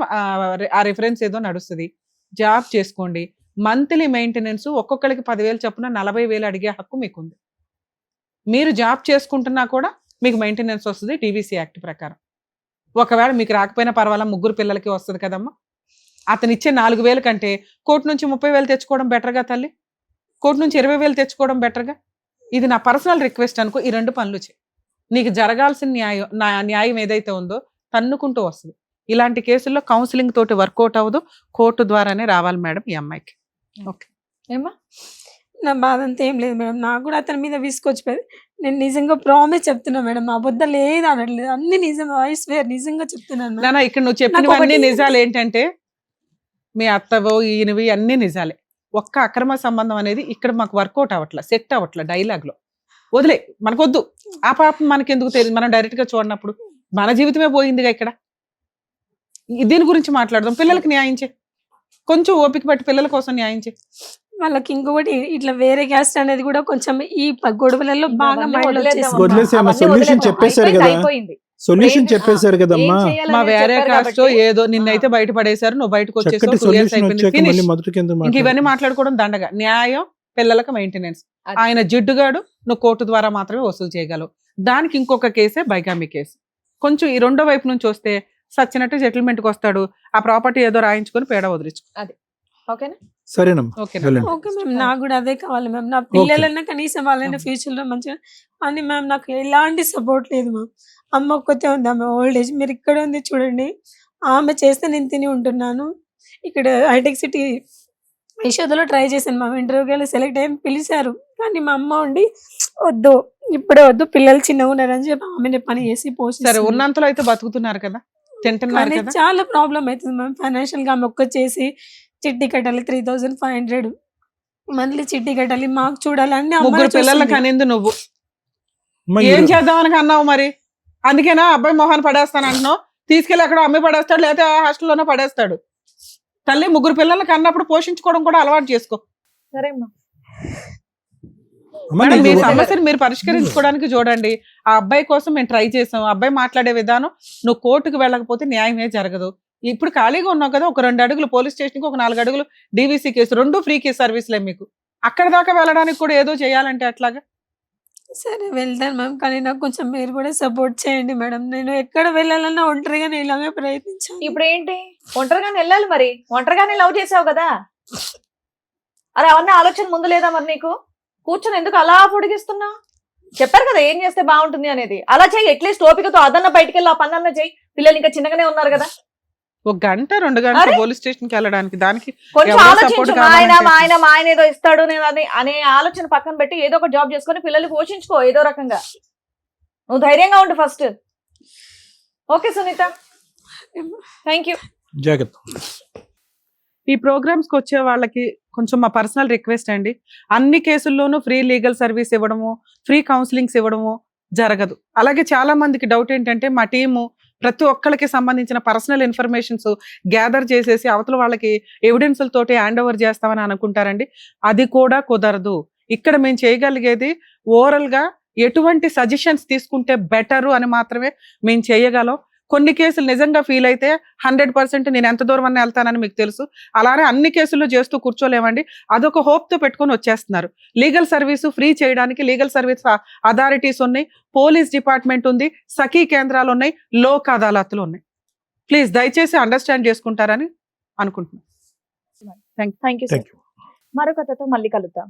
ఆ రిఫరెన్స్ ఏదో నడుస్తుంది, జాబ్ చేసుకోండి. మంత్లీ మెయింటెనెన్స్ ఒక్కొక్కరికి 10,000 చొప్పున 40,000 అడిగే హక్కు మీకుంది. మీరు జాబ్ చేసుకుంటున్నా కూడా మీకు మెయింటెనెన్స్ వస్తుంది DVC యాక్ట్ ప్రకారం. ఒకవేళ మీకు రాకపోయినా పర్వాలా, 3 పిల్లలకి వస్తుంది కదమ్మా. అతను ఇచ్చే 4,000 కంటే కోర్టు నుంచి 30,000 తెచ్చుకోవడం బెటర్గా తల్లి, కోర్టు నుంచి 20,000 తెచ్చుకోవడం బెటర్గా. ఇది నా పర్సనల్ రిక్వెస్ట్ అనుకో. ఈ 2 పనులు చేయి. నీకు జరగాల్సిన న్యాయం ఏదైతే ఉందో తన్నుకుంటూ వస్తుంది. ఇలాంటి కేసుల్లో కౌన్సిలింగ్ తోటి వర్కౌట్ అవ్వదు, కోర్టు ద్వారానే రావాలి మేడం ఈ అమ్మాయికి. ఓకే ఏమ్మా నా బాధ అంతా ఏం లేదు మేడం. నాకు కూడా అతని మీద విసుకొచ్చిపోయింది. నేను నిజంగా ప్రామిస్ చెప్తున్నా మేడం, అబద్ధాలు ఏది అనట్లేదు, అన్ని నిజం. ఐ స్వేర్ నిజంగా చెప్తున్నాను మేడం. నాన్న ఇక్కడ నువ్వు చెప్పినవన్నీ నిజాలు. ఏంటంటే మీ అత్తవో ఈయనవి అన్ని నిజాలే. ఒక్క అక్రమ సంబంధం అనేది ఇక్కడ మాకు వర్కౌట్ అవ్వట్లా, సెట్ అవ్వట్లా. డైలాగ్ లో వదిలే, మనకొద్దు. ఆ పాపం మనకెందుకు తెలియదు, మనం డైరెక్ట్ గా చూడనప్పుడు. మన జీవితమే పోయిందిగా ఇక్కడ. దీని గురించి మాట్లాడదాం. పిల్లలకి న్యాయం చేయి, కొంచెం ఓపిక పట్టి పిల్లల కోసం న్యాయం చేయి. వాళ్ళకి ఇంకొకటి ఇట్లా వేరే క్యాస్ట్ అనేది కూడా కొంచెం ఈ గొడవలలో బాగా అవన్నీ మైండ్ వదిలేద్దాం. వదిలేసేయమ్మా, అవన్నీ solution వదిలేద్దాం. చెప్పేశారు కదా. అయిపోయింది. సొల్యూషన్ చెప్పేశారు కదమ్మా. ఏం చేయాలని మా వేరే చెప్పారు కాస్ట్ కాబట్టి. ఏదో నిన్నైతే బయట పడేశారు, నువ్వు బయటకు వచ్చేసావు, చక్కటి 2 years సొల్యూషన్ అయిపోయింది, వచ్చాక ఫినిష్. మళ్ళీ మొదటి కింద ఇంక ఇవన్నీ మాట్లాడుకోవడం దండగా. న్యాయం, పిల్లలకు మెయింటెనెన్స్. అది. ఆయన జిడ్డుగాడు, నువ్వు కోర్టు ద్వారా మాత్రమే వసూలు చేయగలవు. దానికి ఇంకొక కేసే బైగామి కేసు. కొంచెం ఈ రెండో వైపు నుంచి వస్తే సచ్చినట్టు సెటిల్మెంట్కి వస్తాడు. ఆ ప్రాపర్టీ ఏదో రాయించుకొని పేడ వదిలించు. ఓకేనా సరేనమ్మా, ఓకేనా? వెళ్ళండి. ఓకే మ్యామ్, నాకు కూడా అదే కావాలి మ్యామ్. నా పిల్లలన్నా కనీసం వాళ్ళైనా ఫ్యూచర్ లో మంచిగా. అని మ్యామ్ నాకు ఎలాంటి సపోర్ట్ లేదు మ్యామ్. అమ్మ ఒక్కతే ఉంది, ఆమె ఓల్డ్ ఏజ్. మీరు ఇక్కడ ఉంది చూడండి, ఆమె చేస్తే నేను తిని ఉంటున్నాను. ఇక్కడ హైటెక్ సిటీ యశోదలో ట్రై చేశాను మ్యామ్, ఇంటర్వ్యూకి వెళ్ళి సెలెక్ట్ అయ్యి పిలిచారు. కానీ మా అమ్మ ఉండి వద్దు, ఇప్పుడే వద్దు, పిల్లలు చిన్నగా ఉన్నారని చెప్పి ఆమెనే పని చేసి పోస్ట్. సరే, ఉన్నంతలో అయితే బతుకుతున్నారు కదా, తింటున్నారు కదా. చాలా ప్రాబ్లం అవుతుంది మ్యామ్ ఫైనాన్షియల్ గా. ఆమె ఒక్క చేసి చిట్టి కట్టాలి 3,500 మంత్లీ, చిట్టి కట్టాలి, మాకు చూడాలి, అన్ని 3 పిల్లలకి అనేది నువ్వు అమ్మా, ఏం ఈరోజు- చేద్దామని అన్నావు మరి? అందుకేనా అబ్బాయి మొహాన్ని పడేస్తాను అంటున్నావు? తీసుకెళ్ళి అక్కడ అమ్మాయి పడేస్తాడు, లేదా హాస్టల్లోనే పడేస్తాడు. తల్లి 3 పిల్లలకి అన్నప్పుడు పోషించుకోవడం కూడా అలవాటు చేసుకో. సరే అమ్మా. అమ్మా, మేడం, మీ నీకు- సమస్యను మీరు పరిష్కరించుకోవడానికి చూడండి. ఆ అబ్బాయి కోసం మేము ట్రై చేసాం. అబ్బాయి మాట్లాడే విధానం, నువ్వు కోర్టుకు వెళ్ళకపోతే న్యాయమే జరగదు. ఇప్పుడు ఖాళీగా ఉన్నావు కదా, ఒక 2 అడుగులు పోలీస్ స్టేషన్కి, ఒక 4 అడుగులు DVC కేసు, 2 ఫ్రీ కేసు సర్వీస్లే మీకు. అక్కడ దాకా వెళ్ళడానికి కూడా ఏదో చేయాలంటే అట్లాగా. సరే వెళ్తాను మ్యామ్, కానీ నాకు కొంచెం మీరు కూడా సపోర్ట్ చేయండి మేడం. నేను ఎక్కడ వెళ్ళాలన్నా ఒంటరిగానే ఇలాగే ప్రయత్నించాను. ఇప్పుడు ఏంటి, ఒంటరిగానే వెళ్ళాలి మరి? ఒంటరిగానే లవ్ చేసావు కదా, అరే అవన్నీ ఆలోచన ముందు లేదా మరి నీకు? కూర్చొని ఎందుకు అలా పొడిగిస్తున్నా? చెప్పారు కదా ఏం చేస్తే బాగుంటుంది అనేది. అలా చెయ్యి, అట్లీస్ట్ ఓపికతో అదన్న బయటికి వెళ్ళి ఆ పనన్న చెయ్యి. పిల్లలు ఇంకా చిన్నగానే ఉన్నారు కదా. 1 గంట 2 గంటలు అరే! పోలీస్ స్టేషన్ కి వెళ్ళడానికి దానికి కొంచెం ఎవరో ఆలోచించు. support మా ఆయన కావాలంటే మా ఆయన ఏదో ఇస్తాడు నేను అనే ఆలోచన పక్కన పెట్టి ఏదో ఒక జాబ్ చేసుకొని పిల్లల్ని పోషించుకో ఏదో రకంగా. నువ్వు ధైర్యంగా ఉండు first. Okay Sunitha, thank you. జాగ్రత్త. ఈ ప్రోగ్రామ్స్ కి వచ్చే వాళ్ళకి కొంచెం మా పర్సనల్ రిక్వెస్ట్ అండి, అన్ని కేసుల్లోనూ ఫ్రీ లీగల్ సర్వీస్ ఇవ్వడము, ఫ్రీ కౌన్సిలింగ్స్ ఇవ్వడము జరగదు. అలాగే చాలా మందికి డౌట్ ఏంటంటే మా టీము ప్రతి ఒక్కరికి సంబంధించిన పర్సనల్ ఇన్ఫర్మేషన్స్ గ్యాదర్ చేసేసి అవతల వాళ్ళకి ఎవిడెన్స్లతోటి హ్యాండ్ ఓవర్ చేస్తామని అనుకుంటారండి. అది కూడా కుదరదు. ఇక్కడ మేము చేయగలిగేది ఓరల్ గా ఎటువంటి సజెషన్స్ తీసుకుంటే బెటరు అని మాత్రమే మేము చేయగలం. కొన్ని కేసులు నిజంగా ఫీల్ అయితే 100% నేను ఎంత దూరం అన్న వెళ్తానని మీకు తెలుసు. అలానే అన్ని కేసుల్లో చేస్తూ కూర్చోలేమండి. అదొక హోప్ తో పెట్టుకొని వచ్చేస్తున్నారు. లీగల్ సర్వీసు ఫ్రీ చేయడానికి లీగల్ సర్వీస్ అథారిటీస్ ఉన్నాయి, పోలీస్ డిపార్ట్మెంట్ ఉంది, సఖీ కేంద్రాలు ఉన్నాయి, లోక్ అదాలత్లు ఉన్నాయి. ప్లీజ్ దయచేసి అండర్స్టాండ్ చేసుకుంటారని అనుకుంటున్నాను. Thank you. Thank you. మరొక కథతో మళ్ళీ కలుద్దాం.